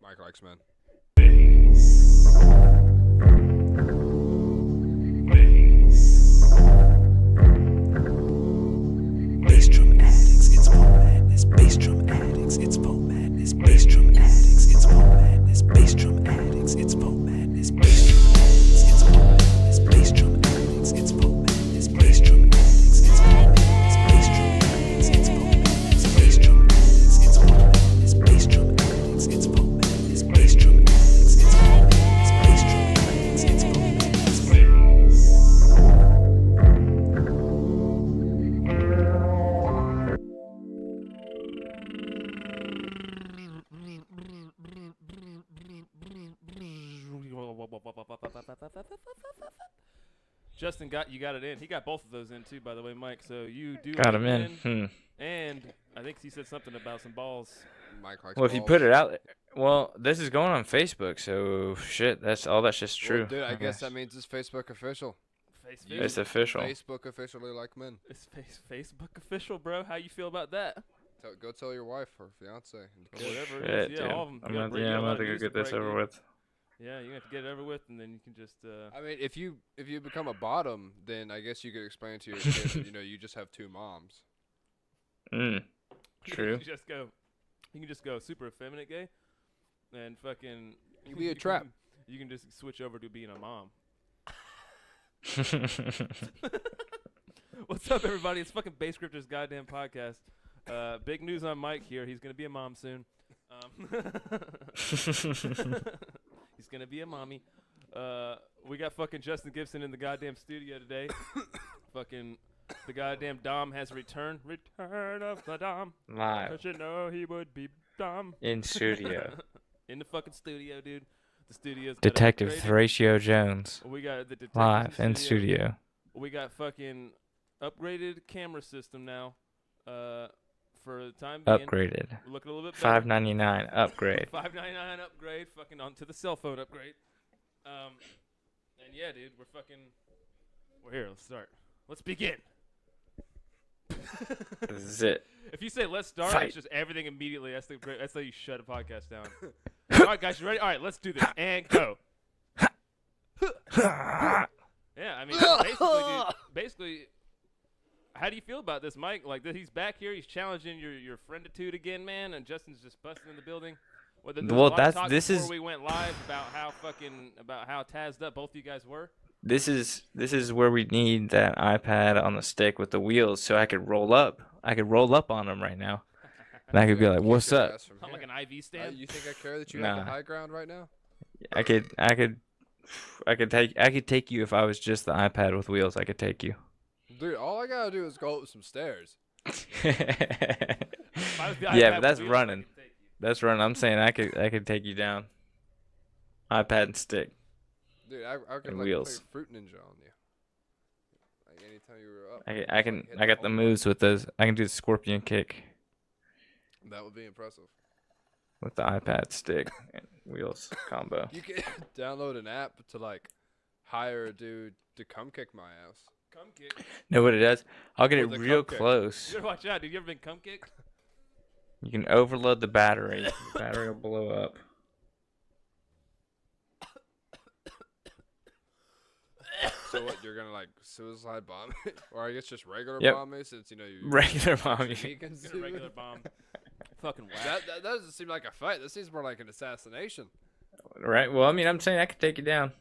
Mike likes men. Bass drum addicts, it's full madness. Bass drum addicts, it's full madness. Bass drum addicts, it's full madness. Bass drum addicts, it's full madness. Bass drum addicts, it's full madness. Bass drum addicts, it's full madness. Bass drum addicts, it's full madness. Bass drum addicts, it's full madness. Bass drum addicts, it's full madness. Bass drum addicts, it's full madness. Bass drum addicts, it's full madness. Bass drum addicts, it's full madness. Justin you got it in. He got both of those in too, by the way, Mike. So you do Got have him it in. And I think he said something about some balls. Mike likes Well, if you balls. put it out, well, this is going on Facebook, so shit, that's all. That's just Well, true. dude, I guess that means it's Facebook official. It's official. Facebook officially like men. It's Facebook official, bro. How you feel about that? Go tell your wife or fiance. Or whatever it Shit, is. Yeah, dude. all of them. I'm gonna have to go get this over with. Yeah, you have to get it over with, and then you can just. I mean, if you become a bottom, then I guess you could explain to your kid that, you just have two moms. True. You can just go super effeminate gay, and fucking. You be a trap. You can just switch over to being a mom. What's up, everybody? It's fucking Bass Grifters goddamn podcast. Big news on Mike here. He's gonna be a mom soon. He's gonna be a mommy. We got fucking Justin Gibson in the goddamn studio today. Fucking the goddamn Dom has returned. Return of the Dom. Live. Don't you know he would be Dom? In studio. In the fucking studio, dude. The studio's got Detective upgraded. Horatio Jones. We got the detective Live in studio. We got fucking upgraded camera system now. For the time being. Upgraded. We're looking a little bit better. $5.99 upgrade. $5.99 upgrade, fucking onto the cell phone upgrade. And yeah, dude, we're here. Let's start. Let's begin. This is it. If you say let's start, Fight. it's just everything immediately. That's how you shut a podcast down. All right, guys, you ready? All right, let's do this. And go. Yeah, I mean, basically, how do you feel about this, Mike? Like, he's back here. He's challenging your frienditude again, man. And Justin's just busting in the building. Well, this is. We went live about how tazzed up both of you guys were. This is where we need that iPad on the stick with the wheels, so I could roll up. I could roll up on them right now, and I could be like, "What's up?" I'm like an IV stand. You think I care that you Nah. have the high ground right now? I could take you if I was just the iPad with wheels. I could take you. Dude, all I gotta do is go up some stairs. Yeah, but that's running. That's running. I'm saying I could take you down. iPad and stick. Dude, I could And like wheels. play Fruit Ninja on you. Like anytime you were up. I got the moves with those. I can do the scorpion kick That would be impressive. with the iPad stick and wheels combo. You can download an app to like hire a dude to come kick my ass. Cum kick. Know what it does? I'll get Or it the real cum kick. close. You gotta watch out, dude. You ever been cum kicked? You can overload the battery. The battery will blow up. So what? You're gonna like suicide bomb me, or I guess just regular Yep. bomb me since you Regular bomb you. he can Get a regular bomb. Fucking whack. That doesn't seem like a fight. That seems more like an assassination. Right? Well, I mean, I'm saying I could take you down.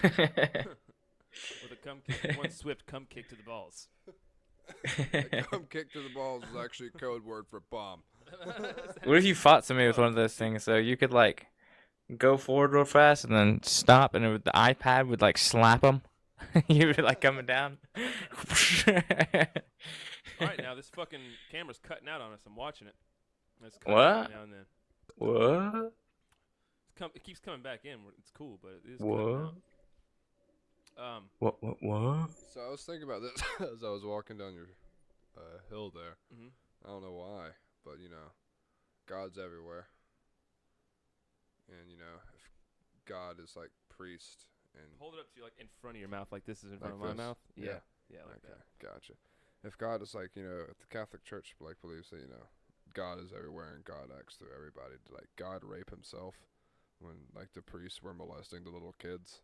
With a cum kick, one swift cum kick to the balls. A come kick to the balls is actually a code word for bomb. What if you fought somebody with one of those things? So you could like go forward real fast and then stop, and the iPad would like slap them. You would be like coming down. All right, now this fucking camera's cutting out on us. I'm watching it. It's cutting out What? now and then. What? It keeps coming back in. It's cool, but it is What? cutting out. What? So I was thinking about this as I was walking down your hill there. Mhm. I don't know why, but God's everywhere. And if God is like priest and Hold it up to you, like in front of your mouth, like this is in front Like of my this? mouth. Yeah. Yeah, like okay, gotcha. If God is like, if the Catholic Church like believes that, God is everywhere and God acts through everybody. Did like God rape himself when like the priests were molesting the little kids?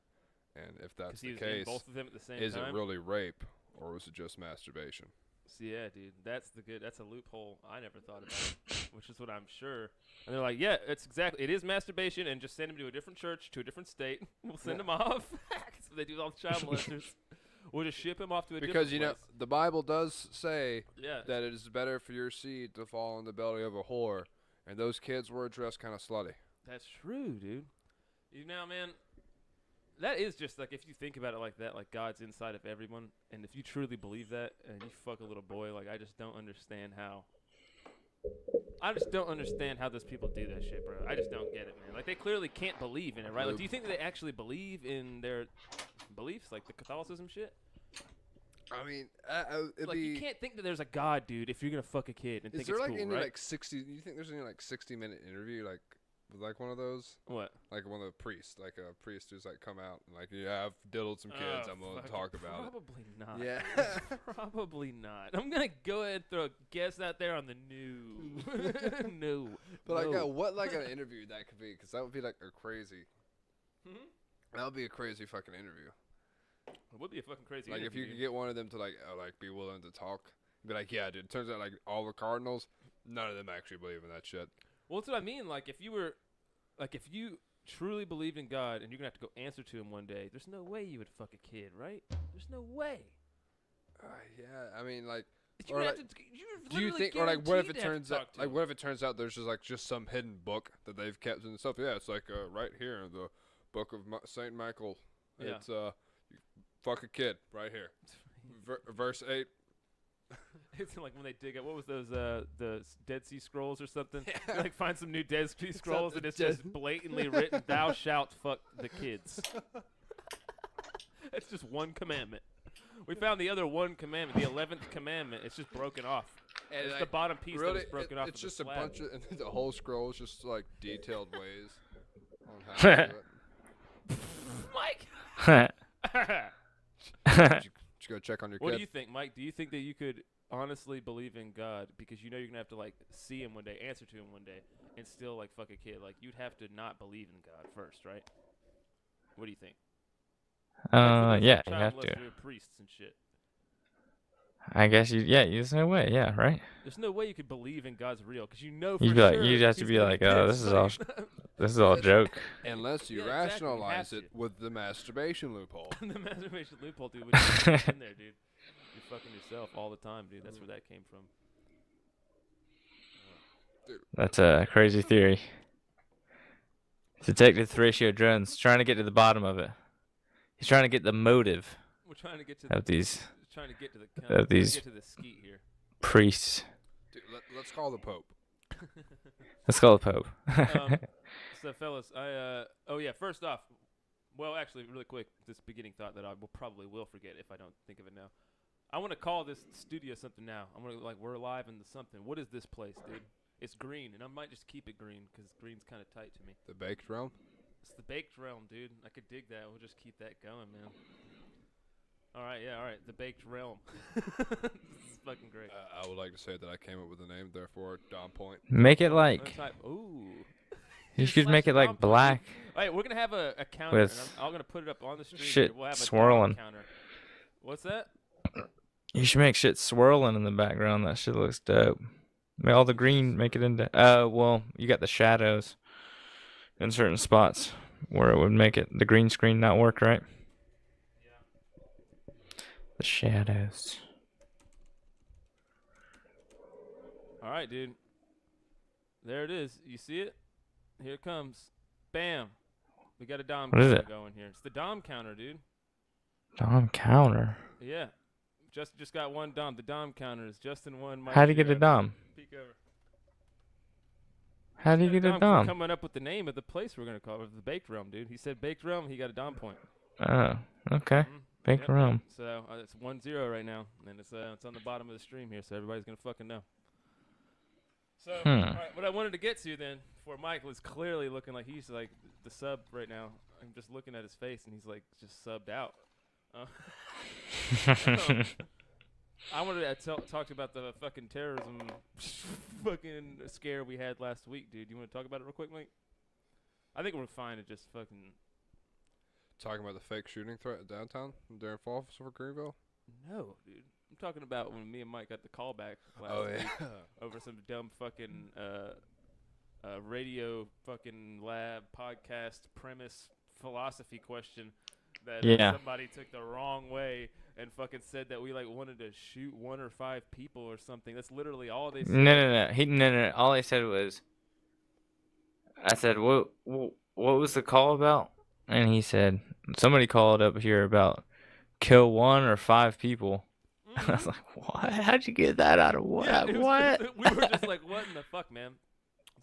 And if 'Cause that's he the was in case, both of them at the same is time. it really rape or was it just masturbation? So yeah, dude, that's a loophole I never thought about, which is what I'm sure. And they're like, yeah, it is masturbation, and just send him to a different church, to a different state. We'll send him off. That's what they do with all the child molesters. We'll just ship him off to a different Because place. the Bible does say Yeah. that it is better for your seed to fall in the belly of a whore, and those kids were dressed kind of slutty. That's true, dude. You know, man, that is just like, if you think about it like that, like God's inside of everyone, and if you truly believe that, and you fuck a little boy, like I just don't understand how. I just don't understand how those people do that shit, bro. I just don't get it, man. Like, they clearly can't believe in it, right? Like, do you think that they actually believe in their beliefs, like the Catholicism shit? I mean, Like, you can't think that there's a God, dude, if you're gonna fuck a kid and think is there it's like cool, any right? like 60? You think there's any like 60-minute interview like with like one of those? What? Like one of the priests, like a priest who's like come out and like, yeah, I've diddled some kids. I'm willing to fucking talk about it. Probably not. Yeah. Probably not. I'm gonna go ahead and throw a guess out there on the no. No. But like, no. yeah, what like an interview that could be? Because that would be like a crazy. Mhm. That would be a crazy fucking interview. It would be a fucking crazy Like if interview, you could get one of them to like be willing to talk, be like, yeah, dude. Turns out like all the Cardinals, none of them actually believe in that shit. Well, that's what I mean. Like, if you truly believed in God and you're gonna have to go answer to him one day, there's no way you would fuck a kid, right? There's no way. Yeah, I mean like. You're Or gonna like, have to, you're do you literally think, or like, what if it guaranteed to have turns to out, talk to like, him. what if it turns out there's just some hidden book that they've kept and stuff? Yeah, it's like right here in the book of Saint Michael. Yeah. It's you fuck a kid right here, verse 8. It's like when they dig up, what was those, the Dead Sea Scrolls or something? You, like, find some new Dead Sea Scrolls and it's just blatantly written, "Thou shalt fuck the kids." It's just one commandment. We found the other one commandment, the 11th commandment. It's just broken off. And It's like, the bottom piece that was broken off. It's of just the a slab. bunch of, and the whole scroll is just like detailed ways on how to do it. Mike. Did you go check on your What kid? do you think, Mike? Do you think that you could honestly believe in God because you know you're gonna have to like see him one day, answer to him one day, and still like fuck a kid? Like, you'd have to not believe in God first, right? What do you think? Like, for those, Yeah, like, you child have to. molester priests and shit. I guess there's no way, yeah, right? There's no way you could believe in God's real because you know for You'd be like, sure you'd have to he's be gonna like, fix, oh, this is all, this is all a joke. Unless you Yeah, exactly, you rationalize have it with the masturbation loophole. The masturbation loophole, dude. When you in there, dude, you're fucking yourself all the time, dude. That's where that came from. That's a crazy theory. Detective Thratio Jones trying to get to the bottom of it. He's trying to get the motive We're trying to get to of these trying to get to the of trying to these- get to the skeet here. priests. Dude, let's call the Pope. Let's call the Pope. So, fellas, oh yeah, first off, well, actually, really quick, this beginning thought that I probably will forget if I don't think of it now. I want to call this studio something now. I'm gonna we're live in the something. What is this place, dude? It's green, and I might just keep it green because green's kind of tight to me. The baked realm. It's the baked realm, dude. I could dig that. We'll just keep that going, man. All right, yeah, all right. The baked realm. This is fucking great. I would like to say that I came up with the name, therefore Dom Point. Make it I'm like gonna type, ooh. you Just should slash make it the like Dom point. black. All right, we're gonna have a counter, With and I'm gonna put it up on the stream. shit here. We'll have a swirling. Dom counter. What's that? You should make shit swirling in the background. That shit looks dope. Make all the green, make it into. Well, you got the shadows in certain spots where it would make it the green screen not work right. The shadows. All right, dude. There it is. You see it? Here it comes. Bam. We got a Dom What is counter it? going here. It's the Dom counter, dude. Dom counter. Yeah. Just got one Dom. The Dom counter is Justin 1. Mike How do you get 0. a Dom? Peek over. How do you Got get a for Dom? Coming up with the name of the place we're gonna call it, the Baked Realm, dude. He said Baked Realm. He got a Dom point. Oh, okay. Mhm. Baked realm. So it's 1-0 right now, and it's on the bottom of the stream here, so everybody's gonna fucking know. So, all right, what I wanted to get to then, before Mike was clearly looking like he's like the sub right now. I'm just looking at his face, and he's like just subbed out. I wanted to talk about the fucking terrorism fucking scare we had last week, dude. You want to talk about it real quick, Mike? I think we're fine to just fucking. Talking about the fake shooting threat downtown during fall for Greenville. No, dude. I'm talking about when me and Mike got the call back last week over some dumb fucking radio fucking lab podcast premise philosophy question that somebody took the wrong way and fucking said that we like wanted to shoot 1 or 5 people or something. That's literally all they said. No. All he said was, I said, what was the call about? And he said, somebody called up here about kill 1 or 5 people. Mm-hmm. I was like, what? How'd you get that out of what? Yeah, what? We were just like, what in the fuck, man?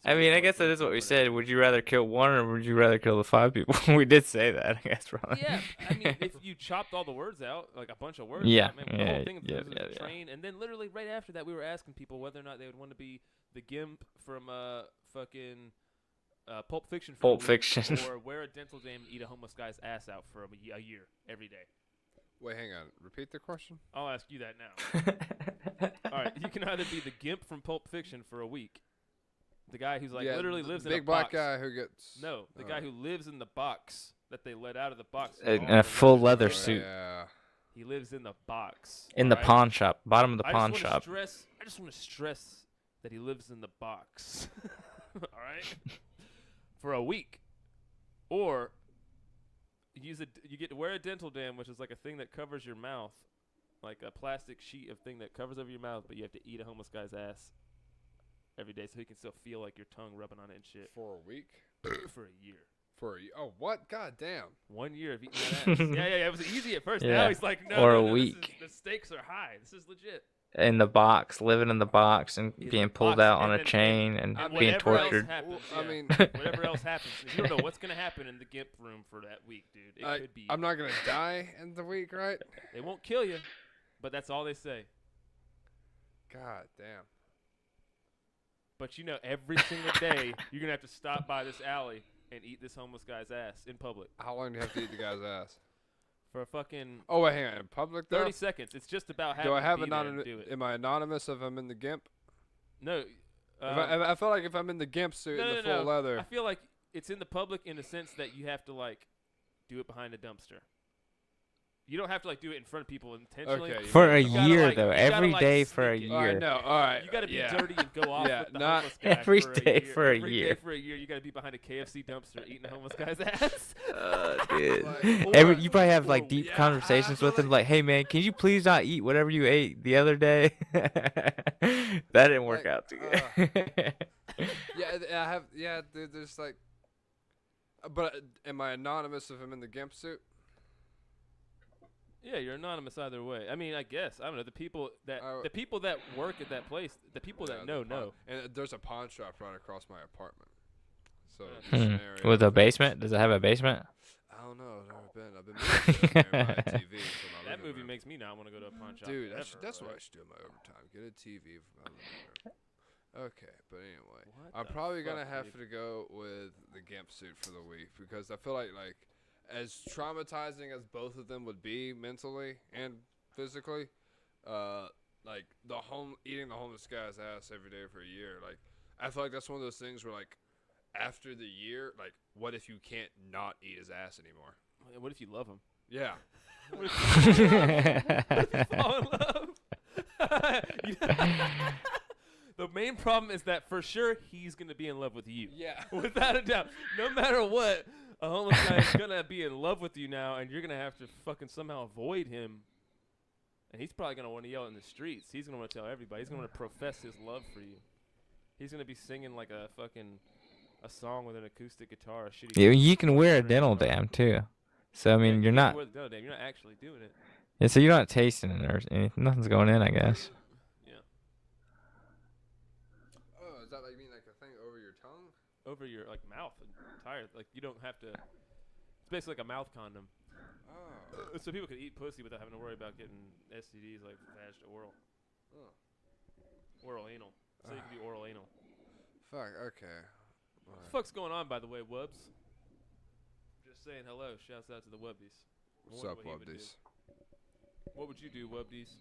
I mean, I guess that is what we said. Would you rather kill 1 or would you rather kill the 5 people? We did say that, I guess, probably. Yeah, I mean, if you chopped all the words out, like a bunch of words, yeah, out, man, the whole thing was a train, and then literally right after that, we were asking people whether or not they would want to be the Gimp from fucking Pulp Fiction, or wear a dental dam and eat a homeless guy's ass out for a year every day. Wait, hang on. Repeat the question. I'll ask you that now. All right, you can either be the Gimp from Pulp Fiction for a week. The guy who's like literally lives in a box. Big black guy who gets... No, the guy who lives in the box that they let out of the box. In a full leather suit. Yeah. He lives in the box. In the pawn shop. Bottom of the pawn shop. I just want to stress that he lives in the box. All right? For a week. Or you get to wear a dental dam, which is like a thing that covers your mouth. Like a plastic sheet of thing that covers over your mouth, but you have to eat a homeless guy's ass every day, so he can still feel like your tongue rubbing on it and shit. For a week? For a year. Oh, what? God damn. 1 year of eating that ass. yeah. It was easy at first. Yeah. Now he's like, no. Or a week. The stakes are high. This is legit. In the box, living in the box and being pulled out on a chain and being tortured. I mean, whatever else happens. You don't know what's going to happen in the Gimp room for that week, dude. It could be. I'm not going to die in the week, right? They won't kill you, but that's all they say. God damn. But you know, every single day, you're going to have to stop by this alley and eat this homeless guy's ass in public. How long do you have to eat the guy's ass? For a fucking... Oh, wait, hang on. In public, though? 30 seconds. It's just about having do I have to be there and do it. Am I anonymous if I'm in the Gimp? No. I feel like if I'm in the Gimp suit and the full leather... I feel like it's in the public in the sense that you have to, like, do it behind a dumpster. You don't have to like do it in front of people intentionally. Okay, for a year, though. Every day for a year. No, all right. You got to be dirty and go off with the not homeless guy every for day a year. for a Every year. day for a year, you got to be behind a KFC dumpster eating a homeless guy's ass. Dude. You probably have like deep conversations with him, like, "Hey man, can you please not eat whatever you ate the other day?" That didn't work out too good. I have. Yeah, dude, there's like. But am I anonymous if I'm in the Gimp suit? Yeah, you're anonymous either way. I mean, I guess I don't know the people that work at that place, the people that know. And there's a pawn shop right across my apartment. So with a basement? Does it have a basement? I don't know. I've never been. I've been buying TV. That movie makes me not want to go to a pawn shop. Dude, that's what I should do in my overtime. Get a TV. Okay, but anyway, I'm probably gonna have to go with the Gimp suit for the week because I feel like as traumatizing as both of them would be mentally and physically, like eating the homeless guy's ass every day for a year, like I feel like that's one of those things where like after the year, like what if you can't not eat his ass anymore? What if you love him? Yeah. What if you fall in love? The main problem is that for sure he's gonna be in love with you. Yeah. Without a doubt. No matter what. A homeless guy is going to be in love with you now, and you're going to have to fucking somehow avoid him. And he's probably going to want to yell in the streets. He's going to want to tell everybody. He's going to want to profess his love for you. He's going to be singing like a song with an acoustic guitar. A shitty you can wear a dental dam, too. So, I mean, you're not... Wear the dental dam. You're not actually doing it. Yeah, so you're not tasting it or anything. Nothing's going in, I guess. Yeah. Oh, is that like mean like a thing over your tongue? Over your like mouth and tire, like you don't have to. It's basically like a mouth condom. Oh. So people could eat pussy without having to worry about getting STDs like vag to oral. Oh. Oral anal. So you can do oral anal. Fuck. Okay. What the fuck's going on, by the way, Wubs? Just saying hello. Shouts out to the Wubbies. What's up, Wubbies? What would you do, Wubbies?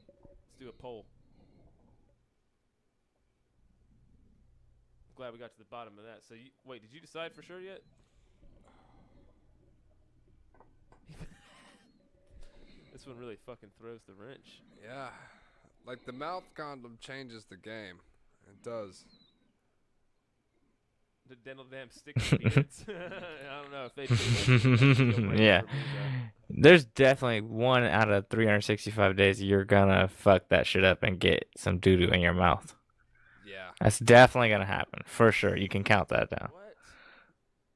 do a poll. Glad we got to the bottom of that. So, wait, did you decide for sure yet? This one really fucking throws the wrench. Yeah. Like, the mouth condom changes the game. It does. The dental dam stick to beards. I don't know if they do. Yeah. There's definitely 1 out of 365 days you're gonna fuck that shit up and get some doo-doo in your mouth. Yeah. That's definitely gonna happen. For sure. You can count that down.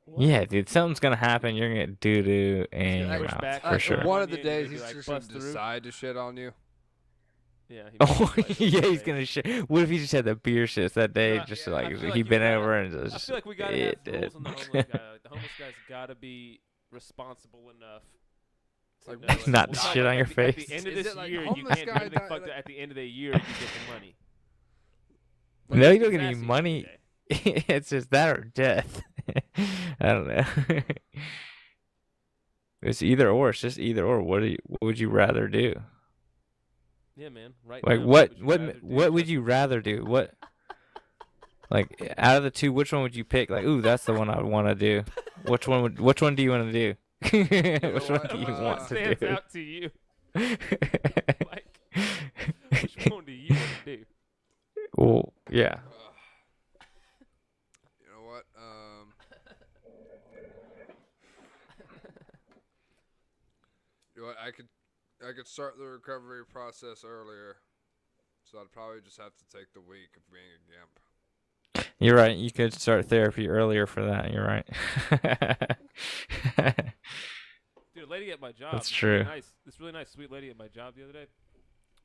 What? Yeah, dude. Something's gonna happen. You're gonna get doo-doo in your push mouth. back For sure. One of the Yeah, days you he's like just going bust to through. decide to shit on you. Yeah. He Oh, might, like, yeah, he's say. gonna shit. What if he just had the beer shits that day? Yeah, Just yeah, like I feel he like you been gotta- over and I just feel like we gotta it have rules on the homeless guy. Like, the homeless guy's gotta be responsible enough. To Like, know it. not Well, to like, shit on at your the- face. At the end of Is this it like year, you homeless can't do guy anything died, fucked like- up. At the end of the year, you get the money. No, you don't get He's any asking money. today. It's just that or death. I don't know. It's either or. It's just either or. What would you rather do? Yeah, man. Right. Like now, what would you rather do, what would Justin? you rather do? What like out of the two, which one would you pick? Like, ooh, that's the one I would want to do. Which one do you want to do? Which one what? do you Which want to stands do? out to you? Like, which one do you want to do? Well, yeah. You know what? You know what? I could start the recovery process earlier, so I'd probably just have to take the week of being a gimp. You're right. You could start therapy earlier for that. You're right. Dude, a lady at my job. That's this true. really nice, sweet lady at my job the other day.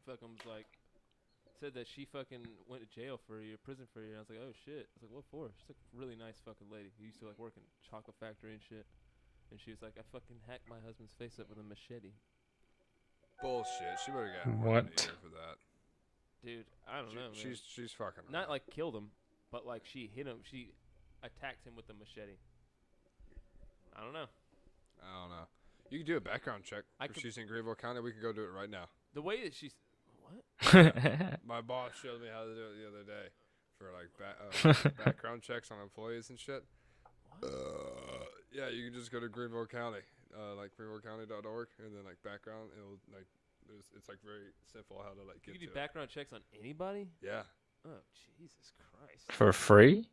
Fucking was like, said that she fucking went to jail for a year, prison for a year. And I was like, oh shit. I was like, what for? She's like, really nice fucking lady who used to like work in a chocolate factory and shit. And she was like, I fucking hacked my husband's face up with a machete. Bullshit. She would have gotten more than a What? year for that. Dude, I don't know, man. She's fucking. Not like killed him, but like she hit him. She attacked him with a machete. I don't know. I don't know. You can do a background check. I If could- she's in Greenville County, we can go do it right now. The way that she's what? My boss showed me how to do it the other day for like background checks on employees and shit. Yeah, you can just go to Greenville County, like greenvillecounty.org, and then like background. It'll like it's like very simple how to like You get can do to it. background checks on anybody? Yeah, Oh Jesus Christ! For free?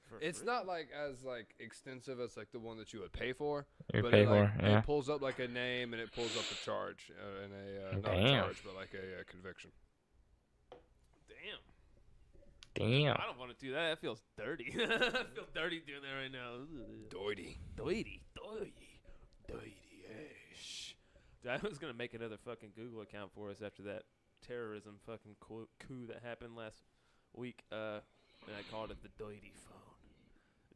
For it's free? not like as like extensive as like the one that you would pay for. You but pay it, like, for, yeah. It pulls up like a name and it pulls up a charge and a not a Damn. charge but like a conviction. Damn. Damn. I don't want to do that. That feels dirty. I feel dirty doing that right now. Doity. Doity. Shh. Dude, I was gonna make another fucking Google account for us after that terrorism fucking coup that happened last week. And I called it the Doity phone.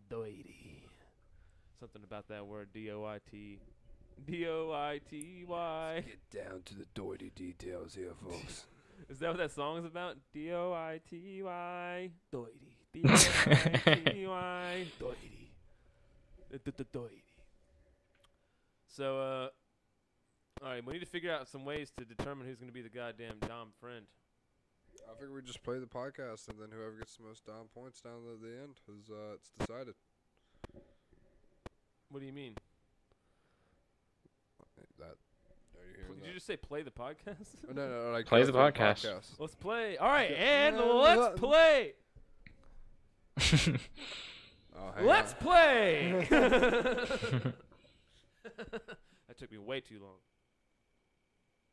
Doity. Something about that word. D-O-I-T. D-O-I-T-Y. Get down to the doity details here, folks. Is that what that song is about? D-O-I-T-Y. Doity. D-O-I-T-Y. Doity. Doity. So, alright, we need to figure out some ways to determine who's going to be the goddamn Dom friend. I figure we just play the podcast and then whoever gets the most Dom points down at the end is it's decided. What do you mean? Are you hearing Did that? you just say play the podcast? Oh, no, like Play go the through podcast. Let's play. Alright, and Yeah, let's play. Oh, hang Let's on. play. That took me way too long.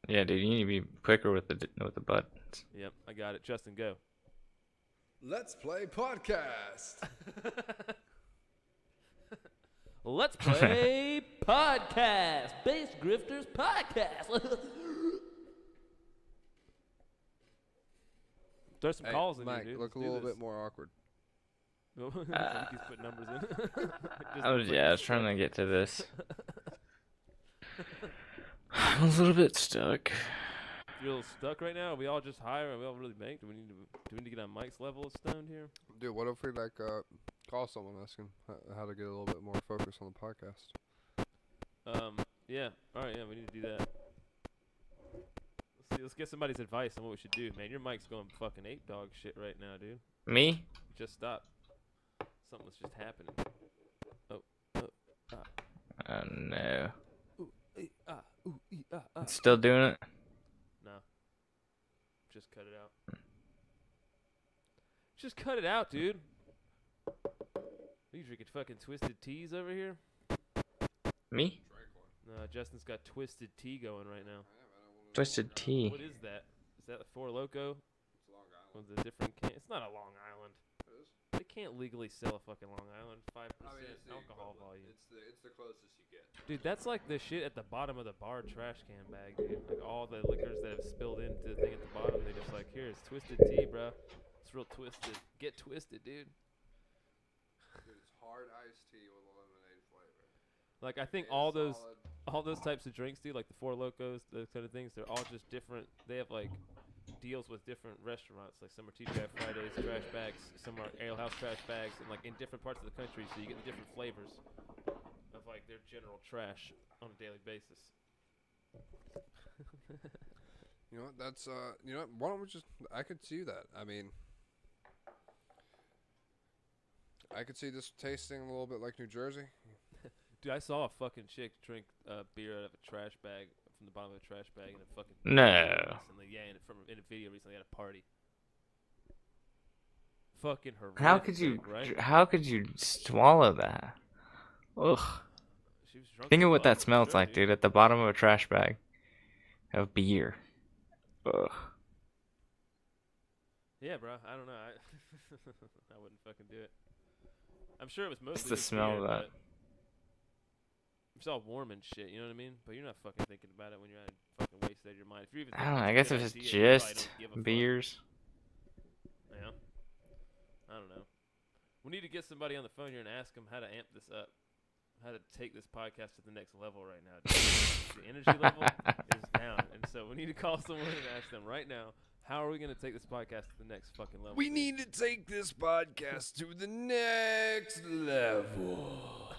Yeah, dude, you need to be quicker with the buttons. Yep, I got it. Justin, go. Let's play podcast. Let's play podcast. Base Grifters podcast. Throw some Hey, calls in Mike, here, dude. look a Let's do little this. bit more awkward. You just put numbers in. I was trying to get to this. I'm a little bit stuck. You a little stuck right now? Are we all just high? Are we all really banked? Do we need to get on Mike's level of stoned here? Dude, what if we like call someone asking how to get a little bit more focus on the podcast? Yeah. All right. Yeah, we need to do that. Let's see. let's get somebody's advice on what we should do, man. Your mic's going fucking ape dog shit right now, dude. Me? Just stop. Something's just happening. Oh, Oh no. ooh, ooh, It's still doing it? No. Just cut it out. Just cut it out, dude. Are you drinking fucking twisted teas over here? Me? No, Justin's got twisted tea going right now. Twisted tea. What is that? Is that the Four Loko? It's Long Island. With a different can? It's not a Long Island. It is? They can't legally sell a fucking Long Island. 5% it's the alcohol equivalent. volume. It's the closest you get. Dude, that's like the shit at the bottom of the bar trash can bag, dude. Like all the liquors that have spilled into the thing at the bottom, they just like, here, it's twisted tea, bro. It's real twisted. Get twisted, dude. Dude, it's hard iced tea with a lemonade flavor. Like I think It's all those solid. types of drinks, dude, like the Four Locos, those kind of things, they're all just different. They have like deals with different restaurants. Like some are TGI Fridays trash bags, some are Ale House trash bags, and like in different parts of the country, so you get the different flavors of like their general trash on a daily basis. You know what? That's you know what? Why don't we just? I could see that. I mean, I could see this tasting a little bit like New Jersey. Dude, I saw a fucking chick drink beer out of a trash bag from the bottom of a trash bag in a fucking No. recently. Yeah, in a video recently at a party. Fucking horrific. Right? How could you swallow that? Ugh. She was drunk Think as of what fuck, that for smells sure, like, dude, at the bottom of a trash bag of beer. Ugh. Yeah, bro. I don't know. I wouldn't fucking do it. I'm sure it was mostly It's the just smell beer, of that. but it's all warm and shit. You know what I mean? But you're not fucking thinking about it when you're fucking wasted out of your mind. If you're even I don't know. thinking I guess it's if a it's good idea, you probably just don't give a fuck. beers. Yeah. I don't know. We need to get somebody on the phone here and ask them how to amp this up, how to take this podcast to the next level right now. The energy level is down, and so we need to call someone and ask them right now, how are we going to take this podcast to the next fucking level? We need to take this podcast to the next level.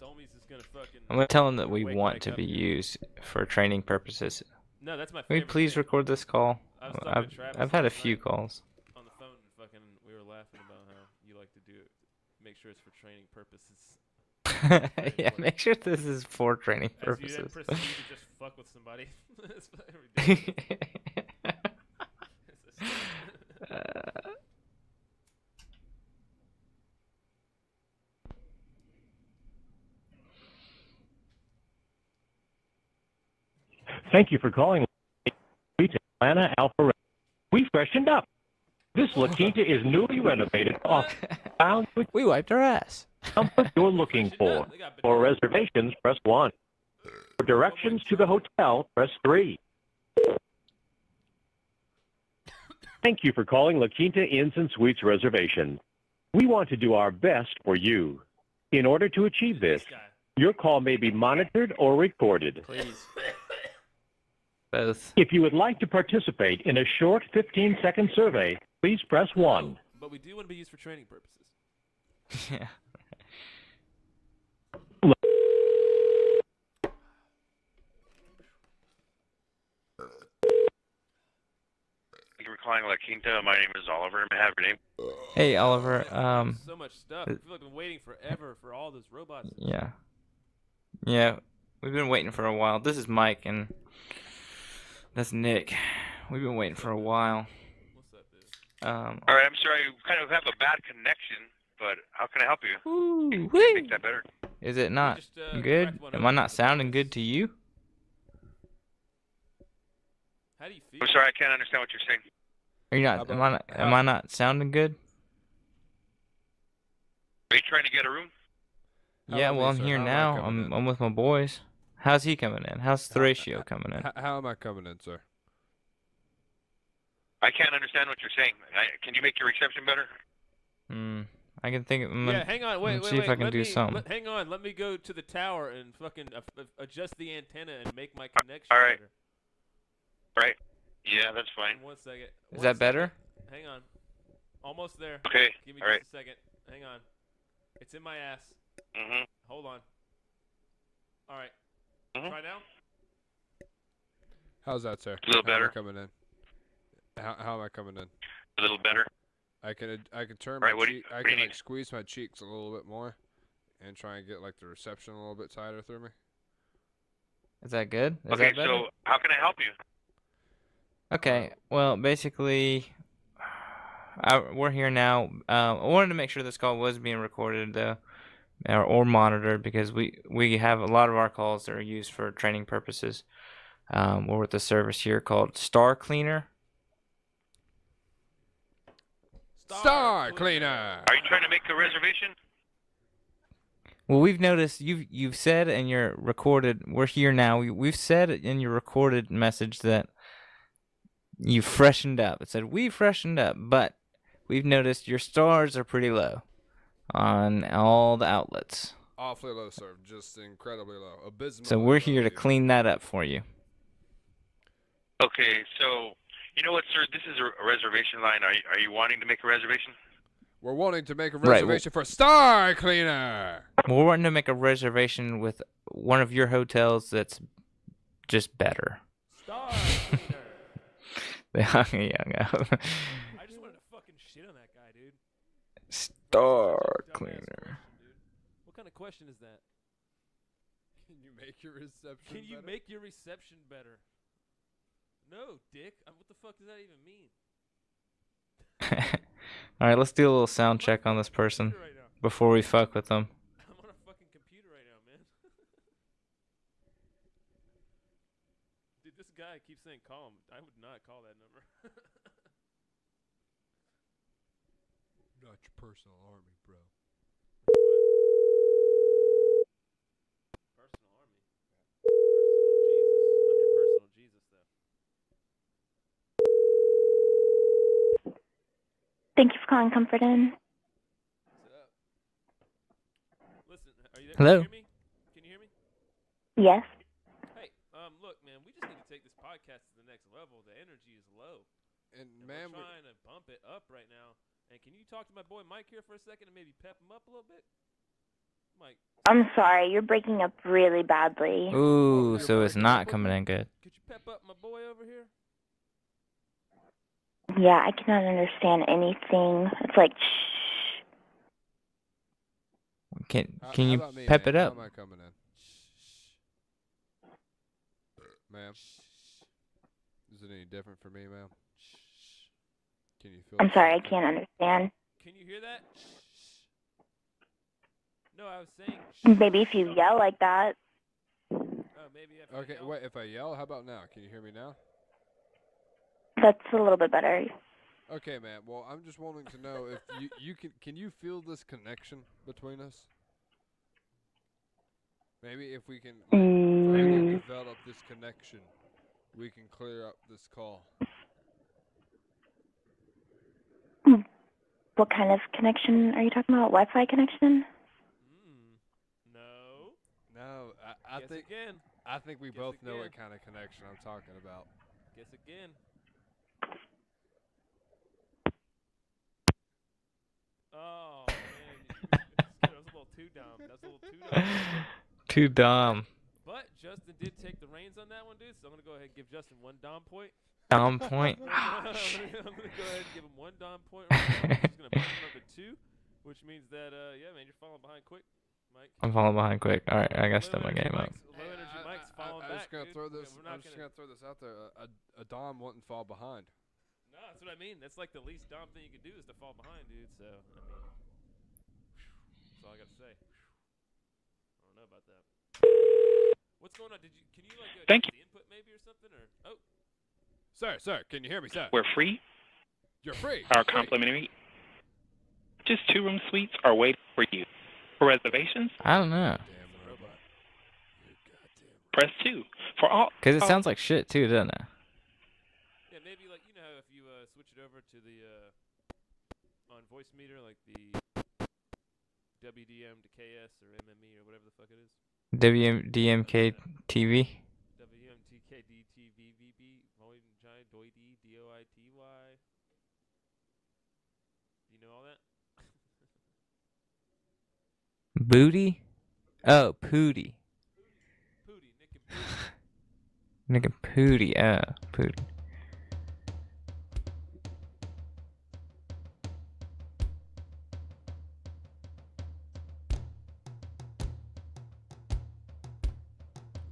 Domies is going to fucking... I'm gonna tell them that we wake want back to up be here. used for training purposes. No, that's my Can we favorite please thing. record this call? I was talking to Travis I've had a last few night calls. on the phone, and fucking, we were laughing about how you like to do it. Make sure it's for training purposes. Yeah, make sure this is for training As you then purposes. proceed to just fuck with somebody. It's ridiculous. Thank you for calling Atlanta Alpha. We freshened up. This La Quinta is newly renovated off found with We wiped our ass. comfort you're looking for. For reservations, press 1. For directions to the hotel, press 3. Thank you for calling La Quinta Inns and Suites Reservation. We want to do our best for you. In order to achieve this, your call may be monitored or recorded. Please. Both. If you would like to participate in a short 15-second survey, please press 1. But we do want to be used for training purposes. Yeah. Thank you for calling La Quinta. My name is Oliver. May I have your name? Hey, Oliver. So much stuff. I feel like I've been waiting forever for all those robots. Yeah. Yeah, we've been waiting for a while. This is Mike, and that's Nick. We've been waiting for a while. What's up, dude? All right, I'm sorry. I kind of have a bad connection, but how can I help you? Ooh, Can you wee. make that better? Is it not just, good? cracked one Am I open. not sounding good to you? How do you feel? I'm sorry, I can't understand what you're saying. Are you not? Am I not sounding good? Are you trying to get a room? How Yeah. about Well, me, I'm sir? here How am I now. coming in? I'm with my boys. How's he coming in? How's the ratio coming in? How am I coming in, sir? I can't understand what you're saying. Can you make your reception better? I can think. Yeah, hang on. Wait, let's wait, see wait. if I can do something. Hang on. Let me go to the tower and fucking adjust the antenna and make my connection All right. better. Right? Yeah, that's fine. 1 second. Is that better? Hang on. Almost there. Okay. Give me All just right. a second. Hang on. It's in my ass. Mm-hmm. Hold on. All right. Mhm. Try now. How's that, sir? A little How am I better. coming in? How am I coming in? A little better. I can turn Right, my what do you- cheek. I what do can you like need? squeeze my cheeks a little bit more, and try and get like the reception a little bit tighter through me. Is that good? Is Okay, that better? so how can I help you? Okay. Well, basically, we're here now. I wanted to make sure this call was being recorded, though, or monitored, because we have a lot of our calls that are used for training purposes. We're with a service here called Star Cleaner. Star Cleaner. Are you trying to make a reservation? Well, we've noticed you've said in your recorded. We're here now. We've said in your recorded message that you freshened up. It said we freshened up, but we've noticed your stars are pretty low on all the outlets. Awfully low, sir. Just incredibly low. Abysmal. So we're here to clean that up for you. Okay, so you know what, sir? This is a reservation line. Are you wanting to make a reservation? We're wanting to make a Right, reservation for Star Cleaner. We're wanting to make a reservation with one of your hotels that's just better. Star Cleaner. They hung up. I just wanted to fucking shit on that guy, dude. Star Dumbass Cleaner. question, dude. What kind of question is that? Can you make your reception Can you better? make your reception better? No, dick. What the fuck does that even mean? All right, let's do a little sound check on this person Right now. before we fuck with them. I'm on a fucking computer right now, man. Dude, this guy keeps saying call him. I would not call that number. Not your personal army, bro. Personal army. Personal Jesus. I'm your personal Jesus, though. Thank you for calling Comfort Inn. What's up? Listen, are you there? Hello? Can you hear me? Can you hear me? Yes. Hey, look, man, we just need to take this podcast to the next level. The energy is low. And And man, we're trying to bump it up right now. And can you talk to my boy Mike here for a second and maybe pep him up a little bit? Mike, I'm sorry, you're breaking up really badly. Ooh, you're so it's breaking not up with coming me? in good. could you pep up my boy over here? Yeah, I cannot understand anything. It's like, shh. Can how you about me, pep man? it up? How am I coming in? Ma'am? Is it any different for me, ma'am? Can you feel I'm the sorry, I same thing? can't understand. Can you hear that? No, I was saying. Maybe if you yell like that. Oh, maybe if I Okay, yell. wait, if I yell, how about now? Can you hear me now? That's a little bit better. Okay, man. Well, I'm just wanting to know if you can you feel this connection between us? Maybe if we can further develop this connection, we can clear up this call. What kind of connection are you talking about? Wi-Fi connection? No. No, I Guess think again. I think we Guess both know what again. kind of connection I'm talking about. Guess again. Oh man, that was a little too dumb. That's a little too dumb. Too dumb. But Justin did take the reins on that one, dude. So I'm gonna go ahead and give Justin one Dom point. Dumb point. I'm gonna go ahead and give him one Dom point. Right now. I'm just gonna bump him up to 2, which means that yeah, man, you're falling behind quick, Mike. I'm falling behind quick. All right, I gotta step Low my energy game up. Mike's- Low energy Mike's falling I'm back, just gonna dude. throw this. We're not I'm just gonna throw this out there. A Dom wouldn't fall behind. No, that's what I mean. That's like the least Dom thing you could do is to fall behind, dude. So I mean, that's all I gotta say. I don't know about that. What's going on? Can you like Thank change the input maybe or something or Sir, can you hear me, sir? We're free. You're free. Our You're free. complimentary. Just 2-room suites are waiting for you. For reservations, I don't know. Damn robot. You're goddamn right. press 2. For all, Cause it sounds like shit too, doesn't it? yeah, maybe like you know if you switch it over to the on voice meter like the WDM to KS or MME or whatever the fuck it is. WDMK TV. WMTKDTVVB Void Doity DOITY. Do you know all that? Booty. Oh, Pootie. Pootie, Nick and Pootie. Nick and Pootie. Pootie.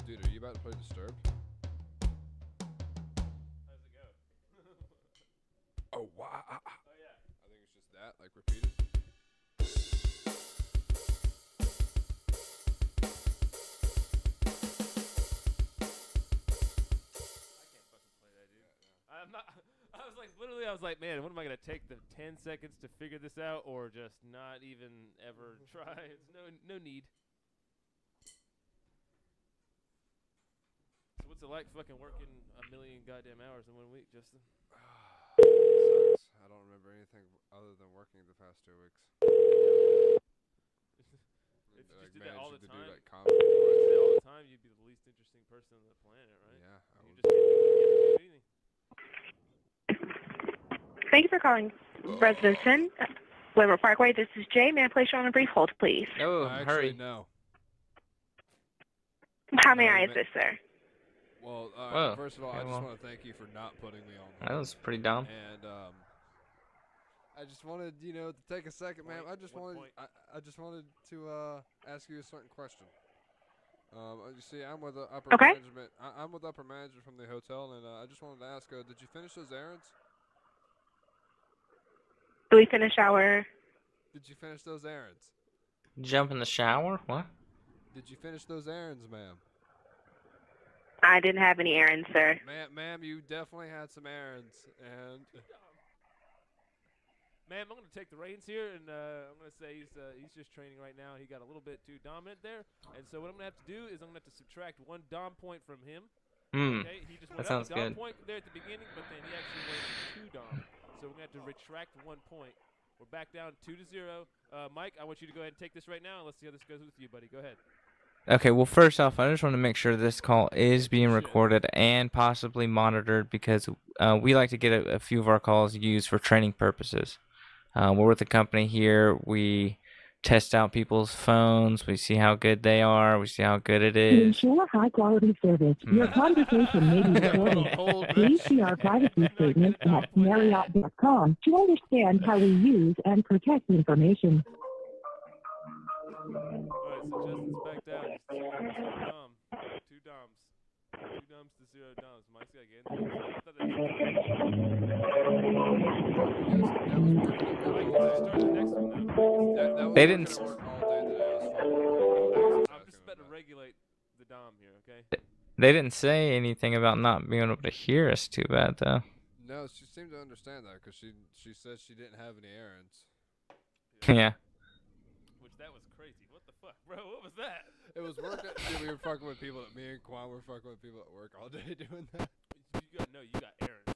Dude, are you about to play Disturbed? How's it go? Oh, wow. Oh, yeah. I think it's just that, like repeated. I'm not. I was like, man, what am I gonna take the 10 seconds to figure this out, or just not even ever try? It's no need. So what's it like fucking working a million goddamn hours in 1 week, Justin? Sucks. I don't remember anything other than working the past 2 weeks. If you just did that all the time, like comedy if you did that all the time, you'd be the least interesting person on the planet, right? Yeah, I You would. just can't do anything. Thank you for calling Residence Inn, Weber Parkway. This is Jay. May I place you on a brief hold, please? Oh, Actually, hurry. no. How may No, I ma- assist, sir? Well, Whoa. first of all, Okay, I just well. want to thank you for not putting me on That hold. was pretty dumb. And I just wanted, to take a second, ma'am. I just wanted to ask you a certain question. You see, I'm with upper Okay. management. I'm with upper management from the hotel, and I just wanted to ask, did you finish those errands? Do we finish our... Did you finish those errands? Jump in the shower? What? Did you finish those errands, ma'am? I didn't have any errands, sir. Ma'am, you definitely had some errands, and Ma'am, I'm gonna take the reins here, and I'm gonna say he's just training right now. He got a little bit too dominant there, and so what I'm gonna have to do is I'm gonna have to subtract 1 dom point from him. Okay, he just went That up sounds a dom good. point there at the beginning, but then he actually went 2 dom. So we're gonna have to retract 1 point. We're back down 2-0. Mike, I want you to go ahead and take this right now, and let's see how this goes with you, buddy. Go ahead. Okay, well, first off, I just want to make sure this call is being recorded and possibly monitored because we like to get a few of our calls used for training purposes. We're with a company here. We test out people's phones. We see how good they are. We see how good it To is. ensure high-quality service, your conversation may be recorded. Please see our privacy statement at Marriott.com to understand how we use and protect information. All right, so Justin's back down. It's 0 dom. 2 doms. 2 doms to 0 doms. Mike's got again. I thought that They didn't. I'm just about to regulate the dom here, okay? They didn't say anything about not being able to hear us too bad, though. no, she seemed to understand that because she said she didn't have any errands. Yeah. Which that was crazy. What the fuck, bro? What was that? It was work. We were fucking with people. Me and Quan were fucking with people at work all day doing that. You got errands.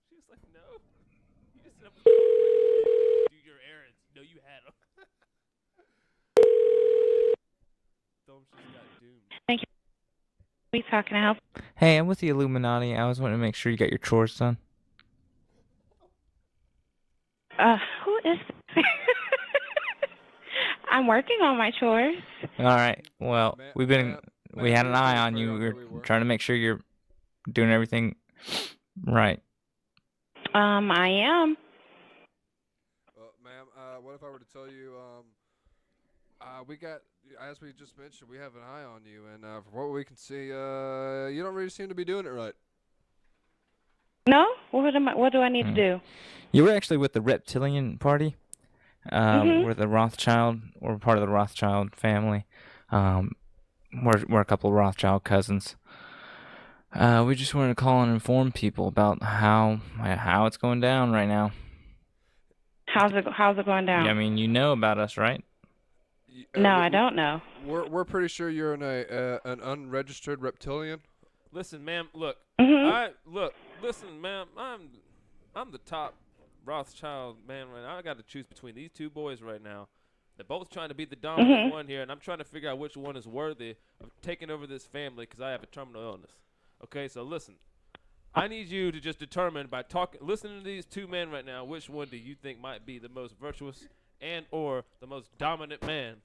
She was like, no. You just said do your errands. No, you had them. Dom just got doomed. Thank you. Please, how can I help? Hey, I'm with the Illuminati. I was wanting to make sure you got your chores done. Who is... I'm working on my chores. All right. Well, we had an eye on you. We were trying to make sure you're doing everything right. I am. Ma'am, what if I were to tell you, as we just mentioned, we have an eye on you, and from what we can see, you don't really seem to be doing it right. No? What do I need to do? You were actually with the Reptilian Party. We're the Rothschild. We're part of the Rothschild family. We're a couple of Rothschild cousins. We just wanted to call and inform people about how it's going down right now. How's it going down? Yeah, I mean, you know about us, right? No, I don't know. We're pretty sure you're an unregistered reptilian. Listen, ma'am. Look. Mm-hmm. Listen, ma'am. I'm the top Rothschild man right now. I got to choose between these 2 boys right now. They're both trying to be the dominant one here, and I'm trying to figure out which one is worthy of taking over this family because I have a terminal illness. Okay, so listen. I need you to just determine by listening to these 2 men right now, which one do you think might be the most virtuous and or the most dominant man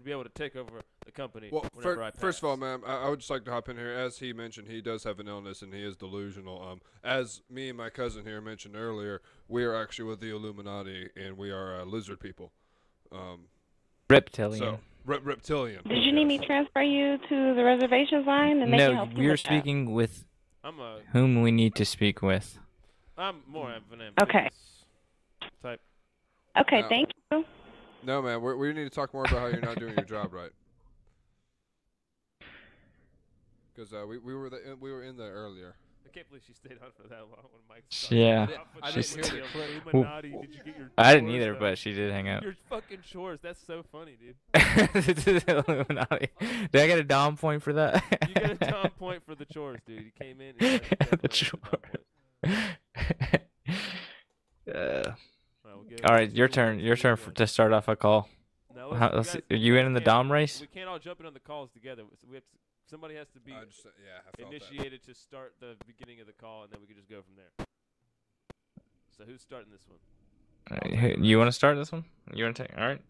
be able to take over the company. Well, whenever I pass. first of all, ma'am, I would just like to hop in here. As he mentioned, he does have an illness and he is delusional. As me and my cousin here mentioned earlier, we are actually with the Illuminati and we are lizard people. Reptilian. So, reptilian. Did you need me to transfer you to the reservation line and they can No, help you we're with that? speaking with I'm whom we need to speak with. I'm more of an Okay. type. Okay, No. thank you. No, man, we need to talk more about how you're not doing your job right. Because we were in there earlier. I can't believe she stayed on for that long when Mike's Yeah. I She's- didn't hear the Illuminati. Did you get your I didn't chores either, done? but she did hang out. Your fucking chores. That's so funny, dude. Illuminati. Did I get a Dom point for that? You got a Dom point for the chores, dude. You came in. And The chore. We'll all right, your turn. Your turn to start off a call. Now, Let's see, are you in the Dom race? We can't all jump in on the calls together. So we have to, somebody has to be I felt initiated to start the beginning of the call, and then we can just go from there. So who's starting this one? You want to start this one? You want to take? All right.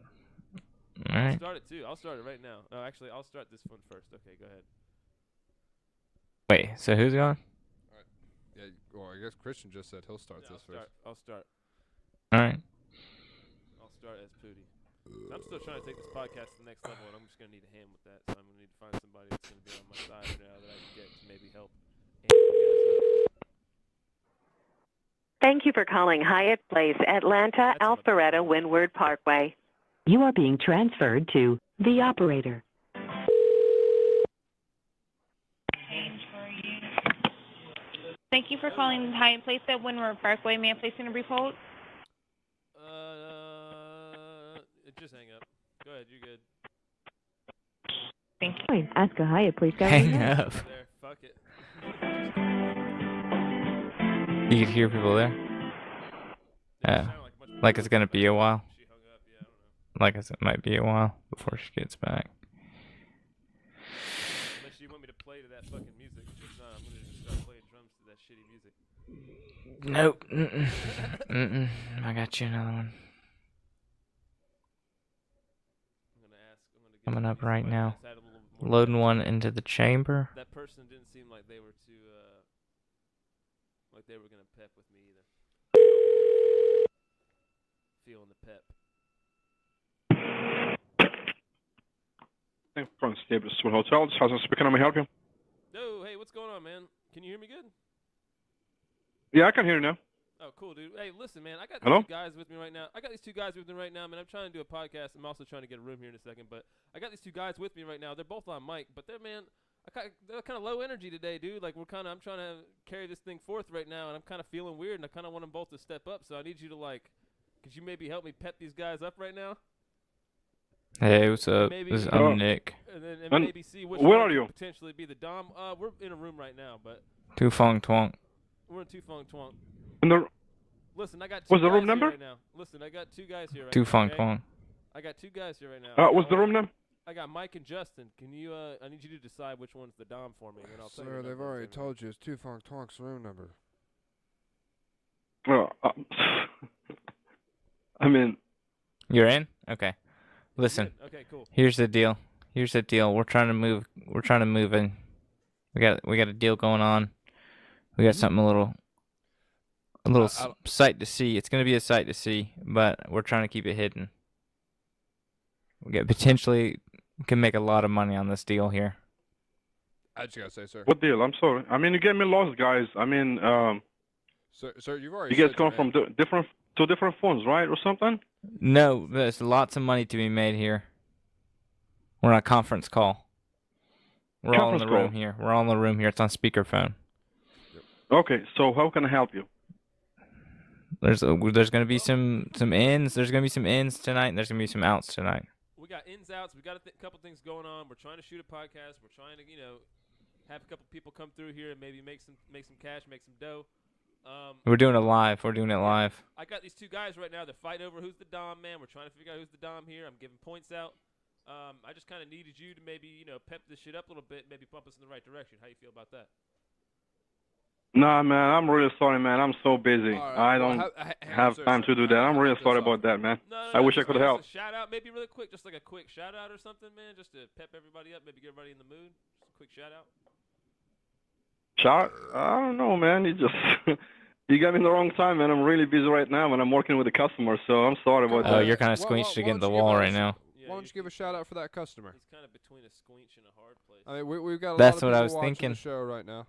All I'll right. start it too. I'll start it right now. Oh, actually, I'll start this one first. Okay, go ahead. Wait. So who's going? Yeah, well, I guess Christian just said he'll start this first. I'll start. All right. I'll start as Pootie. I'm still trying to take this podcast to the next level, and I'm just going to need a hand with that. So I'm going to need to find somebody that's going to be on my side now that I can get to maybe help amp you guys up. Thank you for calling Hyatt Place, Atlanta, Alpharetta, Windward Parkway. You are being transferred to the operator. Thank you for calling Hyatt Place at Windward Parkway. May I place you in a brief hold? Just hang up. Go ahead, you're good. Thank you. Ask a Hyatt Place. Hang up. There, fuck it. You could hear people there. Yeah. Like it's gonna be a while. Like it might be a while before she gets back. Unless you want me to play to that fucking music. If not, I'm gonna just start playing drums to that shitty music. Nope. Mm-mm. I got you another one. Coming up right now. Loading one into the chamber. That person didn't seem like they were too, like they were gonna pep with me either. Feeling the pep. Thank you for calling Staples Hotel. This is How's speaking. Let me help you? No, hey, what's going on, man? Can you hear me good? Yeah, I can hear you now. Oh, cool, dude. Hey, listen, man. I got Hello? these two guys with me right now. Man. I'm trying to do a podcast. I'm also trying to get a room here in a second, but I got these two guys with me right now. They're both on mic, but they're kind of low energy today, dude. Like I'm trying to carry this thing forth right now, and I'm kind of feeling weird, and I kind of want them both to step up. So I need you to could you maybe help me pep these guys up right now? Hey, what's up? Maybe, I'm Nick. And maybe see which where one are you? could potentially be the Dom. We're in a room right now, but Two Fong Twonk. we're in Two Fong Twonk. Listen, I got two What's the guys room here number? right now. Listen, I got two guys here right Two now. Fong okay? Twonk. I got two guys here right now. What's the room number? I got Mike and Justin. Can you? I need you to decide which one's the Dom for me, and then I'll tell you. Sir, the they've number already that's in told you it's 2 Funk Tonk's room number. I mean, You're in? Okay. Listen. Okay, cool. Here's the deal. We're trying to move in. We got a deal going on. We got something a little sight to see. It's gonna be a sight to see, but we're trying to keep it hidden. We can make a lot of money on this deal here. I just gotta say, sir. what deal? I'm sorry. I mean, you get me lost, guys. I mean, Sir, you've already. you guys said come your from two different phones, right, or something? No, there's lots of money to be made here. We're on a conference call. We're all in the room here. We're all in the room here. It's on speakerphone. Okay, so how can I help you? There's gonna be some ins. There's gonna be some ins tonight, and there's gonna be some outs tonight. We got ins, outs. We got a couple things going on. We're trying to shoot a podcast. We're trying to, have a couple people come through here and maybe make some cash, make some dough. We're doing it live. I got these two guys right now. They're fighting over who's the Dom, man. We're trying to figure out who's the Dom here. I'm giving points out. I just kind of needed you to maybe, pep this shit up a little bit, maybe bump us in the right direction. How you feel about that? Nah, man, I'm really sorry, man. I'm so busy. I don't have time to do that. I'm really sorry about that, man. I wish I could help. Shout out, maybe really quick, just like a quick shout out or something, man, just to pep everybody up, maybe get everybody in the mood. Just a quick shout out. Shout? I don't know, man. You just you got me in the wrong time, man. I'm really busy right now, and I'm working with a customer, so I'm sorry about that. Oh, you're kind of squinched against the wall right now. Why don't you give a shout out for that customer? He's kind of between a squinch and a hard place. I mean, we've got a That's lot of what I people was watching thinking. the show right now.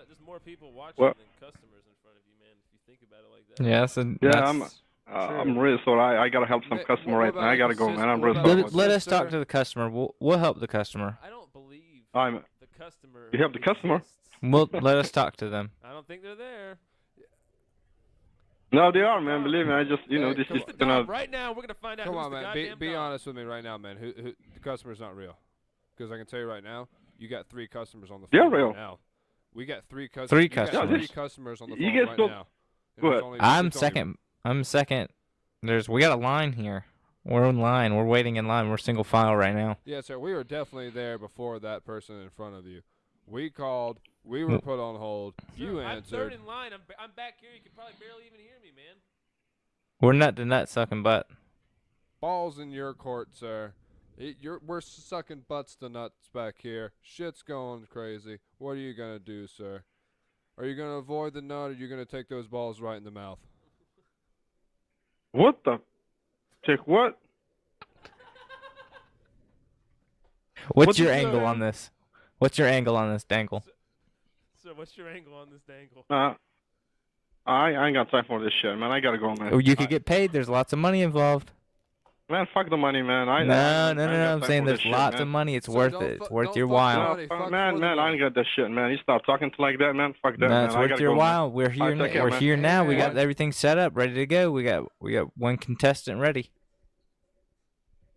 There's more people watching than customers in front of you, man. If you think about it like that. Yeah, I'm really sorry. I gotta help some customer right now. I gotta go, man. I'm really sorry. Let us talk to the customer. We'll help the customer. I don't believe the customer. You help the customer? Well, let us talk to them. I don't think they're there. No, they are, man. Believe me. I just, this is gonna. Right now, we're gonna find out. Come who's on, the man. goddamn Be dog. honest with me right now, man. Who the customer's not real? Because I can tell you right now, you got 3 customers on the phone They're real. right now. We got 3 customers. 3 You got customers. 3 customers on the You phone guys right go- now. And Go it's ahead. only- I'm it's only- second. I'm second. We got a line here. We're in line. We're waiting in line. We're single file right now. Yeah, sir. We were definitely there before that person in front of you. We called. We were put on hold. You I'm answered. third in line. I'm back here. You can probably barely even hear me, man. We're nut to nut sucking butt. Balls in your court, sir. We're sucking butts to nuts back here. Shit's going crazy. What are you gonna do, sir? Are you gonna avoid the nut, or are you gonna take those balls right in the mouth? What the? Take what? What's your angle on this? What's your angle on this, Dangle? So what's your angle on this dangle? I ain't got time for this shit, man. I gotta go, man. Oh, you could get paid. There's lots of money involved. Man, fuck the money, man. No. I'm saying there's lots of money. It's worth it. It's worth your while. Man, I ain't got that shit, man. You stop talking like that, man. Fuck that, No, man. it's I worth gotta your go, while. man. We're here. Alright, take care, We're man. here now. We got everything set up, ready to go. We got 1 contestant ready.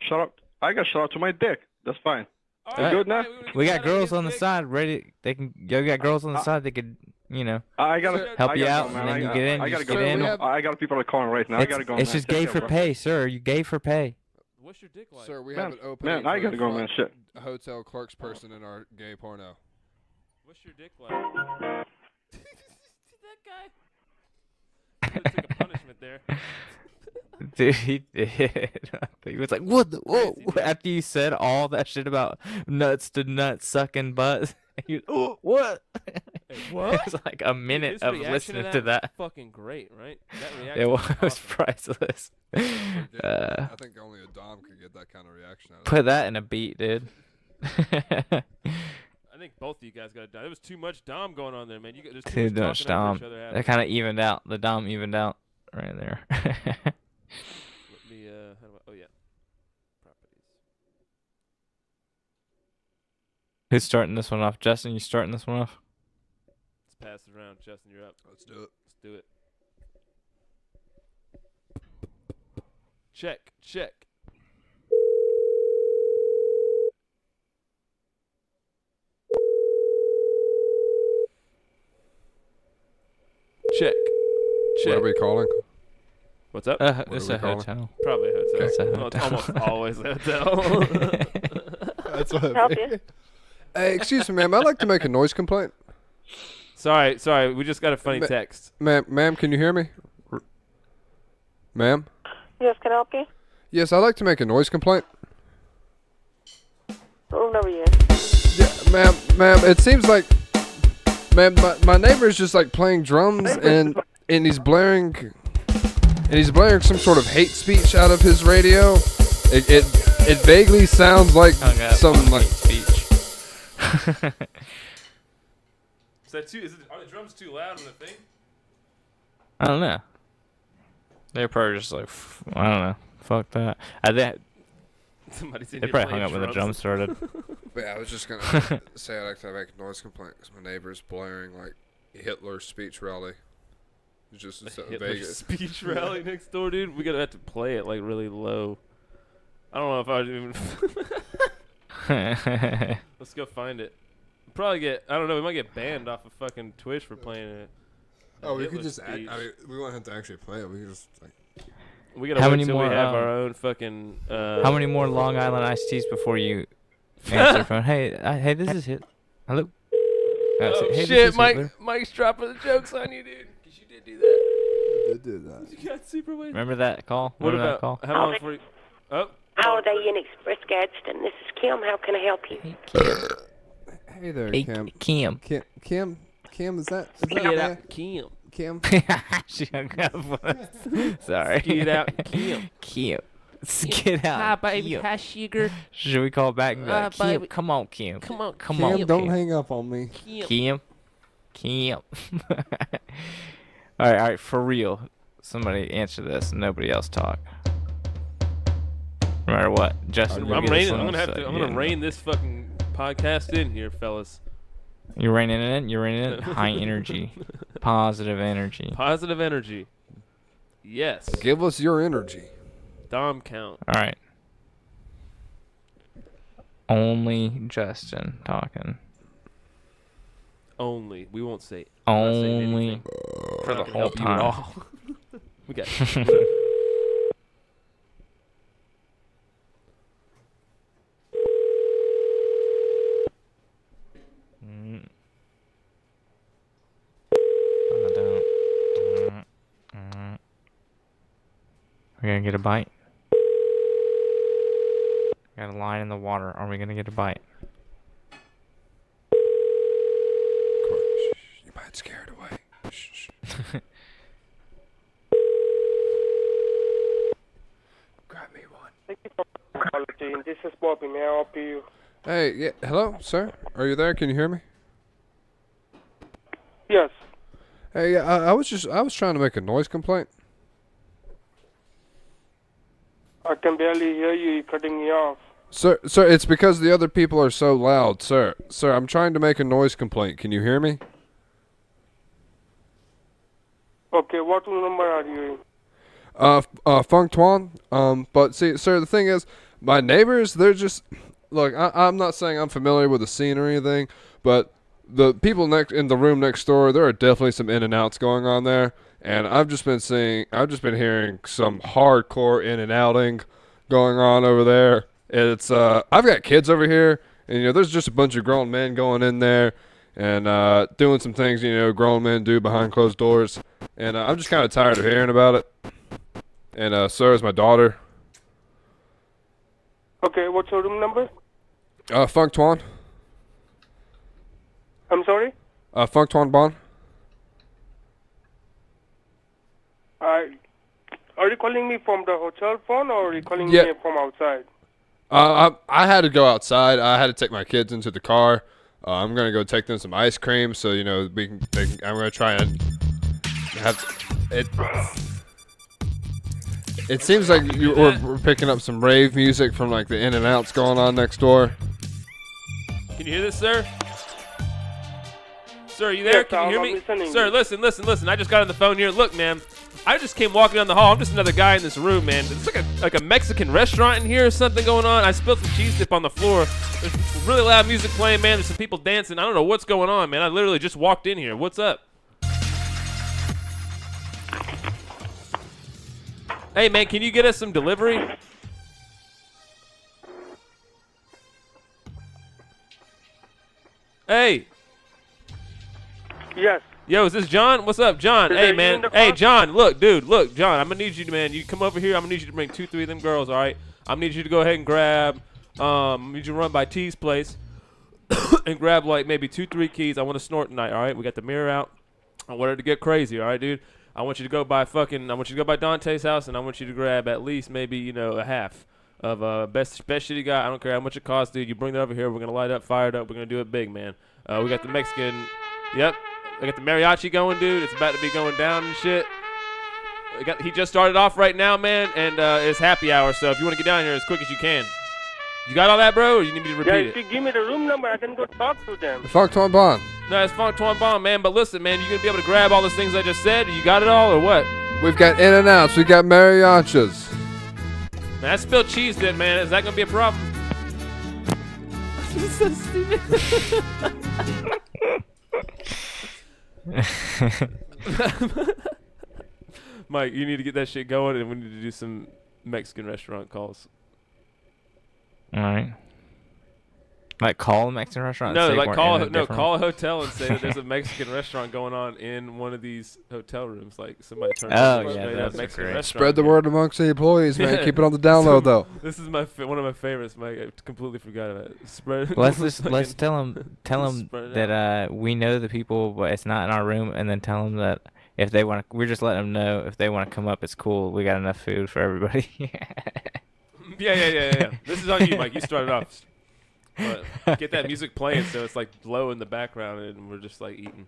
Shut up. I got shut up to my dick. That's fine. You Alright. good now? We got girls on the side ready. They can. You got girls on the side. They could, I gotta help you gotta out, go, man. and then I you got- get in. I You gotta just go. get in. I got people calling right now. I gotta go. It's man. just Take gay care, for bro. pay, sir. You gay for pay. What's your dick like? Sir, we Man, have an opening man, I for gotta a go, man. front Shit. hotel clerk's person in our gay porno. What's your dick like? That guy. Really took a punishment there. Dude, he did. He was like, "What the? Whoa!" After you said all that shit about nuts to nuts sucking butts, he was, "Oh, what?" What? It was like a minute His of reaction listening to to that that. was fucking great, right? That reaction It was awesome. priceless. I think only a Dom could get that kind of reaction out of Put that in a beat, dude. I think both of you guys got Dom. There was too much Dom going on there, man. You got there's Too too much talking over Dom. each other That kind of evened out. The Dom evened out right there. Let me how do I, oh yeah. Properties. Who's starting this one off? Justin, you starting this one off? Let's pass it around. Justin, you're up. Let's do it. Let's do it. Check. Check. What are we calling? What's up? It's a hotel. Probably a hotel. It's a Well, it's hotel. almost always a hotel. That's what Help you? Hey, excuse me, ma'am. I'd like to make a noise complaint. Sorry. We just got a funny text. Ma'am, can you hear me? Ma'am? Yes, can I help you? Yes, I'd like to make a noise complaint. What room number are you in? Yeah, ma'am, it seems like, ma'am, my neighbor is just like playing drums and he's blaring some sort of hate speech out of his radio. It vaguely sounds like some like speech. Are the drums too loud on the thing? I don't know. They're probably just like, I don't know. Fuck that. Somebody's in They here probably playing hung up when the drum drums. started. But yeah, I was just gonna say I'd like to make a noise complaint because my neighbor's blaring like Hitler's speech rally. It's just so Hitler's Vegas. speech rally next door, dude. We gotta have to play it like really low. I don't know if I would even. Let's go find it. Probably get. I don't know. We might get banned off of fucking Twitch for playing it. Oh, we could just. I mean, we won't have to actually play it. We can just like. We gotta wait till we have our own fucking. How many more Long Island iced teas before you answer the phone? Hey, this is it. Hello. Hey, Shit, Mike's dropping the jokes on you, dude. Because you did do that. Did do that. You got super wasted. Remember that call? What Remember about? that call? How long for you? Oh. Holiday Inn Express Gadsden. This is Kim. How can I help you? Hey there, Hey, Kim. Kim. Kim, is that Get there? out, Kim. Kim? She hung up. Sorry. Get out, Kim. Kim. Get out. Hi, baby. Kim. Hi, sugar. Should we call back and be like, Kim, baby. come on, Kim. Come on, Come Kim, on, don't Kim. hang up on me. Kim. All right, for real. Somebody answer this. Nobody else talk. No matter what, Justin. I'm gonna rein rein this fucking podcast in here, fellas. You're reining it in. You're reining it in. High energy, positive energy. Positive energy. Yes. Give us your energy. Dom count. All right. Only Justin talking. Only. We won't say. Only for the whole time. We got. We're gonna get a bite. Got a line in the water. Are we gonna get a bite? You might scare it away. Shh. Grab me one. Thank you for calling. This is Bobby. May I help you? Hey, yeah, hello, sir. Are you there? Can you hear me? Yes. Hey, I was trying to make a noise complaint. I can barely hear you. You're cutting me off. Sir, it's because the other people are so loud, sir. Sir, I'm trying to make a noise complaint. Can you hear me? Okay, what number are you in? Funk Tuan. But see, sir, the thing is, my neighbors, they're just, look, I'm not saying I'm familiar with the scene or anything, but the people in the room next door, there are definitely some in and outs going on there. And I've just been hearing some hardcore in and outing going on over there. It's I've got kids over here, and there's just a bunch of grown men going in there and doing some things grown men do behind closed doors. And I'm just kind of tired of hearing about it. And so is my daughter. Okay, what's your room number? Funk Tuan. I'm sorry? Funk Tuan Bon. Are you calling me from the hotel phone, or are you calling Yeah. me from outside? I had to go outside. I had to take my kids into the car. I'm gonna go take them some ice cream, so I'm gonna try and have it. It seems like we're picking up some rave music from like the in and outs going on next door. Can you hear this, sir? Sir, you there? Yes, Can you hear I'm me? listening. Sir, listen. I just got on the phone here. Look, man. I just came walking down the hall. I'm just another guy in this room, man. It's like a Mexican restaurant in here or something going on. I spilled some cheese dip on the floor. There's really loud music playing, man. There's some people dancing. I don't know what's going on, man. I literally just walked in here. What's up? Hey, man, can you get us some delivery? Hey. Yes. Yo, is this John? What's up, John? Is Hey, that you man. in the Hey, car? John, look, John, I'm going to need you to, man, you come over here. I'm going to need you to bring 2-3 of them girls, all right? I'm going to need you to go ahead and grab, I need you to run by T's place and grab, like, maybe 2-3 keys. I want to snort tonight, all right? We got the mirror out. I want her to get crazy, all right, dude? I want you to go by Dante's house, and I want you to grab at least maybe, a half of best shit you got. I don't care how much it costs, dude. You bring that over here. We're going to light up, fire it up. We're going to do it big, man. We got the Mexican, yep. I got the mariachi going, dude. It's about to be going down and shit. He just started off right now, man, and it's happy hour, so if you want to get down here as quick as you can. You got all that, bro, or you need me to repeat Yeah, it? if you give me the room number, I can go talk to them. Funk Tuan Bon. No, it's Funk Tuan Bon, man, but listen, man, you going to be able to grab all those things I just said? You got it all, or what? We've got in and outs. We got mariachis. Man, I spilled cheese dip, man. Is that going to be a problem? This is so stupid. Mike, you need to get that shit going, and we need to do some Mexican restaurant calls. All right. Like call a Mexican restaurant? No, and say like we're call in a, a no, different- call a hotel and say that there's a Mexican restaurant going on in one of these hotel rooms. Like somebody turns up Oh, and yeah, made a that's Mexican great. restaurant. Spread the word amongst the employees, man. Yeah. Keep it on the download, though. This is one of my favorites, Mike. I completely forgot about it. Spread. Let's tell them Spread it that we know the people, but it's not in our room, and then tell them that if they want to, we're just letting them know if they want to come up, it's cool. We got enough food for everybody. Yeah. This is on you, Mike. You started off. But get that music playing so it's like low in the background and we're just like eating.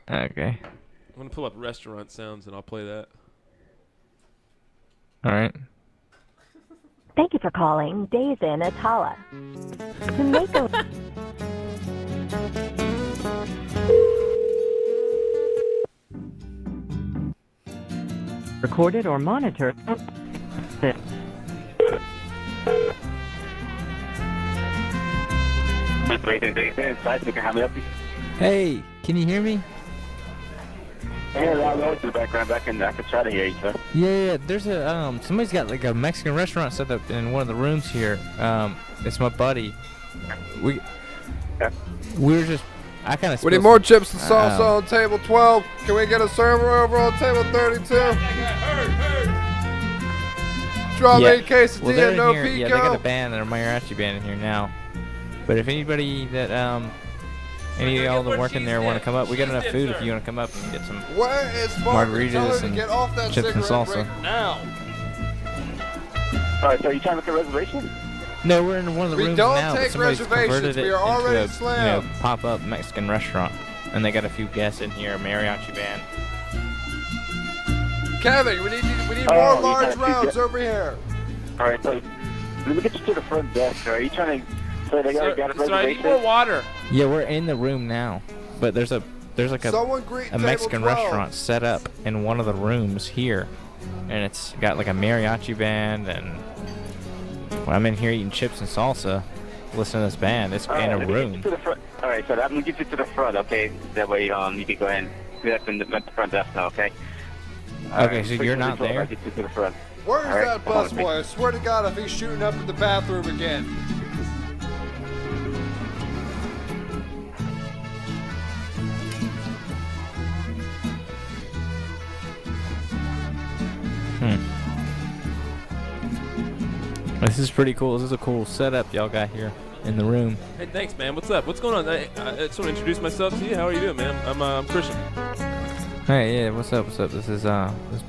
Okay. I'm gonna pull up restaurant sounds and I'll play that. All right. Thank you for calling Days Inn at Hala. To make a recorded or monitored. Hey, can you hear me? Hey, a lot of noise in the background. I can try to hear you, sir. Yeah. There's a somebody's got like a Mexican restaurant set up in one of the rooms here. It's my buddy. We're just. I kind of. We need more chips and salsa on table 12. Can we get a server over on table 32? Strawberry quesadilla, well, they're in no here. pico. Yeah, they got a band, they're a mariachi band in here now. But if anybody that any of y'all that work in there want to come up, we got enough food if you want to come up and get some Where is Margaret? Tell her margaritas to and get off that chips and cigarette salsa. break now. All right, so are you trying to make a reservation? No, we're in one of the We rooms don't now. but take somebody's reservations. converted it We are into already a, slammed. pop-up Mexican restaurant, and they got a few guests in here, a mariachi band. Kevin, we need Oh, more you large gotta rounds keep it. over here. All right, so let me get you to the front desk. Sir. Are you trying to? So they got a Sir, I reservation. need more water. Yeah, we're in the room now, but there's like Someone greet a table Mexican 12. restaurant set up in one of the rooms here, and it's got like a mariachi band, and when I'm in here eating chips and salsa, listening to this band, it's All in right, a let me get you room. to the front. All right, so I'm gonna get you to the front, okay? That way, you can go ahead and do that from the front desk now, okay? Okay, so you're not there? I'll get you to the front. Where's All right, that hold on, busboy? I swear to God, if he's shooting up in the bathroom again. This is pretty cool. This is a cool setup y'all got here in the room. Hey, thanks, man. What's up? What's going on? I just want to introduce myself to you. How are you doing, man? I'm Christian. Hey, yeah, what's up? What's up? This is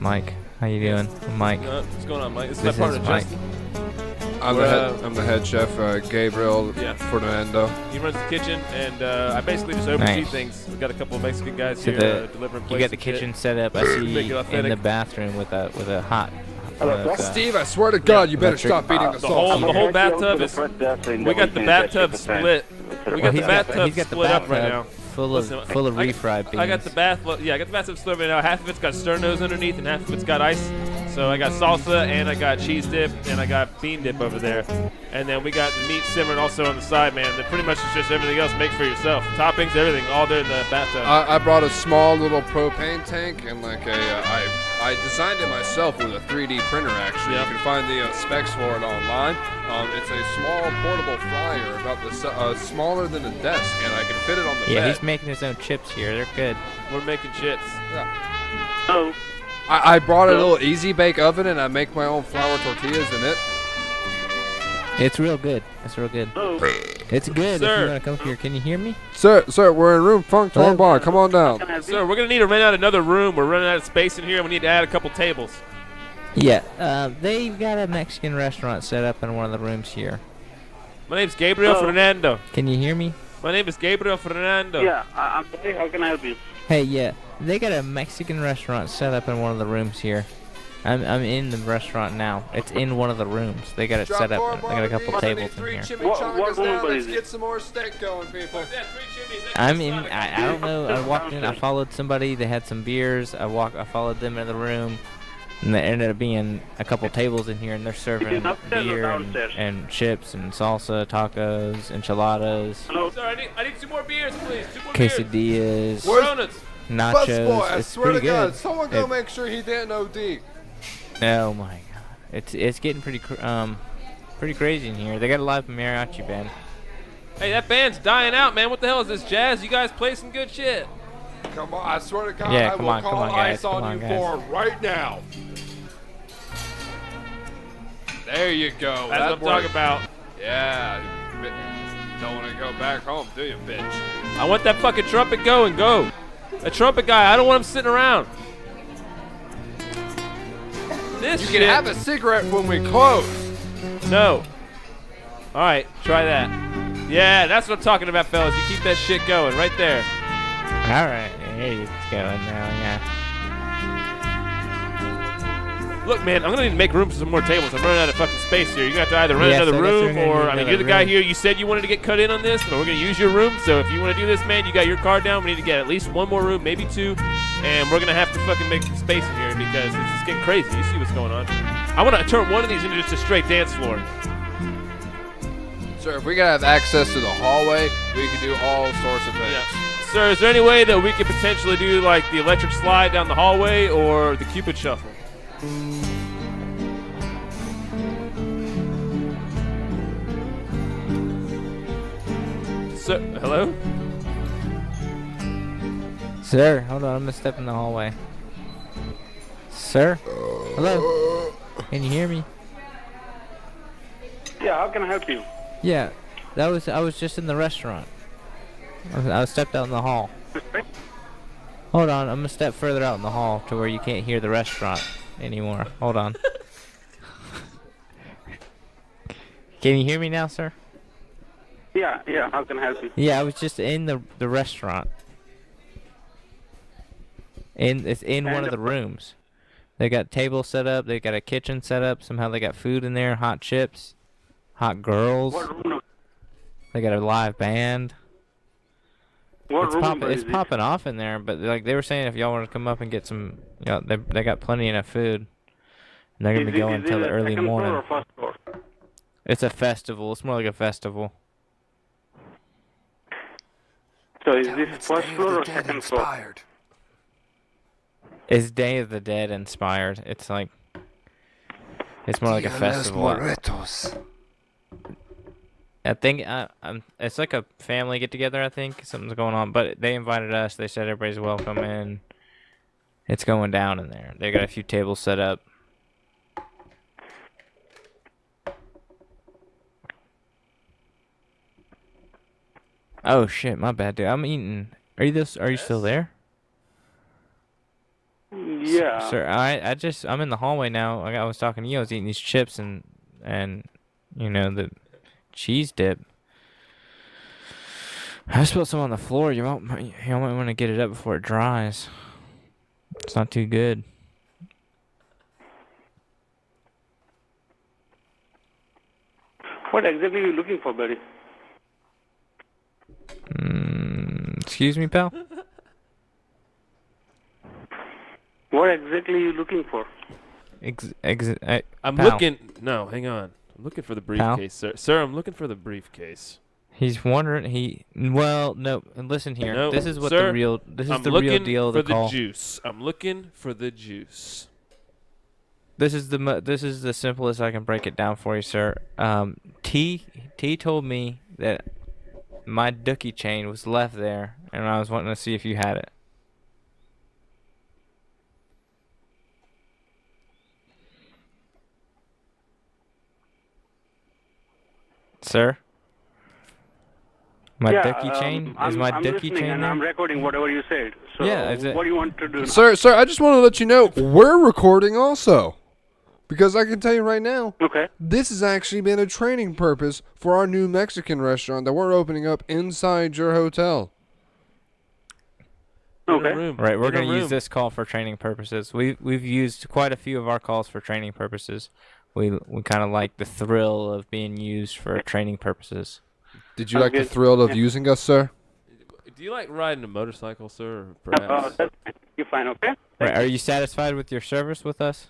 Mike. How you doing? I'm Mike. What's going on, Mike? This is This my partner, is Mike. Justin. I'm the head chef, Gabriel Fernando. He runs the kitchen, and I basically just oversee Nice. things. We've got a couple of Mexican guys So here delivering plates. you got the and shit. kitchen set up. I Make see it in the authentic. bathroom with a hot. Steve, I swear to God, you better electric- stop beating the The sauce. whole bathtub is. We got the bathtub split. We got the bathtub he's got the split up right bathtub now. full of Listen, full of I- refried beans. I got the I got the bathtub split right now. Half of it's got sternos underneath, and half of it's got ice. So I got salsa, and I got cheese dip, and I got bean dip over there. And then we got the meat simmering also on the side, man. Then pretty much it's just everything else make for yourself. Toppings, everything, all there in the bathtub. I brought a small little propane tank and like I designed it myself with a 3D printer. Actually, Yep. you can find the specs for it online. It's a small portable fryer, about the smaller than a desk, and I can fit it on the Yeah, bed. he's making his own chips here. They're good. We're making chips. Yeah. Oh. I brought a little easy bake oven, and I make my own flour tortillas in it. It's real good. It's real good. It's good. If Sir. you want to come up here, can you hear me? Sir, we're in room Funk Hello? Torn Bar. Come on down. Sir, we're gonna need to rent out another room. We're running out of space in here, and we need to add a couple tables. Yeah. They've got a Mexican restaurant set up in one of the rooms here. My name's Gabriel Fernando. Can you hear me? My name is Gabriel Fernando. Yeah, I'm sorry. How can I help you? Hey, yeah. They got a Mexican restaurant set up in one of the rooms here. I'm in the restaurant now. It's in one of the rooms. They got it set up. They got a couple tables in here. Chimichangas now. room Let's is it? get some more steak going, people. I'm in. I don't know. I walked in. I followed somebody. They had some beers. I followed them into the room, and there ended up being a couple tables in here, and they're serving upstairs or beer downstairs? and chips and salsa, tacos, enchiladas, Hello, sir. I need some more beers, please. Two more beers. quesadillas, Donuts. nachos. Busboy, I It's swear to pretty God, good. someone go make sure he didn't OD. Oh my god, it's getting pretty pretty crazy in here. They got a live mariachi band. Hey, that band's dying out, man. What the hell is this, Jazz? You guys play some good shit. Come on, I swear to God, Yeah, I come will on, call come on, guys, ice come on on, you guys. for right now. There you go. That's That what I'm talking about. Yeah. Don't want to go back home, do you, bitch? I want that fucking trumpet going. Go. A trumpet guy. I don't want him sitting around. This You shit. can have a cigarette when we close. No. All right, try that. Yeah, that's what I'm talking about, fellas. You keep that shit going right there. All right, here it's going now. Yeah. Look, man, I'm gonna need to make room for some more tables. I'm running out of fucking space here. You're gonna have to either rent Yes, another I guess we're room, gonna or need I mean, another you're the guy room. here. You said you wanted to get cut in on this, but we're gonna use your room. So if you want to do this, man, you got your card down. We need to get at least one more room, maybe two, and we're gonna have to fucking make some space in here because it's just getting crazy. You see what's going on? I want to turn one of these into just a straight dance floor. Sir, if we gotta have access to the hallway, we can do all sorts of things. Yeah. Sir, is there any way that we could potentially do like the electric slide down the hallway or the Cupid shuffle? Sir, hello? Sir, hold on. I'm gonna step in the hallway. Sir, hello. Can you hear me? Yeah, how can I help you? Yeah, I was just in the restaurant. I stepped out in the hall. Hold on, I'm gonna step further out in the hall to where you can't hear the restaurant anymore. Hold on. Can you hear me now, sir? Yeah, how can I help you? Yeah, I was just in the restaurant. It's in one of the rooms. They got tables set up. They got a kitchen set up. Somehow they got food in there, hot chips, hot girls. What room? They got a live band. What room It's is it? popping off in there, but like they were saying, if y'all want to come up and get some, you know, they got plenty enough food. And they're gonna be going until the early second floor morning. or first floor? It's a festival. It's more like a festival. So is this first floor or second floor? It's Day of the Dead inspired. It's like, it's more like a festival. I think it's like a family get together. I think something's going on, but they invited us. They said everybody's welcome, and it's going down in there. They got a few tables set up. Oh shit, my bad, dude. I'm eating. Are you still there? Yeah. Sir, I'm in the hallway now. I was talking to you. I was eating these chips and you know the cheese dip. I spilled some on the floor. You might want to get it up before it dries. It's not too good. What exactly are you looking for, buddy? Excuse me, pal? What exactly are you looking for? I'm pal. looking. No, hang on. I'm looking for the briefcase, sir. Sir, I'm looking for the briefcase. He's wondering. Well, no. Listen here. No, this is what sir, the real. This is I'm the real looking deal. for To call. the juice. I'm looking for the juice. This is the simplest I can break it down for you, sir. T told me that my dookie chain was left there, and I was wanting to see if you had it. Sir? My dookie chain? Is my I'm dookie listening chain and there? I'm recording whatever you said. So Yeah, is it- what do you want to do? Sir, I just want to let you know we're recording also. Because I can tell you right now, this has actually been a training purpose for our new Mexican restaurant that we're opening up inside your hotel. Okay. Right, we're going to use this call for training purposes. We've used quite a few of our calls for training purposes. We kind of like the thrill of being used for training purposes. Did you like the thrill of using us, sir? Do you like riding a motorcycle, sir? Or perhaps? You're fine, okay? Right, are you satisfied with your service with us?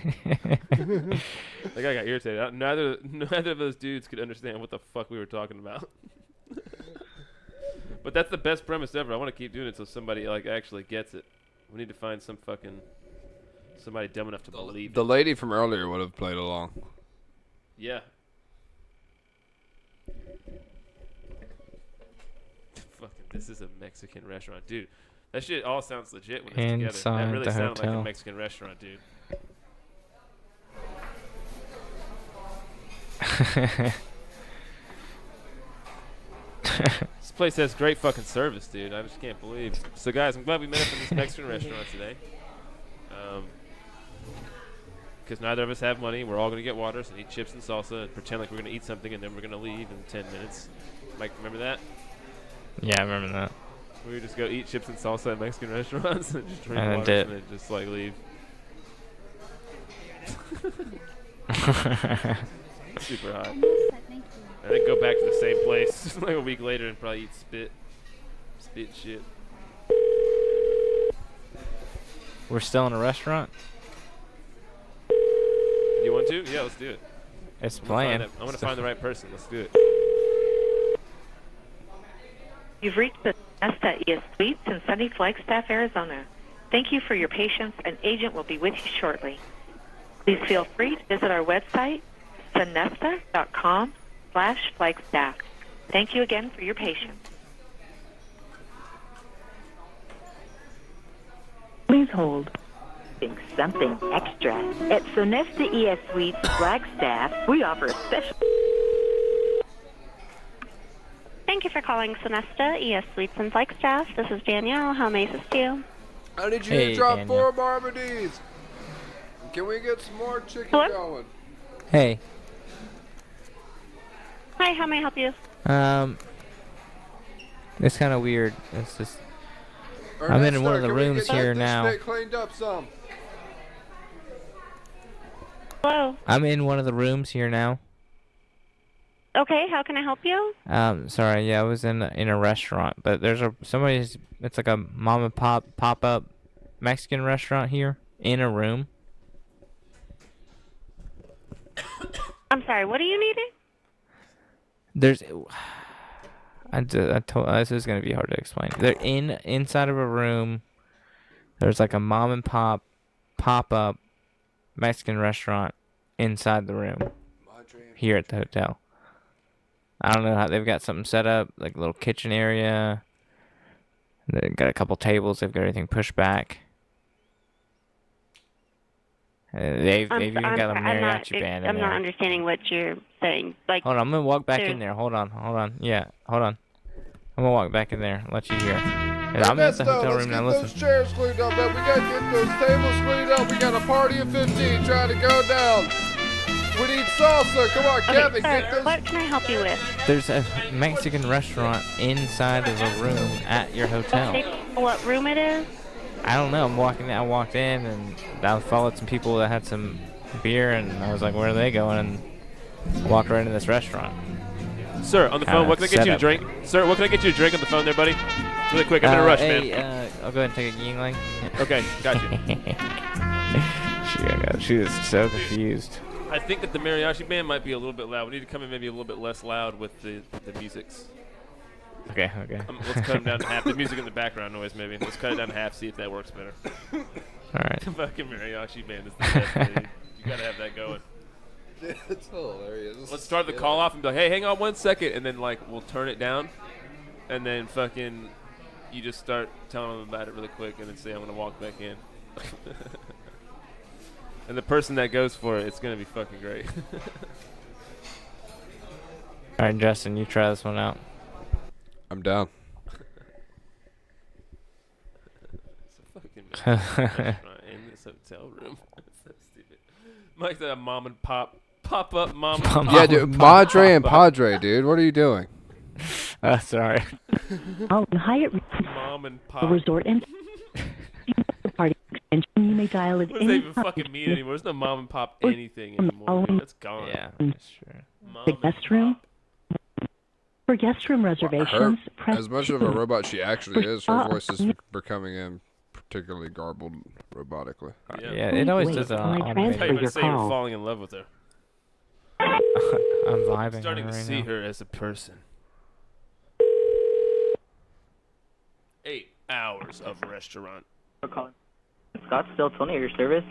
That guy got irritated. Neither of those dudes could understand what the fuck we were talking about. But that's the best premise ever. I want to keep doing it so somebody like actually gets it. We need to find some somebody dumb enough to believe The it. lady from earlier would have played along. Yeah. Fucking, this is a Mexican restaurant, dude. That shit all sounds legit when it's together. Inside That really the sounded like hotel. a Mexican restaurant, dude. This place has great fucking service, dude. I just can't believe. So, guys, I'm glad we met up in this Mexican restaurant today. Because neither of us have money. We're all going to get waters and eat chips and salsa and pretend like we're going to eat something and then we're going to leave in 10 minutes. Mike, remember that? Yeah, I remember that. We would just go eat chips and salsa at Mexican restaurants and just drink And water dip. and then just, like, leave. Super hot. And then go back to the same place like a week later and probably eat spit shit. We're still in a restaurant? You want to? Yeah, let's do it. It's I'm playing. gonna I'm gonna find the right person. Let's do it. You've reached the Nesta ES Suites in sunny Flagstaff, Arizona. Thank you for your patience. An agent will be with you shortly. Please feel free to visit our website, sonesta.com/Flagstaff. Thank you again for your patience. Please hold. Something extra. At Sonesta ES Suites Flagstaff, we offer a special... Thank you for calling Sonesta ES Suites in Flagstaff. This is Danielle. How may I assist you? I need you to drop 4 Barbadies. Can we get some more chicken going? Hey. Hi, how may I help you? It's kind of weird. It's just... I'm in one of the rooms here now. Cleaned up some. Hello. I'm in one of the rooms here now. Okay, how can I help you? Sorry, yeah, I was in a restaurant, but there's somebody's. It's like a mom and pop up Mexican restaurant here in a room. I'm sorry, what are you needing? There's. I told this is gonna be hard to explain. They're inside of a room. There's like a mom and pop up Mexican restaurant inside the room here at the hotel. I don't know how they've got something set up, like a little kitchen area. They've got a couple tables. They've got everything pushed back. They've even got a mariachi band in I'm there. not understanding what you're saying. Like, Hold on, I'm gonna walk back in there. Hold on. Yeah, hold on. I'm gonna walk back in there. Let you hear. And I'm in the hotel room now. Let's Listen. get those chairs cleaned up, man. We gotta get those tables cleaned up. We got a party of 15 trying to go down. We need salsa. Come on, Kevin, get those. What can I help you with? There's a Mexican restaurant inside of a room at your hotel. What room it is? I don't know. I walked in and I followed some people that had some beer, and I was like, "Where are they going?" And walked right into this restaurant. Sir, on the phone, what can I get you to drink? Sir, what can I get you to drink on the phone there, buddy? Really quick, I'm in a rush, man. I'll go ahead and take a Yingling. Okay, got you. She was so confused. I think that the mariachi band might be a little bit loud. We need to come in maybe a little bit less loud with the musics. Okay. Let's cut them down to half. The music in the background noise, maybe. Let's cut it down to half, see if that works better. All right. The fucking mariachi band is the best, dude. You gotta have that going. It's hilarious. Let's start the call off and be like, hey, hang on 1 second, and then like we'll turn it down, and then fucking you just start telling them about it really quick, and then say I'm gonna walk back in. And the person that goes for it, it's gonna be fucking great. All right, Justin, you try this one out. I'm down. It's a fucking restaurant in this hotel room. That's so stupid. Mike's a mom and pop up mom and pop. Yeah, dude, Madre and Padre, dude. What are you doing? Sorry. Oh, Hyatt Mom and pop. Resort and party extension. You may dial it What does that even fucking mean anymore? There's no mom and pop anything anymore. That's gone. Yeah, that's true. The guest room. For guest room reservations, press As much of a robot she actually is, her voice is becoming particularly garbled robotically. Yeah, it always does. I thought you were going to say you're falling in love with her. I'm vibing. Starting to right see now. her as a person. 8 hours of restaurant. Scott, still Tony, your service?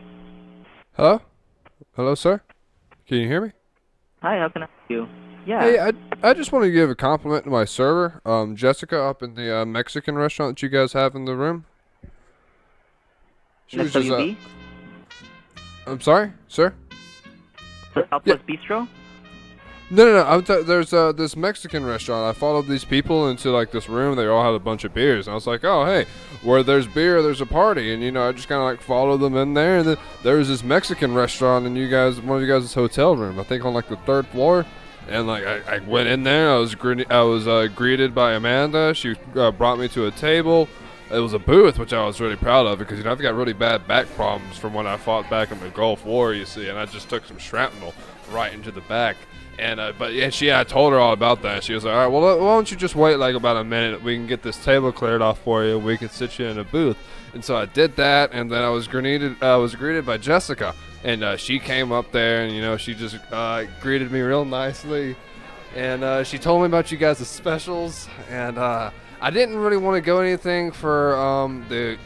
Hello? Hello, sir? Can you hear me? Hi, how can I help you? Yeah. Hey, I just want to give a compliment to my server, Jessica, up in the Mexican restaurant that you guys have in the room. She was just, SWB? I'm sorry, sir? Southwest Bistro? No. There's this Mexican restaurant. I followed these people into like this room. They all had a bunch of beers, and I was like, "Oh, hey, where there's beer, there's a party." And I just kind of like followed them in there. And then there was this Mexican restaurant, and one of you guys' hotel room, I think on like the 3rd floor. And like I went in there. I was greeted by Amanda. She brought me to a table. It was a booth, which I was really proud of because I've got really bad back problems from when I fought back in the Gulf War, you see, and I just took some shrapnel right into the back. And but yeah, I told her all about that. She was like, all right, well, why don't you just wait like about a minute? We can get this table cleared off for you. We can sit you in a booth. And so I did that, and then I was greeted by Jessica, and she came up there, and she just greeted me real nicely, and she told me about you guys' specials, and I didn't really want to go anything for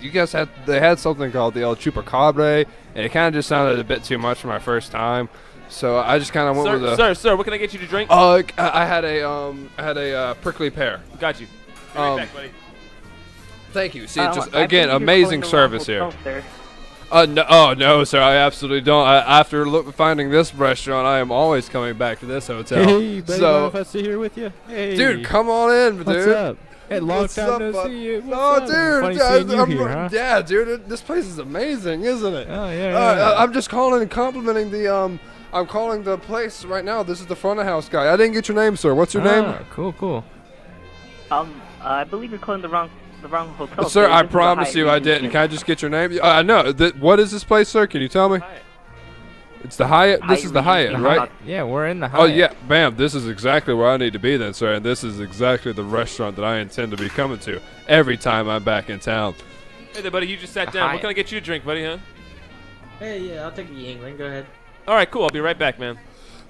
you guys had something called the El Chupacabra, and it kind of just sounded a bit too much for my first time. So I just kind of went with a... Sir, what can I get you to drink? I had a prickly pear. Got you. Be right back, buddy. Thank you. See, just again, amazing service here. No, sir, I absolutely don't. After finding this restaurant, I am always coming back to this hotel. Hey, buddy, mind if I sit here with you? Hey. Dude, come on in, dude. What's up? Hey, long time no see you. What's up? Funny seeing you here, huh? Yeah, dude, this place is amazing, isn't it? Oh, yeah. I'm just calling and complimenting the I'm calling the place right now. This is the front of house guy. I didn't get your name, sir. What's your name? Cool. I believe you're calling the wrong hotel. Sir, I promise you I didn't. Can I just get your name? No. What is this place, sir? Can you tell me? It's the Hyatt. This is the Hyatt, right? Yeah, we're in the Hyatt. Oh, yeah. Bam. This is exactly where I need to be then, sir. And this is exactly the restaurant that I intend to be coming to every time I'm back in town. Hey there, buddy. You just sat down. What can I get you to drink, buddy, huh? Hey, yeah, I'll take the Yingling. Go ahead. All right, cool. I'll be right back, man.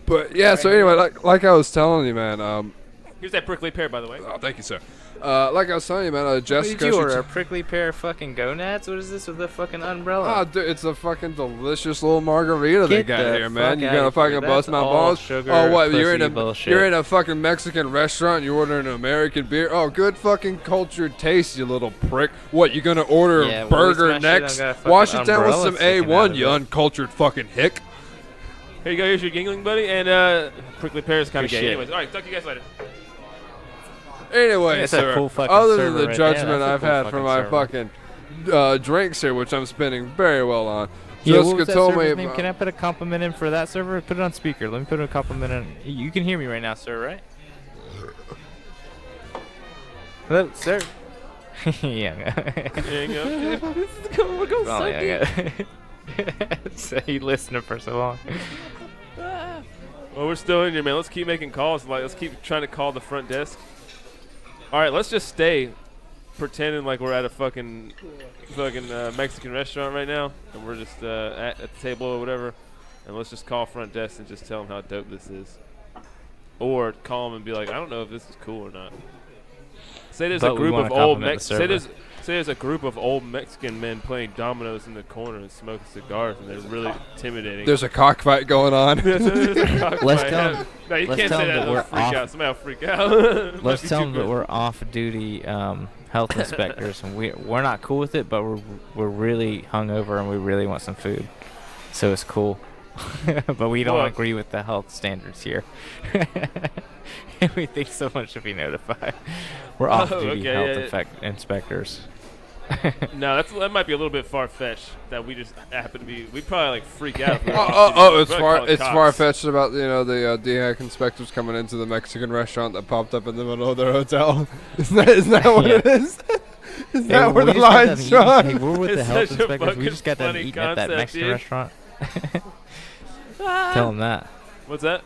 But, yeah, so anyway, like I was telling you, man. Here's that prickly pear, by the way. Oh, thank you, sir. Like I was telling you, man, Jessica... What did you order? A prickly pear fucking gonads? What is this with the fucking umbrella? Oh, dude, it's a fucking delicious little margarita they got here, man. You gonna fucking bust my balls? Sugar, oh, what? You're in a fucking Mexican restaurant. You're ordering an American beer. Oh, good fucking cultured taste, you little prick. What? You gonna order a burger next? Wash it down with some A1, you uncultured fucking hick. Here you go. Here's your Yingling, buddy, and prickly pear is kind of gay. Anyways, all right. Talk to you guys later. Anyway, sir, other than the judgment I've had for my fucking drinks here, which I'm spending very well on, Jessica told me about... Can I put a compliment in for that server? Put it on speaker. Let me put a compliment in. You can hear me right now, sir, right? Hello, sir. Yeah. We're going so deep. So you listened for so long. Well, we're still in here, man. Let's keep making calls. Let's keep trying to call the front desk. All right, let's just stay pretending like we're at a fucking Mexican restaurant right now, and we're just at the table or whatever, and let's just call front desk and just tell them how dope this is, or call them and be like, I don't know if this is cool or not. Say there's a group of old there's a group of old Mexican men playing dominoes in the corner and smoking cigars, and they're really intimidating. There's a cockfight going on. There's a cockfight. Let's tell them. No, you can't say that. We're freak out. Somebody will freak out. Let's tell them that we're off-duty health inspectors, and we're not cool with it, but we're really hungover and we really want some food, so it's cool. But we don't agree with the health standards here. We think someone should be notified. We're off-duty health inspectors. No, that might be a little bit far-fetched. That we just happen to be. We'd probably like freak out. It's far-fetched about the DHEC inspectors coming into the Mexican restaurant that popped up in the middle of their hotel. Isn't that what it is? Is that where the line's drawn? Hey, we're with the health inspectors. We just got done eating at that Mexican restaurant. Tell them that. What's that?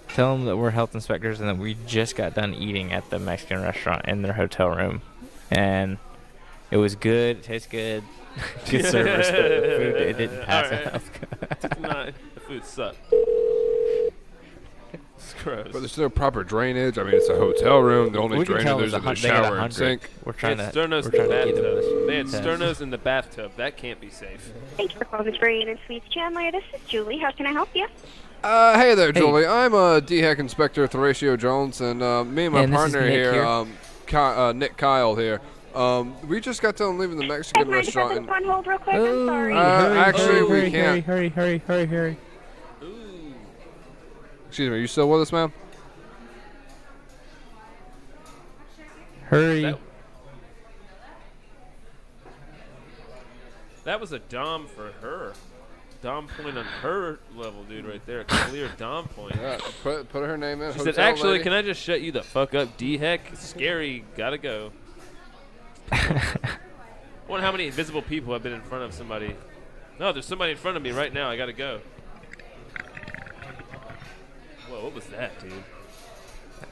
Tell them that we're health inspectors and that we just got done eating at the Mexican restaurant in their hotel room, and it was good. It tastes good. Good service, but the food it didn't pass out. The food sucked. It's gross. But there's no proper drainage. I mean, it's a hotel room. The only We can drainage tell there's there's a a they got shower and 100. sink. We're They trying had to sternos in we're the trying to get bathtub. them They had test. sternos in the bathtub. That can't be safe. Thank you for calling Victorian and Suites Chandler. This is Julie. How can I help you? Hey there, Julie. I'm DHEC Inspector Horatio Jones, and me and my And this is partner Nick here, here. Nick Kyle here. We just got done leaving the Mexican restaurant. Can I hold real quick? I'm sorry. Actually, we can't. Hurry. Excuse me, are you still with us, ma'am? Hurry. That was a dom for her. Dom point on her level, dude, right there. Clear dom point. Yeah, put her name in. She said, actually, can I just shut you the fuck up, D-Heck? Scary. Gotta go. I wonder how many invisible people have been in front of somebody. No, there's somebody in front of me right now. I gotta go. Whoa, what was that, dude?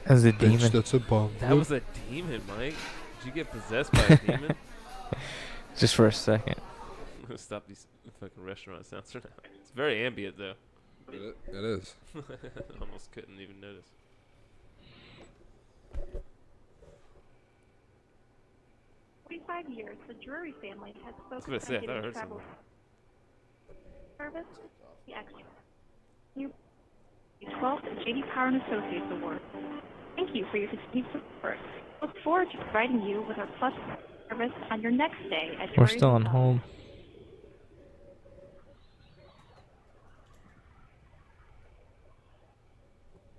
That was a demon. That's a bomb. That was a demon, Mike. Did you get possessed by a demon? Just for a second. I'm gonna stop these fucking restaurant sounds for now. It's very ambient, though. It is. Almost couldn't even notice. Years, the Drury family has spoken I was gonna say, I thought I on heard travel service. The extra. You 12th J.D. Power and Associates Award. Thank you for your continued support. Look forward to providing you with our plus service on your next stay at We're Drury still on Hotel. hold.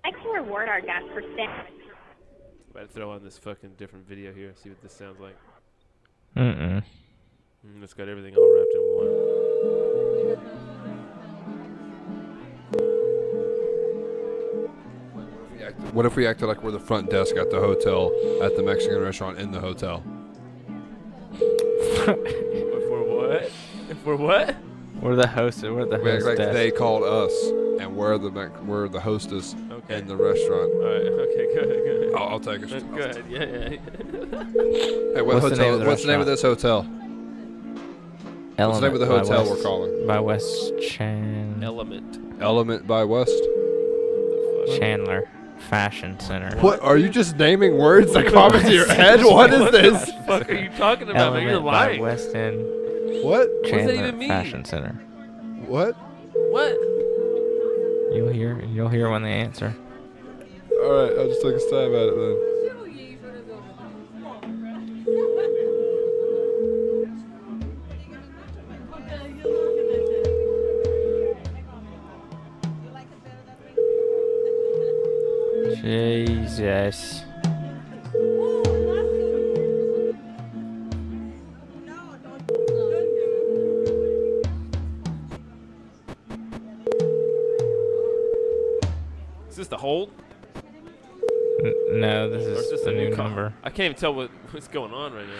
I'd like to reward our guests for staying. I'm about to throw on this fucking different video here, see what this sounds like. It's got everything all wrapped in one. What if we acted like we're the front desk at the hotel, at the Mexican restaurant in the hotel? If we're what? If we're what? We're the host. We're the We act host. like desk. they called us, and we're the hostess in the restaurant. All right. Okay. Good. I'll take it. Go ahead. Yeah. Hey, What's the name of the what's the name of this hotel? What's the name of the Element by hotel West- we're calling? By West Element. Element by West. Chandler Fashion Center. What? Are you just naming words that pop into your head? What is this? the fuck are you talking about? Man? You're Element by lying. West End. What? What does Chandler that even mean? Fashion Center. What? What? You'll hear when they answer. All right, I'll just take a stab at it then. Jesus. Is this the hold? No, this Or is is this the a new call? number. I can't even tell what's going on right now.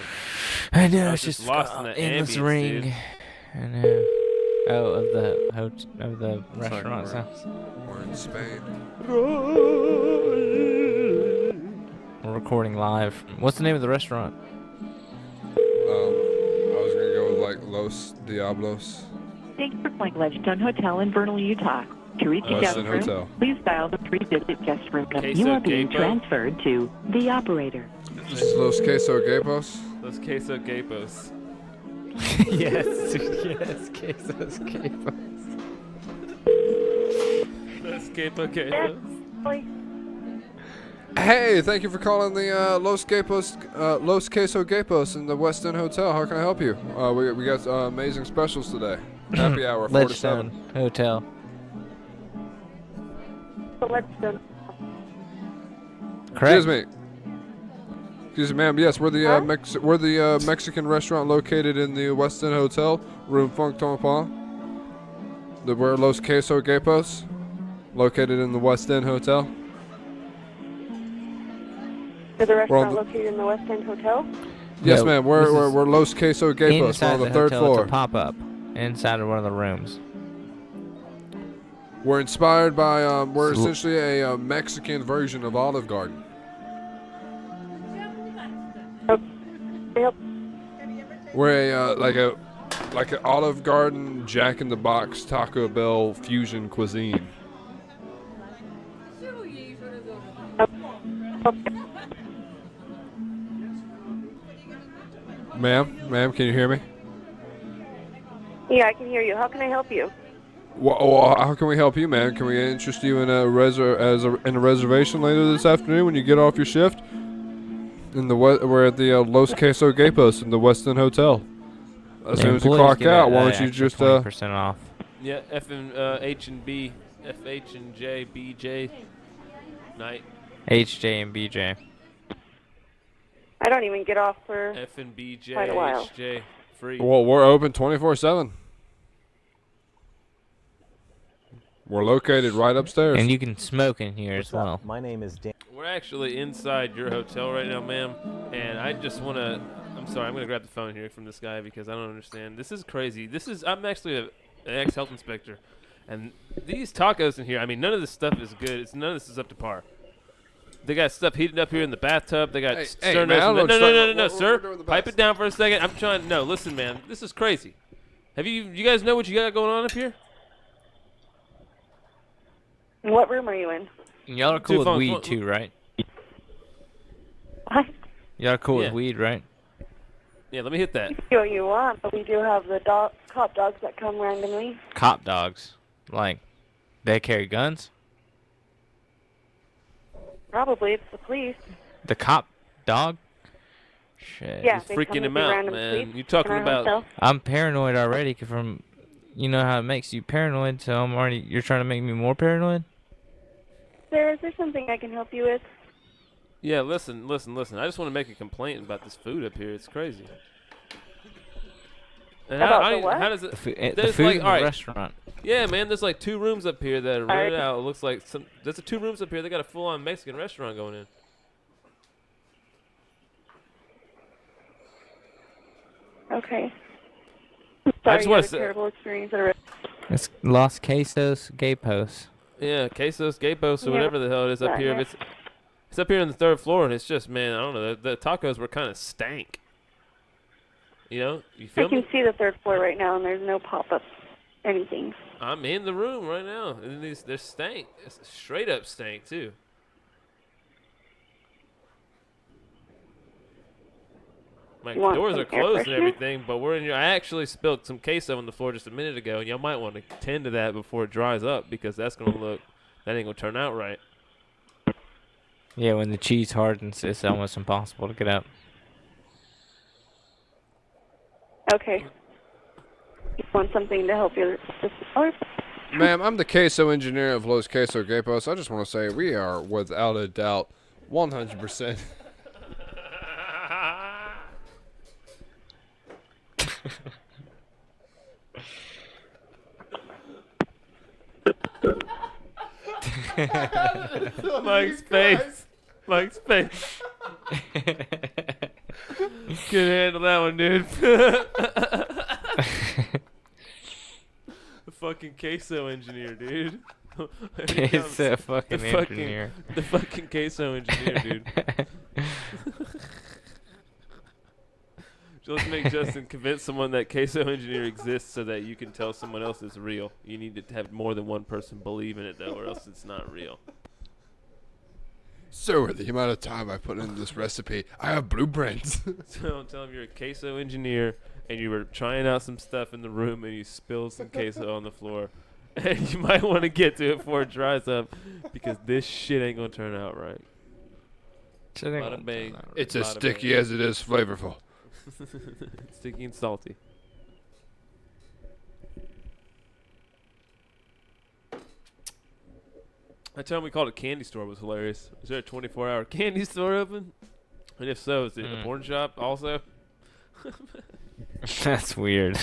I know, I it's was just lost in the endless ambience, ring. dude. I know. Oh, of the restaurant we're- sounds. We're in Spain. We're recording live. What's the name of the restaurant? I was gonna go with like Los Diablos. Thank you for calling Ledgestone Hotel in Vernal, Utah. To reach a guest Weston room, Hotel. please dial the 3-digit guest room number. Queso You are being Gapos. transferred to the operator. This is Los Queso Gapos. Those Queso Gapos. Yes, yes, Quesos, Gapos. Those Queso Gapos. Hey, thank you for calling the Los Queso Gapos in the West End Hotel. How can I help you? We got amazing specials today. Happy hour, 4 to 7. Ledgestone Hotel. Ledgestone. Correct. Excuse me. Excuse me, ma'am. Yes, we're the Mexican restaurant located in the West End Hotel, room Funk Tompa. We're Los Queso Gapos, located in the West End Hotel. Is the We're restaurant on the- located in the West End Hotel? Yes, No, ma'am. this We're is Los Queso Gapos. We're Inside on the the third hotel, floor. it's a pop-up inside of one of the rooms. We're inspired by we're So- essentially a Mexican version of Olive Garden. Yep. We're like an Olive Garden, Jack in the Box, Taco Bell fusion cuisine. Ma'am, can you hear me? Yeah, I can hear you. How can I help you? Well, how can we help you, man? Can we interest you in a reservation later this afternoon when you get off your shift? We're at the Los Quesos Gapos in the Westin Hotel. As soon as you clock out, why don't you just 20% off? Yeah, F and H and B, F H and J, B J, night. H J and B J. I don't even get off for F and B J, quite a while. H J, free. Well, we're open 24/7. We're located right upstairs. And you can smoke in here as well. My name is Dan. We're actually inside your hotel right now, ma'am, and I just want to. I'm sorry, I'm gonna grab the phone here from this guy because I don't understand. This is crazy. I'm actually an ex-health inspector, and these tacos in here. I mean, none of this stuff is good. None of this is up to par. They got stuff heated up here in the bathtub. They got hey, man, no, sir. Pipe it down for a second. I'm trying. No, listen, man. This is crazy. You guys know what you got going on up here? What room are you in? Y'all are cool with weed too, right? What? Y'all are cool with weed, right? Yeah, let me hit that. Do what you want, but we do have the cop dogs that come randomly. Cop dogs? Like, they carry guns? Probably, it's the police. The cop dog? Shit. Yeah, He's freaking him out, man. You talking about... I'm paranoid already from... You know how it makes you paranoid, so you're trying to make me more paranoid? Sir, is there something I can help you with? Yeah, listen. I just want to make a complaint about this food up here. It's crazy. And about the what? How does it... The food in the restaurant. Yeah, man, there's like 2 rooms up here that are rented out. It looks like there's 2 rooms up here. They got a full-on Mexican restaurant going in. Okay. Sorry, I just want to say... terrible experience at a It's Los Quesos Gapos. Yeah, Quesos, Gapos, or whatever the hell it is up here. It's up here on the 3rd floor, and it's just, man, I don't know. The tacos were kind of stank. You know? You feel me? I can see the 3rd floor right now, and there's no pop-up anything. I'm in the room right now, and they're stank. It's straight up stank, too. My doors are closed and everything, but we're in here. I actually spilled some queso on the floor just a minute ago, and y'all might want to tend to that before it dries up because that ain't gonna turn out right. Yeah, when the cheese hardens, it's almost impossible to get up. Okay. You want something to help you? Ma'am, I'm the queso engineer of Los Quesos Gapos. I just want to say we are, without a doubt, 100%. Mike's face. Couldn't handle that one, dude. The fucking queso engineer, dude. It's a fucking engineer. The fucking queso engineer, dude. So let's make Justin convince someone that queso engineer exists so that you can tell someone else it's real. You need to have more than one person believe in it, though, or else it's not real. So, with the amount of time I put into this recipe, I have blueprints. So tell him you're a queso engineer and you were trying out some stuff in the room and you spilled some queso on the floor. And you might want to get to it before it dries up because this shit ain't going to turn out right. Bada bang. It's as sticky as it is flavorful. Sticky and salty. That time we called it a candy store was hilarious. Is there a 24-hour candy store open? And if so, is it a porn shop also? That's weird.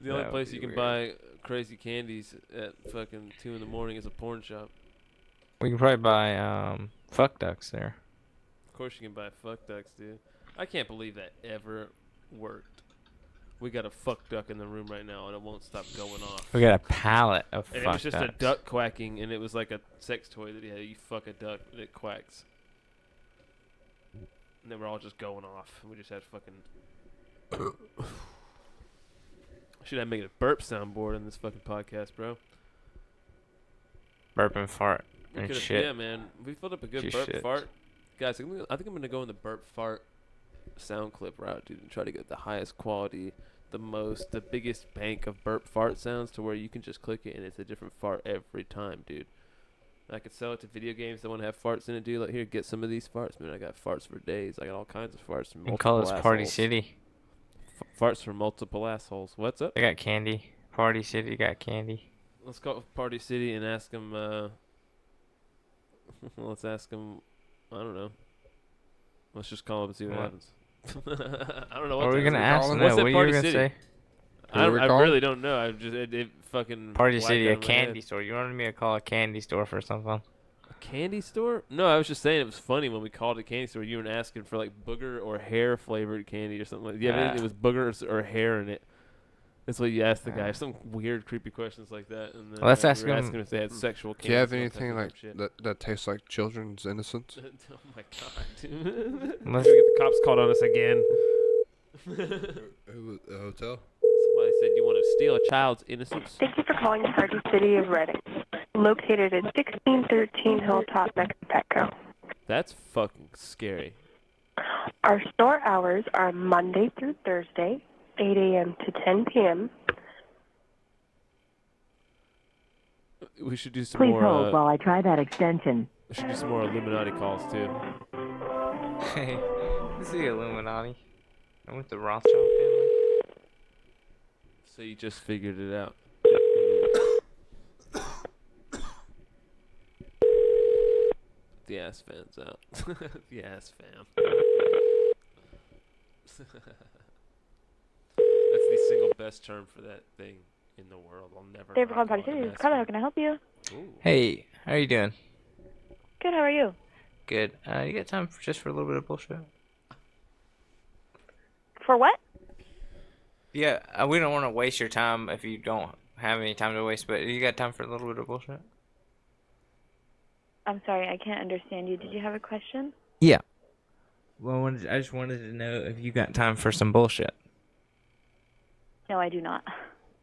The only place you can buy crazy candies at fucking 2 in the morning is a porn shop. We can probably buy fuck ducks there. Of course you can buy fuck ducks, dude. I can't believe that ever worked. We got a fuck duck in the room right now, and it won't stop going off. We got a pallet of fuck ducks. And it was just a duck quacking, and it was like a sex toy that he had. You fuck a duck, and it quacks. And they were all just going off. We just had fucking... Should I make a burp soundboard in this fucking podcast, bro? Burp and fart. and shit. Yeah, man. We filled up a good Just burp shit. fart. Guys, I think I'm going to go in the burp fart sound clip route, dude, and try to get the highest quality, the biggest bank of burp fart sounds to where you can just click it and it's a different fart every time, dude. I could sell it to video games that want to have farts in it, dude. Like, here, get some of these farts, man. I got farts for days. I got all kinds of farts from multiple You can call this Party assholes. City. Farts from multiple assholes. What's up? They got candy. Party City got candy. Let's call Party City and ask them, let's ask them, I don't know. Let's just call them and see what happens. I don't know what are we gonna ask them? What's What that you Party gonna City? say? I really don't know. I just it fucking Party blacked City, out a in my candy head. store. You wanted me to call a candy store for something? A candy store? No, I was just saying it was funny when we called it a candy store. You were asking for like booger or hair flavored candy or something like that. Yeah, it was booger or hair in it. That's what you asked the guy. Some weird, creepy questions like that. And then Let's we ask were him. asking if they had sexual candy. Do you have anything like that tastes like children's innocence? Oh my god, dude. Let's- We're gonna get the cops called on us again. A hotel? Somebody said you want to steal a child's innocence. Thank you for calling Party City of Reading, located at 1613 Hilltop next to Petco. That's fucking scary. Our store hours are Monday through Thursday, 8 a.m. to 10 p.m. We should do some Please more. hold while I try that extension. We should do some more Illuminati calls too. Hey, this is the Illuminati. I'm with the Rothschild family. So you just figured it out. The ass fan's out. The ass fam. That's the single best term for that thing in the world. I'll never. Thank you for not calling Party call it City. an This is ass Carla. fam. How can I help you? Hey, how are you doing? Good. How are you? Good. You got time just for a little bit of bullshit? For what? Yeah, we don't want to waste your time if you don't have any time to waste, but you got time for a little bit of bullshit? I'm sorry, I can't understand you. Did you have a question? Yeah. Well, I just wanted to know if you got time for some bullshit. No, I do not.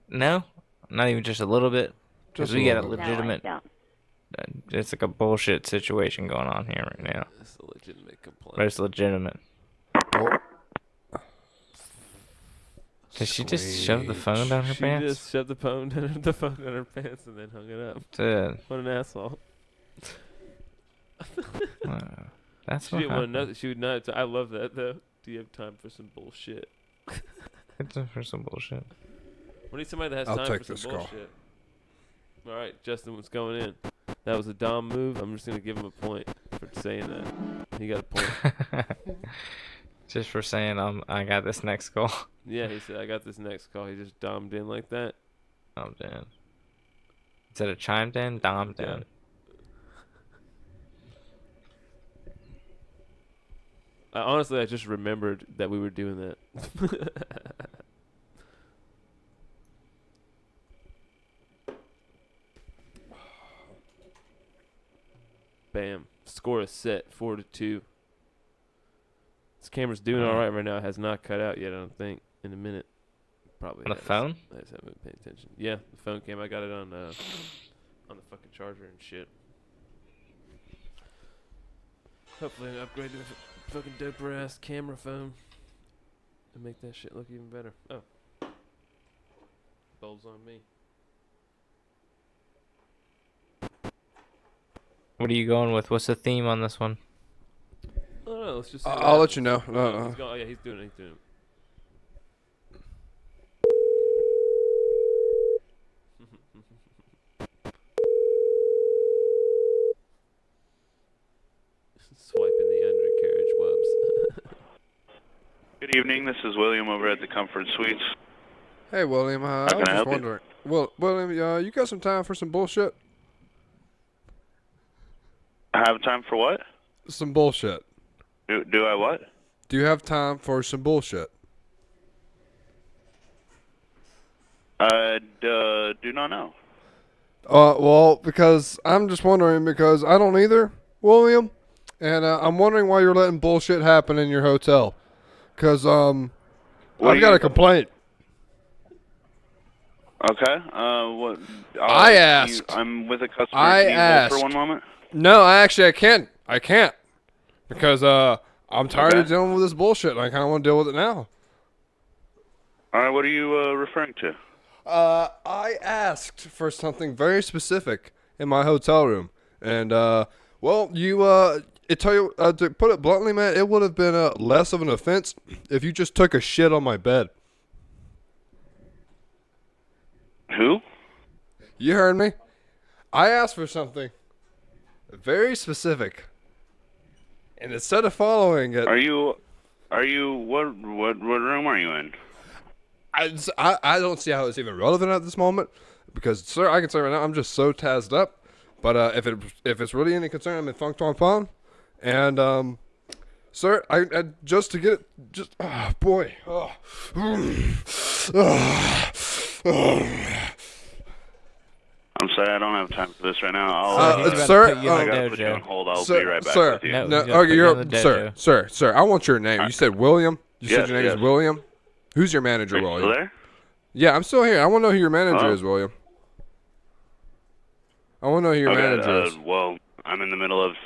No? Not even just a little bit? Because we got a No, legitimate... I don't. It's like a bullshit situation going on here right now. It's a legitimate complaint. But it's legitimate. Did she just shove the phone down her pants? She just shoved the phone down her pants and then hung it up. Dude. What an asshole. That's She what didn't want happened. nothing. She would not. I love that though. Do you have time for some bullshit? Got time for some bullshit. We need somebody that has I'll time take for some this call. bullshit. All right, Justin was going in. That was a Dom move. I'm just gonna give him a point for saying that. He got a point. Just for saying I got this next call. Yeah, he said I got this next call. He just dommed in like that. Dommed in. Instead of chimed in, dommed in. Honestly, I just remembered that we were doing that. Bam. Score is set 4-2. This camera's doing all right now. It has not cut out yet, I don't think. In a minute. Probably. On the has. phone? I just haven't been paying attention. Yeah, the phone cam. I got it on the fucking charger and shit. Hopefully I upgrade to a fucking doper ass camera phone and make that shit look even better. Oh. Bulbs on me. What are you going with? What's the theme on this one? I don't know, let's just see what I'll let happens. you know. He's going, oh yeah, he's doing it. Swiping the undercarriage wubs. Good evening. This is William over at the Comfort Suites. Hey, William. I was can I just help you? wondering. Well, William, you got some time for some bullshit? I have time for what? Some bullshit. Do I what? Do you have time for some bullshit? Do not know. Well, because I'm just wondering because I don't either, William, and I'm wondering why you're letting bullshit happen in your hotel. Because I've got a complaint. Okay. What? I asked. I'm with a customer. I Can you hold asked. for one moment? No, I can't. I can't because I'm tired of dealing with this bullshit. And I kind of want to deal with it now. All right, what are you referring to? I asked for something very specific in my hotel room, and well, to put it bluntly, man, it would have been less of an offense if you just took a shit on my bed. Who? You heard me. I asked for something very specific, and instead of following it, Are you? What room are you in? I don't see how it's even relevant at this moment, because, sir, I can say right now I'm just so tazzed up. But if it's really any concern, I'm in Funk Tong Pong, and sir, I just to get it, just boy, I'm sorry, I don't have time for this right now. I'll, sir, I gotta put you on hold. I'll be right back sir, with you. Sir, I want your name. You said William. You said your name is William. Who's your manager, Are you William? still there? Yeah, I'm still here. I want to know who your manager is, William. I want to know who your manager is. Well, I'm in the middle of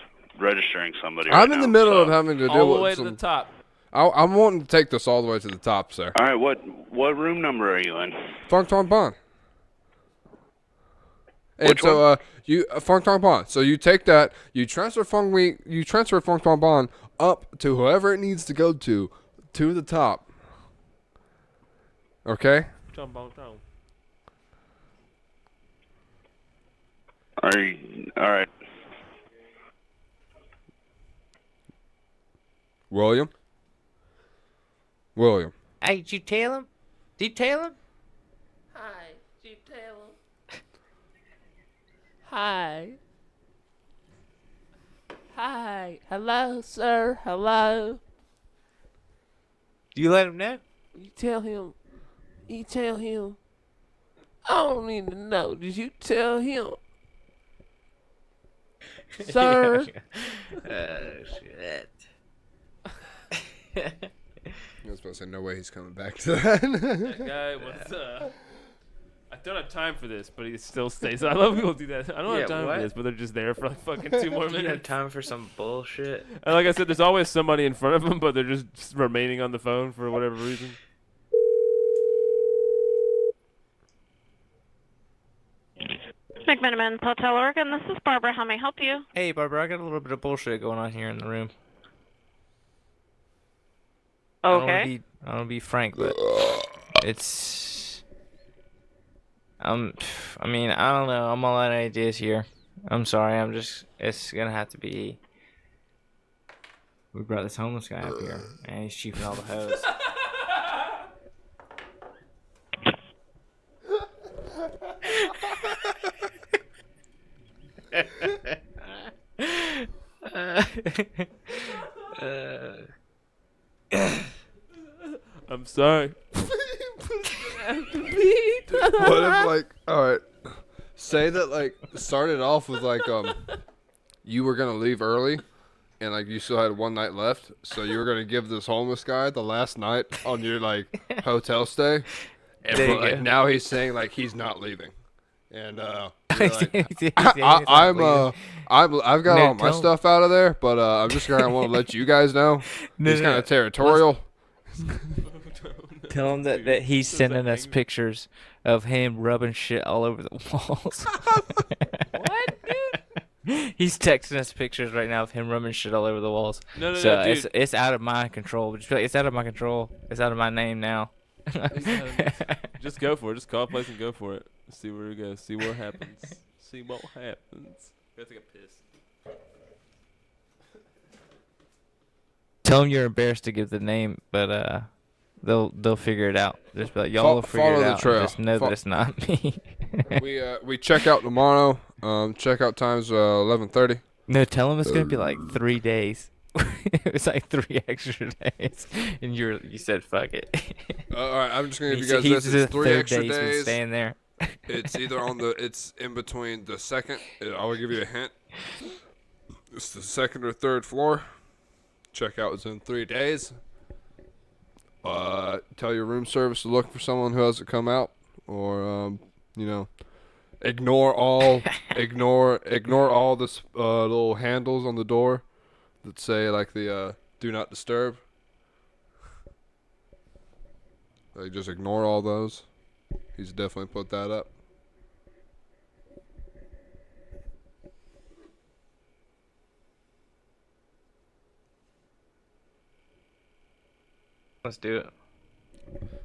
registering somebody. I'm in the middle of having to deal all the with way some... to the top. I'm wanting to take this all the way to the top, sir. All right, what room number are you in? Funk Tong Pong. And Which so you Funk Tong Pong. So you take that, you transfer Funk Tong Pong up to whoever it needs to go to the top. Okay? All right. William? Hey, did you tell him? Did you tell him? Hi, did you tell him? Hi. Hi. Hello, sir. Hello. Do you let him know? You tell him. I don't need to know. Did you tell him? Sir. Shit. I was supposed to say, no way he's coming back to that. That guy was, I don't have time for this, but he still stays. I love people who do that. I don't have time for this, but they're just there for like fucking 2 more minutes. You have time for some bullshit. And like I said, there's always somebody in front of them, but they're just remaining on the phone for whatever reason. McMenamin Hotel Oregon, this is Barbara. How may I help you? Hey, Barbara, I got a little bit of bullshit going on here in the room. Okay. I don't wanna be frank, but it's... I mean, I don't know. I'm all out of ideas here. I'm sorry. It's gonna have to be... We brought this homeless guy up here, and he's cheaping all the hoes. I'm sorry. What if, like, alright, say that, like, started off with, like, you were gonna leave early, and, like, you still had 1 night left, so you were gonna give this homeless guy the last night on your, like, hotel stay, and but, like, now he's saying, like, he's not leaving, and, like, I've got all my stuff out of there, but, I'm just gonna want to let you guys know, he's kind of territorial. Tell him that he's sending us pictures of him rubbing shit all over the walls. What, dude? He's texting us pictures right now of him rubbing shit all over the walls. No, so dude. it's out of my control. Just be like, it's out of my control. It's out of my name now. Just go for it. Just call a place and go for it. See where it goes. See what happens. See what happens. Gotta take a piss. Tell him you're embarrassed to give the name, but they'll figure it out. Just be like, y'all will figure follow it the out. trail. Just know that it's not me. We check out tomorrow. Checkout time's 11:30. No, tell him it's gonna be like 3 days. It's like 3 extra days, and you said fuck it. All right, I'm just gonna give you guys this. It's 3 extra days. Staying there. It's either it's in between the second. I will give you a hint. It's the 2nd or 3rd floor. Checkout is in 3 days. Tell your room service to look for someone who hasn't come out, or Ignore all the little handles on the door that say like the do not disturb. Like just ignore all those. He's definitely put that up. Let's do it.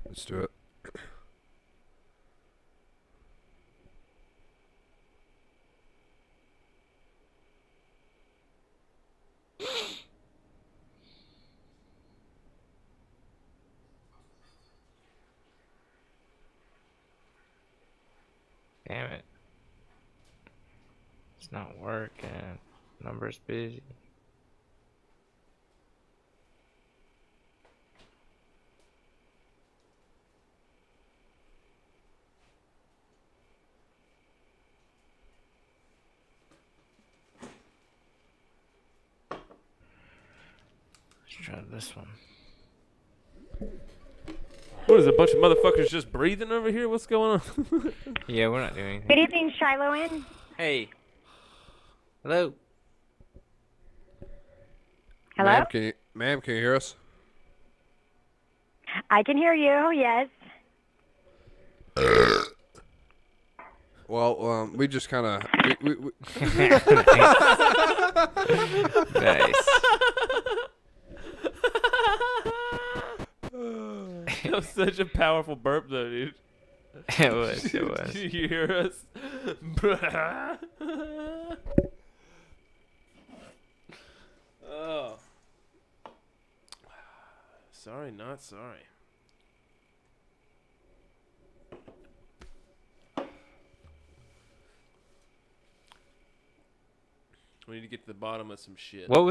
Let's do it. Damn it. It's not working. Number's busy. Let's try this one. What is a bunch of motherfuckers just breathing over here? What's going on? Yeah, we're not doing anything. Good evening, Shiloh Inn. Hey. Hello. Hello? Ma'am, can you hear us? I can hear you, yes. Well, we just kind of... Nice. That was such a powerful burp, though, dude. It was. It was. Did you hear us? Oh. Sorry, not sorry. We need to get to the bottom of some shit. What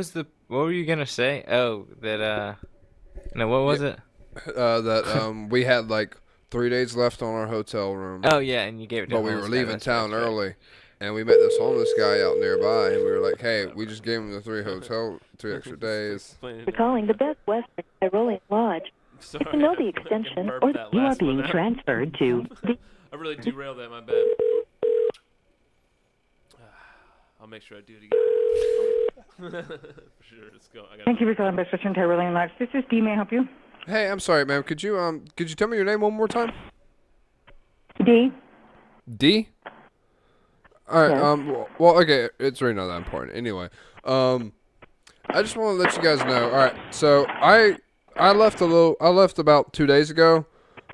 were you gonna say? Oh, that no, what was it? That we had like 3 days left on our hotel room. Oh yeah, and you gave it to But we were leaving town early, and we met this homeless guy out nearby, and we were like, "Hey, we just gave him the 3 extra days." We're calling the Best Western Tyrolean Lodge. If you know the extension, or you are being transferred to the... I really derailed that, my bad. I'll make sure I do it again. For sure, let's go. Thank you for calling Best Western Tyrolean Lodge. This is Dee. May I help you? Hey, I'm sorry, ma'am. Could you tell me your name one more time? D. D? All right. Well, okay. It's really not that important. Anyway, I just want to let you guys know. All right. So I left about 2 days ago.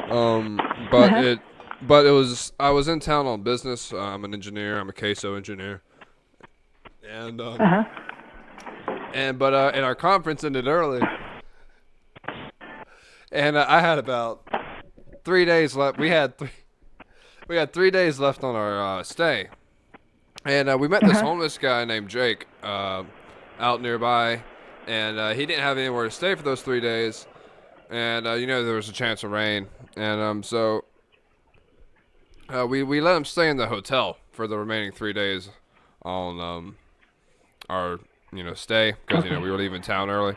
But I was in town on business. I'm an engineer. I'm a Queso engineer. And and our conference ended early. And I had about 3 days left. We had 3 days left on our stay, and we met this homeless guy named Jake out nearby, and he didn't have anywhere to stay for those 3 days, and there was a chance of rain, and so we let him stay in the hotel for the remaining 3 days on our stay because we were leaving town early.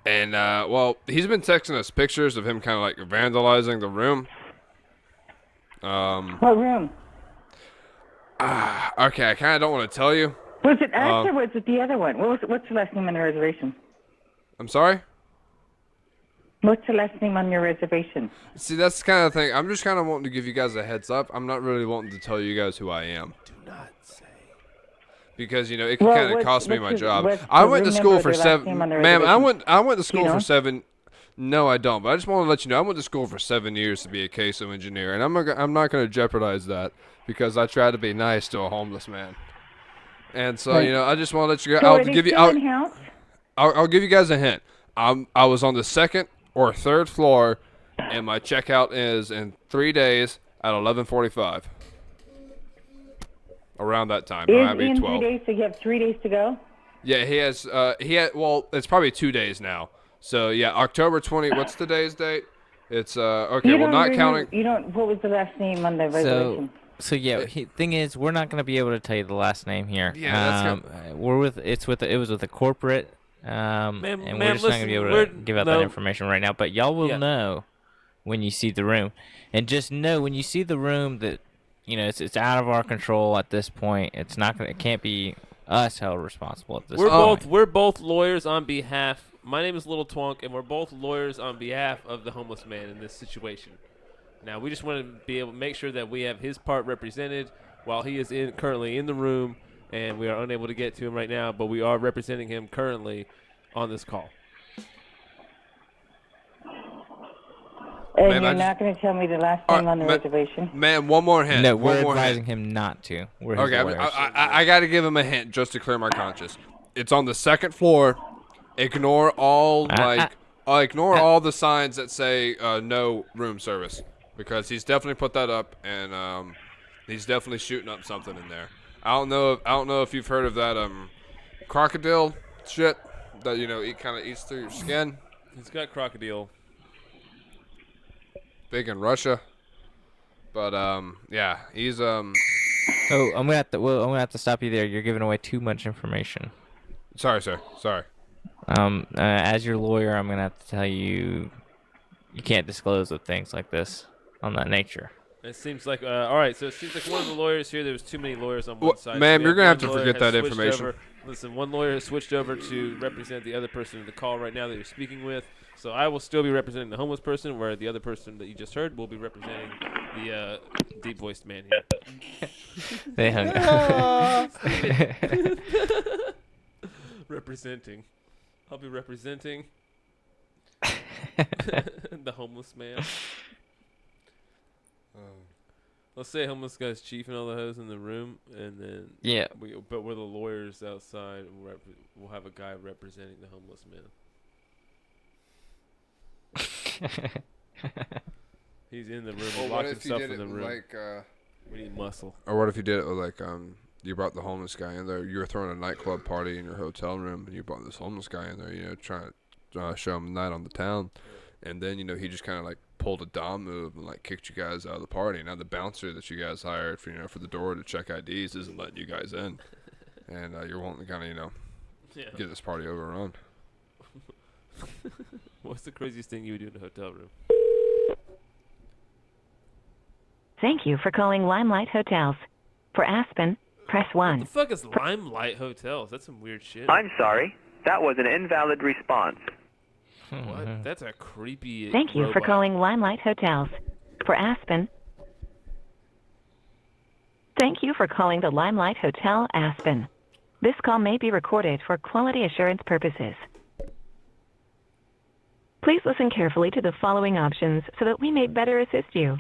And, well, he's been texting us pictures of him kind of, like, vandalizing the room. What room? Okay, I kind of don't want to tell you. Was it us or was it the other one? What's the last name on the reservation? I'm sorry? What's the last name on your reservation? See, that's the kind of thing. I'm just kind of wanting to give you guys a heads up. I'm not really wanting to tell you guys who I am. Do not say. Because it can kind of cost me my job. I went to school for 7. Ma'am, I went to school for 7. No, I don't. But I just want to let you know I went to school for 7 years to be a Queso engineer, and I'm not going to jeopardize that because I try to be nice to a homeless man. And so I just want to let you guys. I'll give you guys a hint. I was on the 2nd or 3rd floor, and my checkout is in 3 days at 11:45. Around that time, in 3 days, so you have 3 days to go. Yeah, he has. Well, it's probably 2 days now. So yeah, October 20. What's today's date? It's okay. Well, not counting. You don't. What was the last name on the reservation? So yeah, thing is, we're not gonna be able to tell you the last name here. Yeah, it was with a corporate. And we're just not gonna be able to give out that information right now. But y'all will know when you see the room, and just know when you see the room that you know, it's out of our control at this point. It's not gonna. It can't be us held responsible at this point. We're both lawyers on behalf. My name is Little Twonk, and we're both lawyers on behalf of the homeless man in this situation. Now, we just want to be able to make sure that we have his part represented while he is currently in the room, and we are unable to get to him right now, but we are representing him currently on this call. And you're not going to tell me the last name on the reservation? Man, one more hint. No, we're advising him not to. We're his okay, lawyers. I got to give him a hint just to clear my conscience. It's on the second floor. Ignore all ignore all the signs that say no room service, because he's definitely put that up, and he's definitely shooting up something in there. I don't know if you've heard of that crocodile shit that kind of eats through your skin. He's got crocodile. Big in Russia, but yeah, he's Oh, I'm gonna have to stop you there. You're giving away too much information. Sorry, sir. Sorry. As your lawyer, I'm gonna have to tell you, you can't disclose of things like this on that nature. It seems like all right. So it seems like one of the lawyers here. There was too many lawyers on one side. Ma'am, So you're gonna have to one lawyer forget has that switched information. over. Listen, one lawyer has switched over to represent the other person in the call right now that you're speaking with. So I will still be representing the homeless person, where the other person that you just heard will be representing the deep-voiced man here. They hung up. Representing. I'll be representing the homeless man. Let's say homeless guy's chief and all the hoes in the room, and then but we're the lawyers outside, and we'll have a guy representing the homeless man. He's in the room. He locked himself in the room. We need muscle. Or what if you did it with you brought the homeless guy in there. You were throwing a nightclub party in your hotel room, and you brought this homeless guy in there. Trying to show him the night on the town, and then he just kind of pulled a Dom move and kicked you guys out of the party. Now the bouncer that you guys hired for the door to check IDs isn't letting you guys in, and you're wanting to kind of get this party overrun. What's the craziest thing you would do in a hotel room? Thank you for calling Limelight Hotels. For Aspen, press 1. What the fuck is Limelight Hotels? That's some weird shit. I'm sorry. That was an invalid response. What? That's a creepy Thank you for robot. calling Limelight Hotels. For Aspen, thank you for calling the Limelight Hotel Aspen. This call may be recorded for quality assurance purposes. Please listen carefully to the following options so that we may better assist you.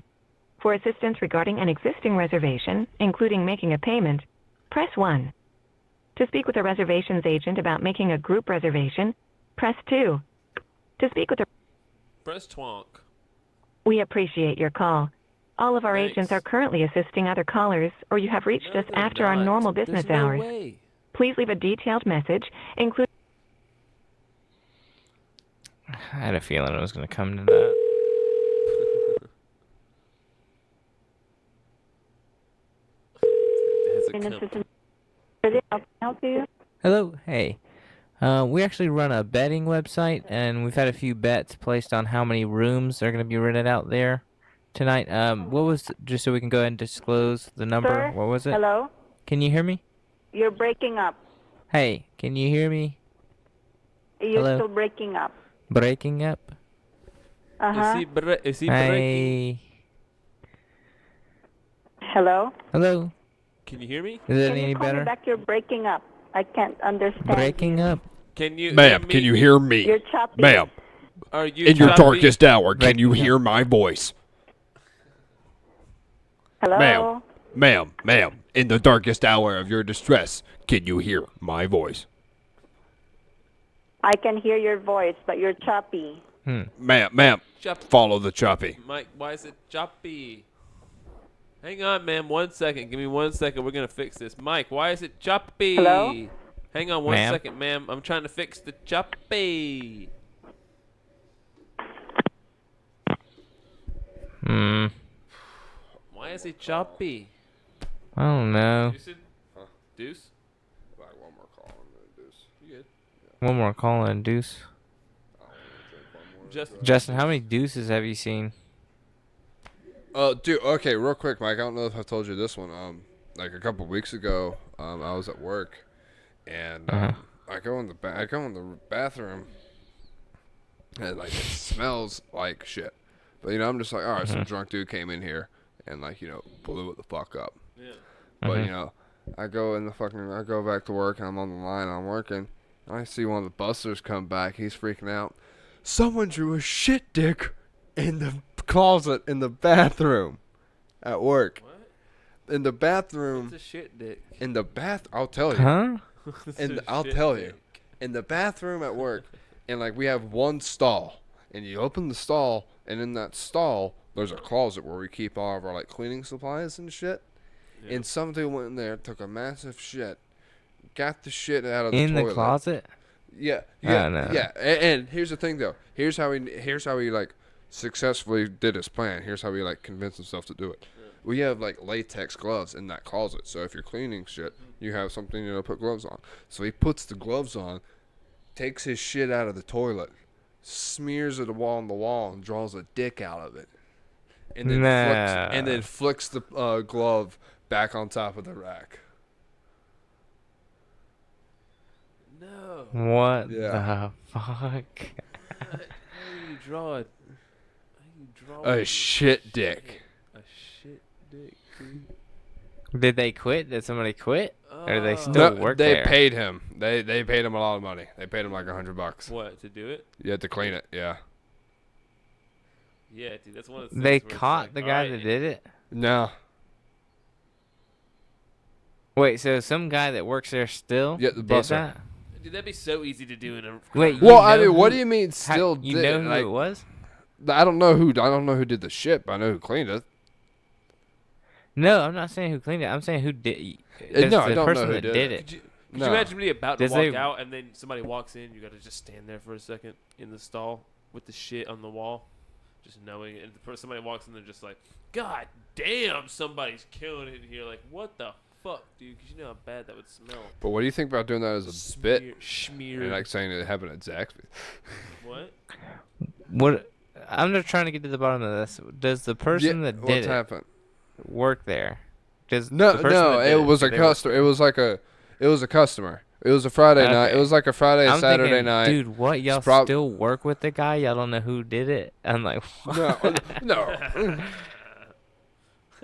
For assistance regarding an existing reservation, including making a payment, press 1. To speak with a reservations agent about making a group reservation, press 2. To speak with a... Press Twonk. We appreciate your call. All of our Thanks. agents are currently assisting other callers, or you have reached us after our normal business There's no hours. way. Please leave a detailed message, including... I had a feeling it was going to come to that. Help you? Hello, hey. We actually run a betting website, and we've had a few bets placed on how many rooms are going to be rented out there tonight. What was, just so we can go ahead and disclose the number, Sir? what was it? Hello? Can you hear me? You're breaking up. Hey, can you hear me? You're Hello? still breaking up. Breaking up? Uh-huh. Is he Hey. breaking? Hello? Hello? Can you hear me? Is it Can any you call better? me back? You're breaking up. I can't understand. Breaking up? Can you? Ma'am, can you hear me? You're choppy. Ma'am, Are you in your choppy? darkest hour, can you hear my voice? Hello? Ma'am, in the darkest hour of your distress, can you hear my voice? I can hear your voice, but you're choppy. Ma'am, Choppy. follow the choppy. Mike, why is it choppy? Hang on, ma'am. 1 second. Give me 1 second. We're gonna fix this. Mike, why is it choppy? Hello? Hang on 1 Ma'am? second, ma'am. I'm trying to fix the choppy. Why is it choppy? I don't know. Deuce? Like one more call and then deuce. You good? One more call and deuce. Justin. Justin, how many deuces have you seen? Dude. Okay, real quick, Mike. I don't know if I told you this one. Like a couple weeks ago, I was at work, and I go in the bathroom, and like it smells like shit. But you know, I'm just like, all right, some drunk dude came in here and like blew it the fuck up. Yeah. But you know, I go back to work and I'm on the line. I'm working. And I see one of the busters come back. He's freaking out. Someone drew a shit dick in the closet in the bathroom at work. What? In the bathroom. What's a shit dick? In the bath. I'll tell you. Huh? I'll tell you. In the bathroom at work, and like we have one stall, and you open the stall, and in that stall there's a closet where we keep all of our like cleaning supplies and shit. Yeah. And somebody went in there, took a massive shit, got the shit out of the toilet. In the closet? Yeah. No. Yeah. And here's the thing though. Here's how he like successfully did his plan. Here's how he like convinced himself to do it. Yeah. We have like latex gloves in that closet, so if you're cleaning shit, you have something to put gloves on. So he puts the gloves on, takes his shit out of the toilet, smears it on the wall, and draws a dick out of it, and then flicks the glove back on top of the rack. No. What the fuck? How do you draw it? A shit dick. A shit dick, dude. Did they quit? Did somebody quit? Or do they still work there? They paid him. They paid him a lot of money. They paid him like $100. What, to do it? Yeah, to clean it. Yeah. Yeah, dude, that's one of the things They where it's caught like, the guy that did it? No. Wait, so some guy that works there still the did busser. that? Dude, that'd be so easy to do in a. Wait, well, I mean, what do you mean still? You know who like, it was? I don't know who did the shit, but I know who cleaned it. No, I'm not saying who cleaned it. I'm saying who did. No, I the don't person know who that did did it. it. Could you imagine me about to Does walk they- out and then somebody walks in? You gotta just stand there for a second in the stall with the shit on the wall, just knowing. And somebody walks in, they're just like, "God damn, somebody's killing it in here!" Like, what the fuck, dude? Because you know how bad that would smell. But what do you think about doing that as a bit? Schmear. And like saying it happened at Zaxby's. What? What? I'm just trying to get to the bottom of this. Does the person that did what's it happened? work there? Does No, the person that did it was a customer. It was a customer. It was a Friday night. It was like a Friday, I'm Saturday thinking, night. Dude, what? Y'all still work with the guy? Y'all don't know who did it? I'm like, what? No.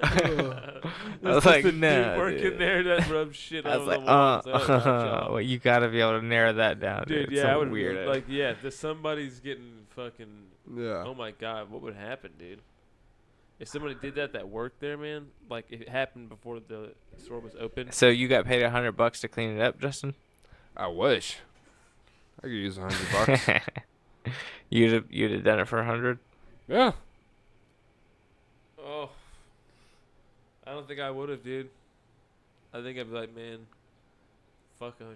I was like, no. Working there that rubs shit I was over like, the walls. well, you gotta be able to narrow that down, dude. Yeah, I would weird. like, yeah, if somebody's getting fucking. Yeah. Oh my god, what would happen, dude? If somebody did that worked there, man, like if it happened before the store was open. So you got paid $100 to clean it up, Justin? I wish. I could use $100. You'd have done it for $100? Yeah. Oh. I don't think I would have, dude. I think I'd be like, man, fuck $100.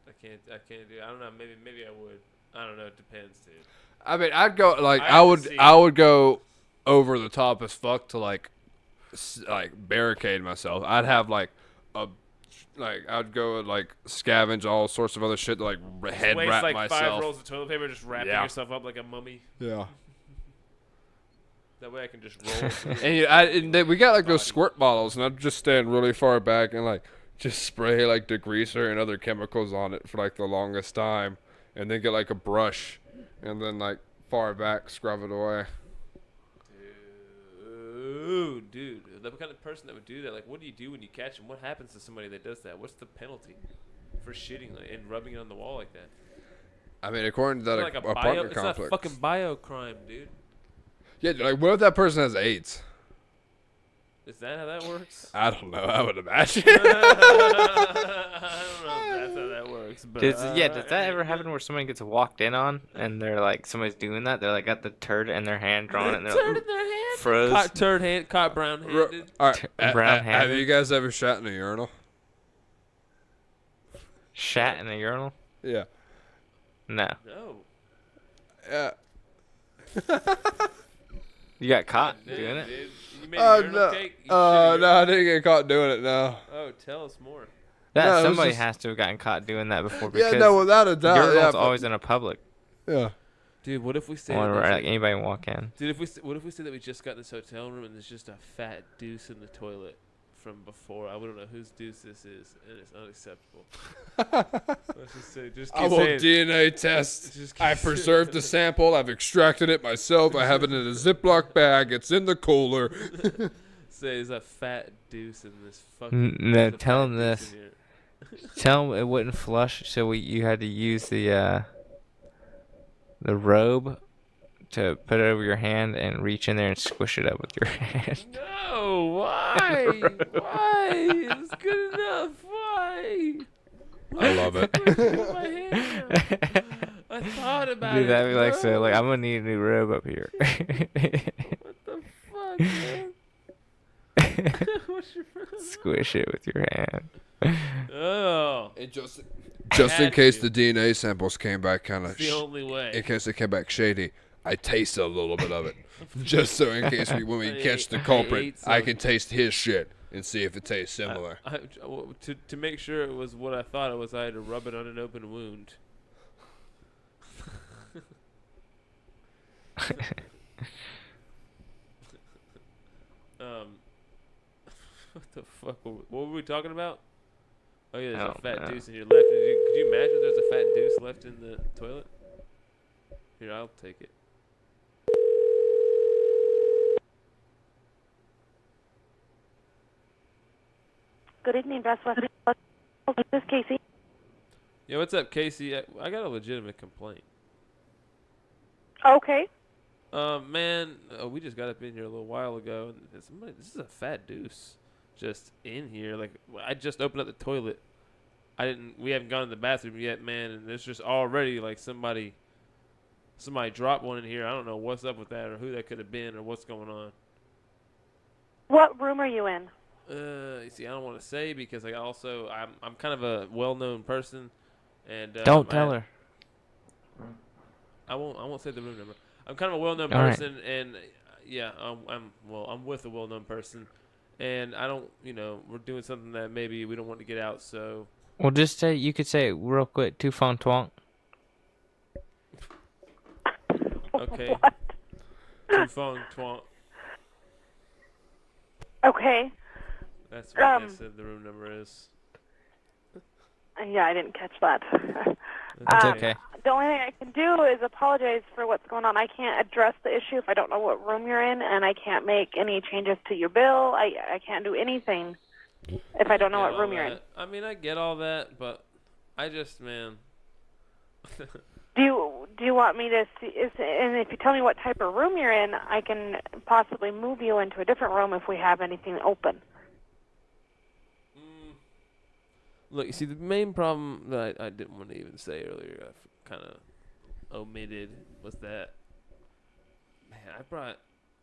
I can't do it. I don't know. Maybe I would. I don't know. It depends, dude. I mean, I'd go like I would go over the top as fuck to like barricade myself. I'd have I'd go and like scavenge all sorts of other shit to like head waste wrap like myself. 5 rolls of toilet paper, just wrapping yourself up like a mummy. Yeah. That way I can just roll. And we got like those squirt bottles, and I'd just stand really far back and like just spray like degreaser and other chemicals on it for like the longest time, and then get like a brush, and then like far back scrub it away. Dude, the kind of person that would do that, like, what do you do when you catch them? What happens to somebody that does that? What's the penalty for shitting and rubbing it on the wall like that? I mean, according to that It's apartment it's complex. not fucking bio crime, dude. Yeah, like what if that person has AIDS? Is that how that works? I don't know. I would imagine. I don't know if that's how that works. But does that ever happen where somebody gets walked in on and they're like, somebody's doing that? They're like got the turd in their hand, drawing it, and they're turd like, in their hand? froze. Caught turd hand, caught brown handed. All right, brown-handed. have you guys ever shat in a urinal? Shat in a urinal? Yeah. No. No. Yeah. You got caught doing it? Dude. You made a urinal cake? You No, I didn't get caught doing it. No. Oh, tell us more. Somebody has to have gotten caught doing that before. Yeah, Because no, without a doubt. urinals Yeah, always in a public. Yeah. Dude, what if we say Or like anybody can walk in. Dude, what if we say that we just got this hotel room and there's just a fat deuce in the toilet from before? I wouldn't know whose deuce this is, and it's unacceptable. Let's just say, I will DNA test. I preserved the sample. I've extracted it myself. I have it in a Ziploc bag. It's in the cooler. Say there's a fat deuce in this fucking. No, tell him this. Tell him it wouldn't flush, so you had to use the robe to put it over your hand and reach in there and squish it up with your hand. No, why? Why? It's good enough. Why? I love it. I thought about Dude, it. that'd be like, so, like, I'm gonna need a new robe up here. What the fuck, man? What's your Squish it with your hand. Oh. It just in case the DNA samples came back kind of. The only way. In case they came back shady, I tasted a little bit of it, just so in case when we catch the culprit, I can taste his shit and see if it tastes similar. To make sure it was what I thought it was, I had to rub it on an open wound. What the fuck? What were we talking about? Oh yeah, there's a fat deuce in your left. Could you imagine there's a fat deuce left in the toilet? Here, I'll take it. Good evening, Best West. This is Casey. Yeah, what's up, Casey? I got a legitimate complaint. Okay. Man, we just got up in here a little while ago, and this is a fat deuce just in here. Like, I just opened up the toilet. We haven't gone to the bathroom yet, man, and there's just already like somebody dropped one in here. I don't know what's up with that or who that could have been or what's going on. What room are you in? You see, I don't want to say because I'm kind of a well-known person, and don't tell her. I won't say the room number. I'm kind of a well-known person, and yeah, I'm with a well-known person, and I don't, we're doing something that maybe we don't want to get out, so. Well, you could say it real quick, tu fong twonk. Okay. Tu fong twonk. Okay. That's what I said the room number is. Yeah, I didn't catch that. That's okay. The only thing I can do is apologize for what's going on. I can't address the issue if I don't know what room you're in, and I can't make any changes to your bill. I can't do anything if I don't know what room you're in. I mean, I get all that, but I just, man. Do you want me to see? And if you tell me what type of room you're in, I can possibly move you into a different room if we have anything open. Look, you see, the main problem that I didn't want to even say earlier, I kind of omitted, was that, man,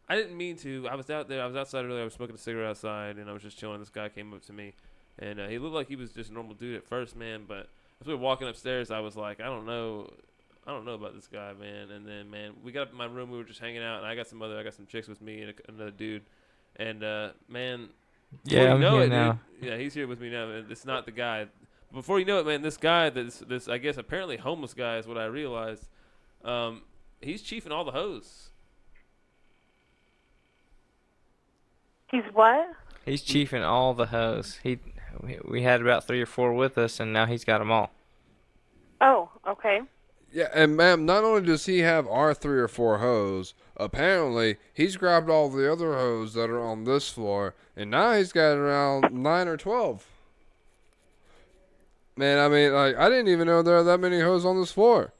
I didn't mean to. I was outside earlier, I was smoking a cigarette outside, and I was just chilling. This guy came up to me, and he looked like he was just a normal dude at first, man, but as we were walking upstairs, I was like, I don't know about this guy, man. And then, man, we got up in my room, we were just hanging out, and I got some chicks with me and another dude, and, man... Yeah, I'm here now. Yeah, he's here with me now. It's not the guy. Before you know it, man, this guy, this I guess apparently homeless guy is what I realized. He's chiefing all the hoes. He's what? He's chiefing all the hoes. We had about 3 or 4 with us, and now he's got them all. Oh, okay. Yeah, and ma'am, not only does he have our 3 or 4 hoes, apparently he's grabbed all the other hoes that are on this floor, and now he's got around 9 or 12. Man, I mean, like, I didn't even know there are that many hoes on this floor.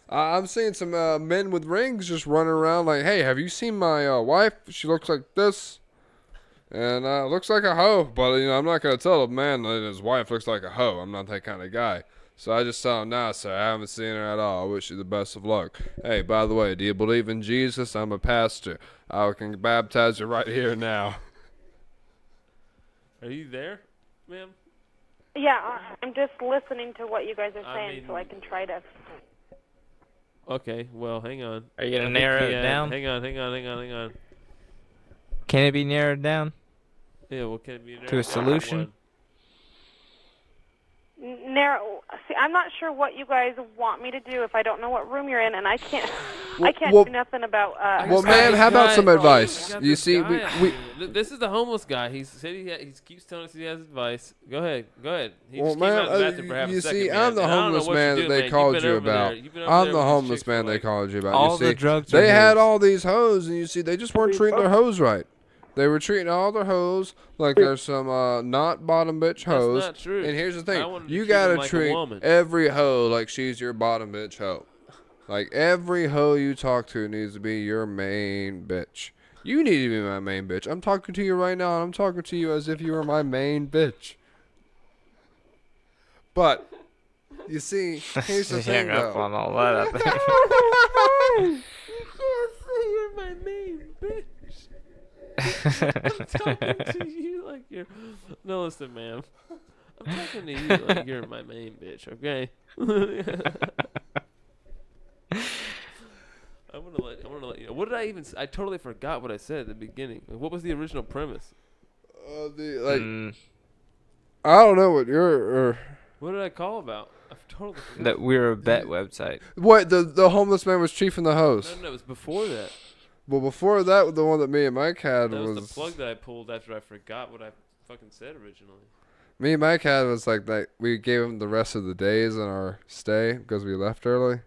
I'm seeing some men with rings just running around like, hey, have you seen my wife? She looks like this. And looks like a hoe, but, I'm not going to tell a man that his wife looks like a hoe. I'm not that kind of guy. So I just tell him, nah, sir, I haven't seen her at all. I wish you the best of luck. Hey, by the way, do you believe in Jesus? I'm a pastor. I can baptize you right here now. Are you there, ma'am? Yeah, I'm just listening to what you guys are saying so I can try to... Okay, well, hang on. Are you going to narrow it down? Hang on. Can it be narrowed down? Yeah, well, can it be narrowed to a solution? narrow. See, I'm not sure what you guys want me to do if I don't know what room you're in, and I can't. Well, I can't well- do nothing about. Well, ma'am, how about some advice? You see, we This is the homeless guy. He said he keeps telling us he has advice. Go ahead. He Well, just came out of the man, bathroom for half you a second, see, man, I'm the and I don't know homeless what man you're that doing, they man. called You've been you over there. about. You've been over I'm there the with these homeless chicks man for, they like- called you about. All You the see, drugs are they had his. all these hoes, and you see, they just weren't treating their hoes right. They were treating all their hoes like there's some not bottom bitch hoes. not true. And here's the I thing: wanted to you treat them gotta like a treat woman. every hoe like she's your bottom bitch hoe. Like every hoe you talk to needs to be your main bitch. You need to be my main bitch. I'm talking to you right now, and I'm talking to you as if you were my main bitch. But you see, here's the thing, Hang up though. on all that, I think. You're my main bitch. I'm talking to you like you're. No, listen, ma'am. I'm talking to you like you're my main bitch. Okay. I want to let you know. What did I even? I totally forgot what I said at the beginning. Like, what was the original premise? I don't know what you're. What did I call about? I've totally forgot. That we're a bet website. What the homeless man was chiefing the host. No, it was before that. Well, before that, the one that me and Mike had That was the plug that I pulled after I forgot what I fucking said originally. Me and Mike had was like that. We gave him the rest of the days in our stay because we left early.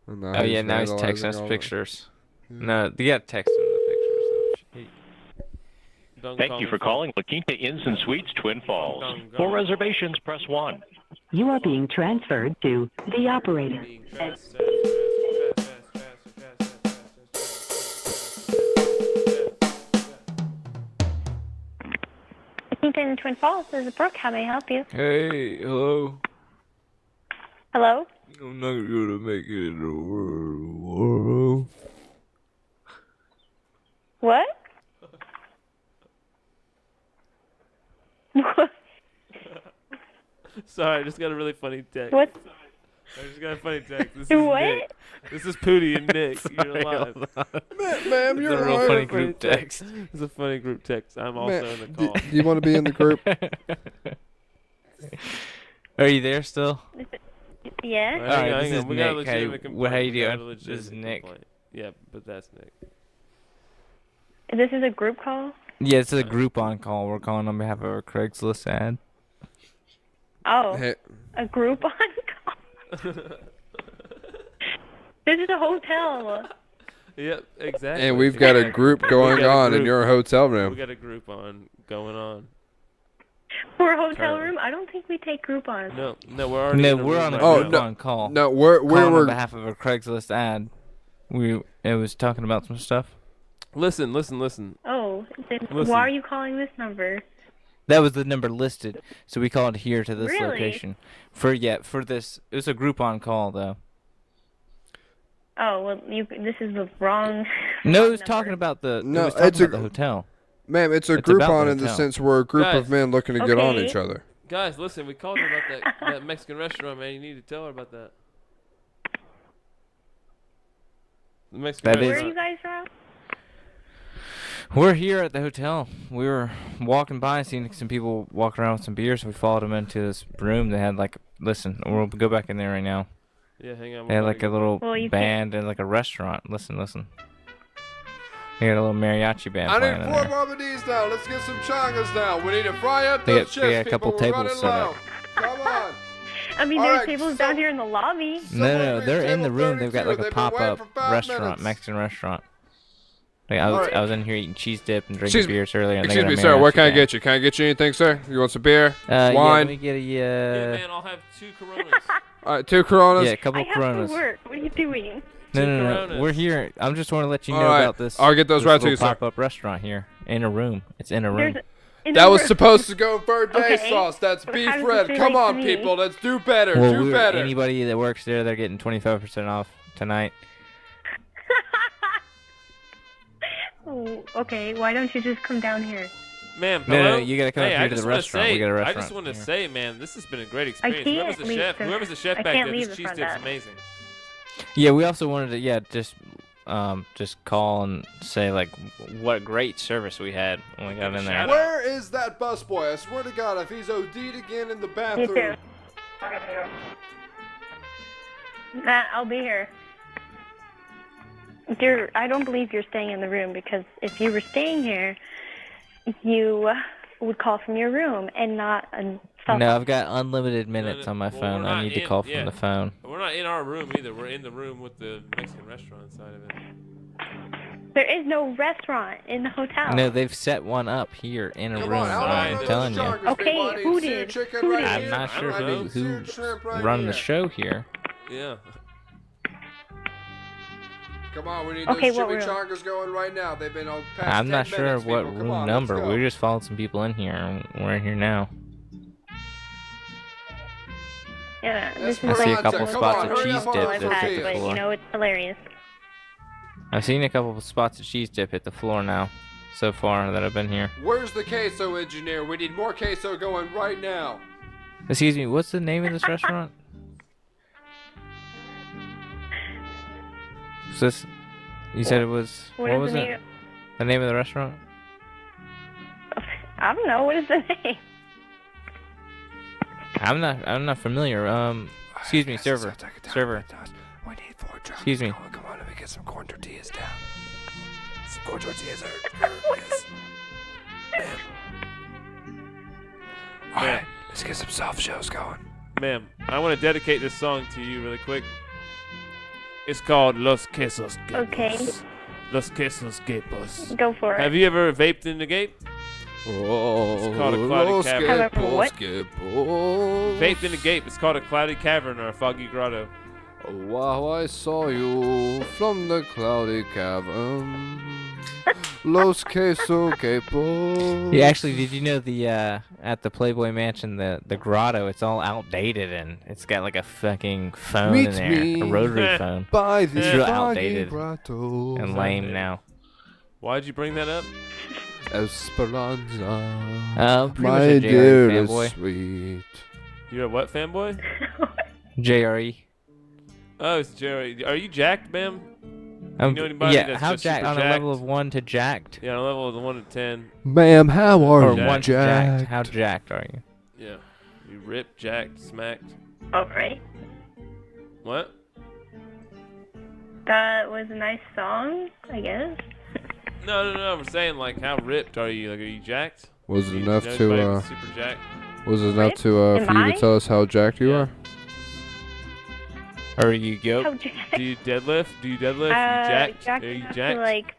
And Oh yeah, now he's texting us pictures. No, you got to text him the pictures. Thank you for calling La Quinta Inns and Suites, Twin Falls. For reservations, press 1. You are being transferred to the operator. In Twin Falls, this is Brooke. How may I help you? Hey, hello. Hello? I'm not gonna make it in the world. What? Sorry, I just got a really funny text. What? I just got a funny text. This What? is Nick. This is Pootie and Nick. You're alive. Ma'am, you're It's a real right. funny group text. It's a funny group text. I'm also in the call. Do you want to be in the group? Are you there still? Yeah. All right, this is we got a Nick. legitimate How complaint. you We got a doing? This is legitimate Nick. complaint. Yeah, but that's Nick. This is a group call? Yeah, it's a Groupon call. We're calling on behalf of our Craigslist ad. Oh. Hey. A Groupon call? This is a hotel. Yep, exactly. And we've got a group going on in your hotel room. We got a group on going on. For a hotel room? I don't think we take Groupons. No, we're already. No, in a we're room on a right Oh, now. Groupon call. No, we're calling on behalf of a Craigslist ad. It was talking about some stuff. Listen. Oh, then Listen. why are you calling this number? That was the number listed, so we called here to this Really? location. For this, it was a Groupon call though. Oh, well, this is the wrong... No, it was talking about the. No, it was talking it's a about the hotel. Ma'am, it's a It's about Groupon the in the hotel. sense we're a group of Guys. men looking to get on Okay. each other. Guys, listen. We called her about that Mexican restaurant, man. You need to tell her about that. The Mexican That is- Where are restaurant. you guys from? We're here at the hotel. We were walking by, seeing some people walking around with some beers. So we followed them into this room. They had listen, we'll go back in there right now. Yeah, hang on. They had like a little Well, you band and like a restaurant. Listen. They had a little mariachi band I playing need in 4 there. Barbadies now. Let's get some changas now. We need to fry up They those got- chips, they got a couple people. We're tables running set low. up. Come on. I mean, All there's right, tables down here in the lobby. No, they're in the room. They've got like a They've been waiting pop-up for 5 restaurant, minutes. Mexican restaurant. Like, All right. I was in here eating cheese dip and drinking Excuse me. beers earlier. And they Excuse got a me, sir. What mariachi can I band. get you? Can I get you anything, sir? You want some beer? Yeah, Wine? let me get a. Yeah, man. I'll have 2 Coronas. All right, 2 Coronas. Yeah, a couple I have Coronas. to work. What are you doing? No. Coronas. We're here. I'm just want to let you All know right. about this. I'll get those this right to little you, sir. pop-up restaurant here in a room. It's in a room. There's in That the was room. supposed to go in birthday Okay, sauce. That's but beef how does red. it Come relate on, to me? people. Let's do better. Well, do better. anybody that works there, they're getting 25% off tonight. Oh, okay, why don't you just come down here? Ma'am, No, hello? you gotta come hey, up I here to just the wanna restaurant. Say, We got a I restaurant just want to here. say, man, this has been a great experience. Whoever's can't the chef, leave whoever's the chef I back can't there, leave this the cheese front dip's desk. amazing. Yeah, we also wanted to just call and say what great service we had when we got in there. Where is that busboy? I swear to God, if he's OD'd again in the bathroom. I'll be here. I don't believe you're staying in the room, because if you were staying here, you would call from your room and not a cell No, phone. I've got unlimited minutes on my phone. I need to call from the phone. We're not in our room either. We're in the room with the Mexican restaurant inside of it. There is no restaurant in the hotel. No, they've set one up here in a room. I'm telling you. Okay, who did? I'm not sure who's running the show here. Yeah. Come on, we need Okay, those what room? chimichangas going right now. They've been on past I'm 10 not sure minutes, what people. Come room on, number. let's go. We just followed some people in here, and we're in here now. Yeah, Let's this is I see like a couple the most spots of fun cheese call dip I've that had, hit the but floor. you know, it's hilarious. I've seen a couple of spots of cheese dip hit the floor now, so far that I've been here. Where's the queso engineer? We need more queso going right now. Excuse me, what's the name of this restaurant? Is this? You said it was. What What is was the it? name? The name of the restaurant? I don't know. What is the name? I'm not familiar. Excuse me, server. Server. We need 4 drums. Excuse me. Come on, let me get some corn tortillas down. Some corn tortillas are yes. Alright, let's get some soft shows going. Ma'am, I want to dedicate this song to you really quick. It's called Los Quesos Gapos. Okay. Los Quesos Gapos. Go for it. Have you ever vaped in the gape? Oh, it's called a cloudy Los cavern. However, what? Vaped in the gape. It's called a cloudy cavern or a foggy grotto. Oh, wow, I saw you from the cloudy cavern. Los queso Gapos. Yeah, actually, did you know the at the Playboy Mansion, the grotto, it's all outdated and it's got like a fucking phone Meet in there, me a rotary phone. by the It's real foggy outdated grotto. and lame now. Why'd you bring that up? Esperanza, Pretty my much a JRE dear is fanboy. sweet. You're a what fanboy? JRE. Oh, it's Jerry. Are you jacked, ma'am? You know anybody yeah, that's how just jacked? super On a jacked? level of 1 to jacked? Yeah, on a level of 1 to 10. Ma'am, how are Or you, 1 to jacked? jacked? How jacked are you? Yeah. You ripped, jacked, smacked. All right. What? That was a nice song, I guess. No. I'm saying, like, how ripped are you? Like, are you jacked? Was it Do you enough know to anybody that's super jacked? Was it enough to Am for you I? to tell us how jacked you are? Or you go? How jacked? Do you deadlift? Do you deadlift? You jacked? Are you enough to, jacked? like,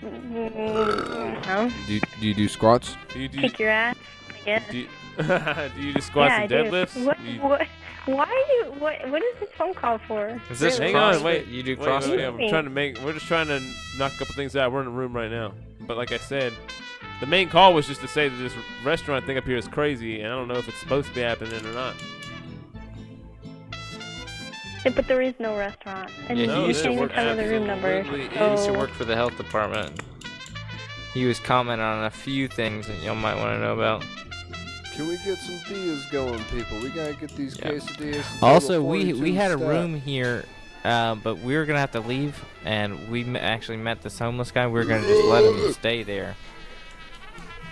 Do you do squats? Do you kick your ass, I guess. Do you, do you do squats yeah, and I do. deadlifts? What? Do you- What is this phone call for? Is this Hang CrossFit? on, wait. You do Wait, CrossFit? wait, we're just trying to knock a couple things out. We're in a room right now. But like I said, the main call was just to say that this restaurant thing up here is crazy, and I don't know if it's supposed to be happening or not. Yeah, but there is no restaurant. And Yeah, you he used to can't even work. tell me the room number. He used to so- work for the health department. He was commenting on a few things that y'all might want to know about. Can we get some dias going, people? We gotta get these quesadillas. Also, we had a room here, but we were gonna have to leave, and we actually met this homeless guy. We were gonna just let him stay there.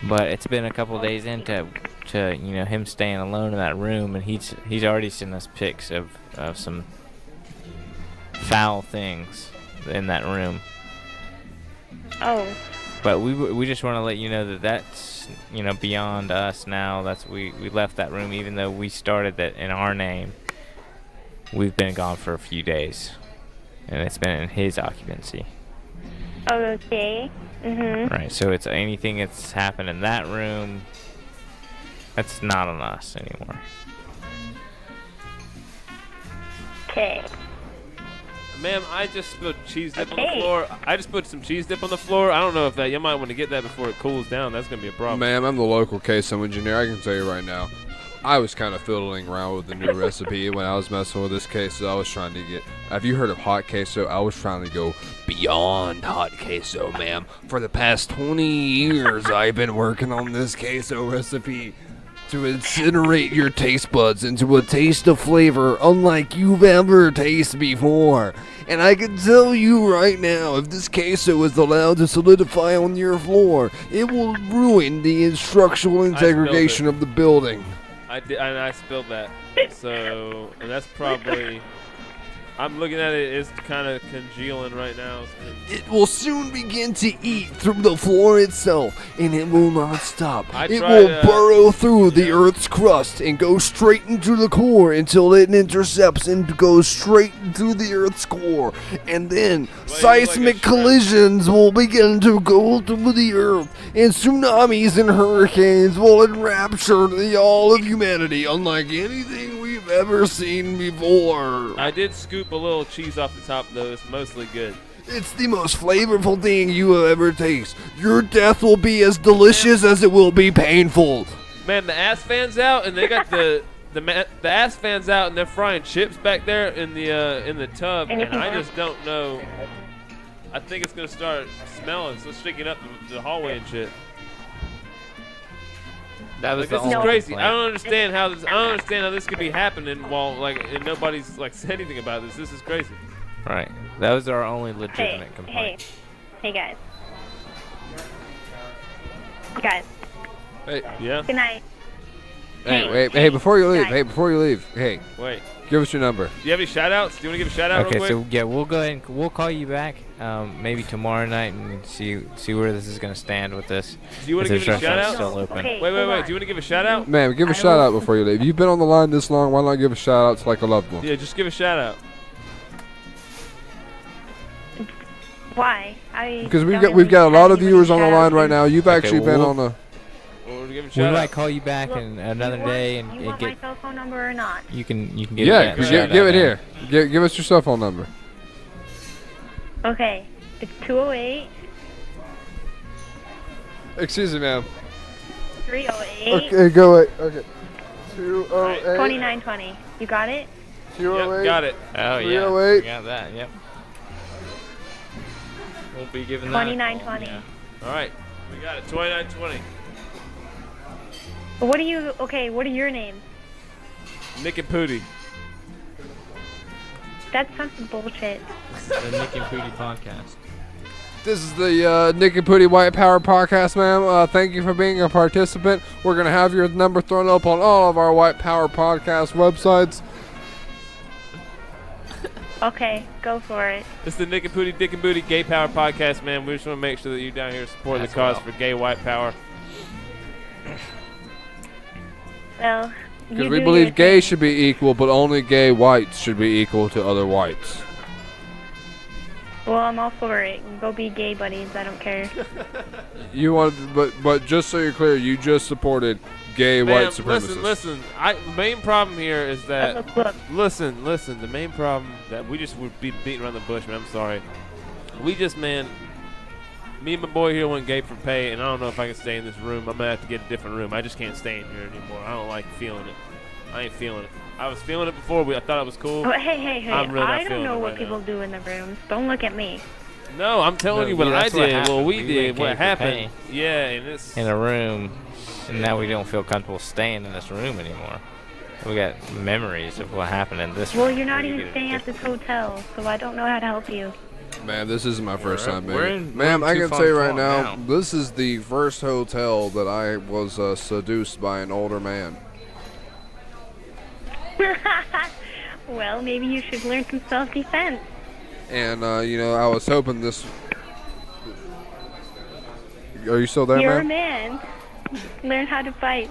But it's been a couple days into him staying alone in that room, and he's already sent us pics of some foul things in that room. Oh. But we just want to let you know that that's beyond us now. We left that room even though we started that in our name. We've been gone for a few days, and it's been in his occupancy. Okay. Right. So it's anything that's happened in that room. That's not on us anymore. Okay. Ma'am, I just spilled cheese dip on the floor. I just put some cheese dip on the floor. I don't know if that, you might want to get that before it cools down. That's going to be a problem. Ma'am, I'm the local queso engineer. I can tell you right now. I was kind of fiddling around with the new recipe when I was messing with this queso. I was trying to get. Have you heard of hot queso? I was trying to go beyond hot queso, ma'am. For the past 20 years, I've been working on this queso recipe to incinerate your taste buds into a taste of flavor unlike you've ever tasted before. And I can tell you right now, if this queso is allowed to solidify on your floor, it will ruin the structural integration of the building. I spilled that. So, and that's probably. I'm looking at it, it's kind of congealing right now. It will soon begin to eat through the floor itself, and it will not stop. It will burrow through the Earth's crust and go straight into the core until it intercepts and goes straight into the Earth's core. And then seismic collisions will begin to go through the Earth, and tsunamis and hurricanes will enrapture all of humanity, unlike anything we've ever seen before. I did scoop a little cheese off the top, though. It's mostly good. It's the most flavorful thing you will ever taste. Your death will be as delicious as it will be painful. Man, the ass fan's out, and they got the ass fan's out, and they're frying chips back there in the tub, and I just don't know. I think it's gonna start smelling, so sticking up the hallway and shit. That was this is crazy. I don't understand how this could be happening while and nobody's said anything about this. This is crazy. Right. That was our only legitimate complaint. Hey guys. Guys. Hey. Yeah. Good night. Hey, wait. Hey, before you leave. Hey. Wait. Give us your number. Do you have any shout-outs? Do you want to give a shout-out real quick? Okay, so yeah, we'll go ahead and we'll call you back maybe tomorrow night and see where this is going to stand with this. Do you want to give a shout-out? Still open. Okay, wait. Do you want to give a shout-out? Man, give a shout-out before you leave. You've been on the line this long. Why not give a shout-out to a loved one? Yeah, just give a shout-out. Why? Because we've got a lot of viewers on the line right now. You've actually been on the. We might call you back in another day and you want my cell phone number or not? You can get it. Give it here. Give us your cell phone number. Okay, it's 208. Excuse me, ma'am. 308. Okay, go away. Okay. 208. 2920. You got it? 208. Yep, got it. Oh yeah. 308. We got that. Yep. We'll be giving that. 2920. Yeah. All right, we got it. 2920. What are your names? Nick and Pooty. That's some bullshit. The Nick and Pooty podcast. This is the Nick and Pooty White Power podcast, ma'am. Thank you for being a participant. We're going to have your number thrown up on all of our White Power podcast websites. Okay, go for it. This is the Nick and Pooty Dick and Booty Gay Power podcast, man. We just want to make sure that you're down here supporting the cause for gay white power. Well, because we believe gay should be equal, but only gay whites should be equal to other whites. Well, I'm all for it. Go be gay buddies. I don't care. You want, but just so you're clear, you just supported gay white supremacists. Listen. The main problem here is that. Look. Listen. The main problem that we just would be beating around the bush, man. I'm sorry. We just, man. Me and my boy here went gay for pay, and I don't know if I can stay in this room. I'm gonna have to get a different room. I just can't stay in here anymore. I don't like feeling it. I ain't feeling it. I was feeling it before. I thought it was cool. Oh, hey. I'm really I don't know what right people do in the rooms. Don't look at me. No, I'm telling you what I did. Well, we did. What happened? Pay. Yeah, and it's in a room, and now we don't feel comfortable staying in this room anymore. We got memories of what happened in this room. Well, you're not even staying at this hotel, so I don't know how to help you. Ma'am, this isn't my first time, baby. Ma'am, I can say right now, this is the first hotel that I was seduced by an older man. Well, maybe you should learn some self-defense. And, I was hoping this... Are you still there, You're ma'am? a man. Learn how to fight.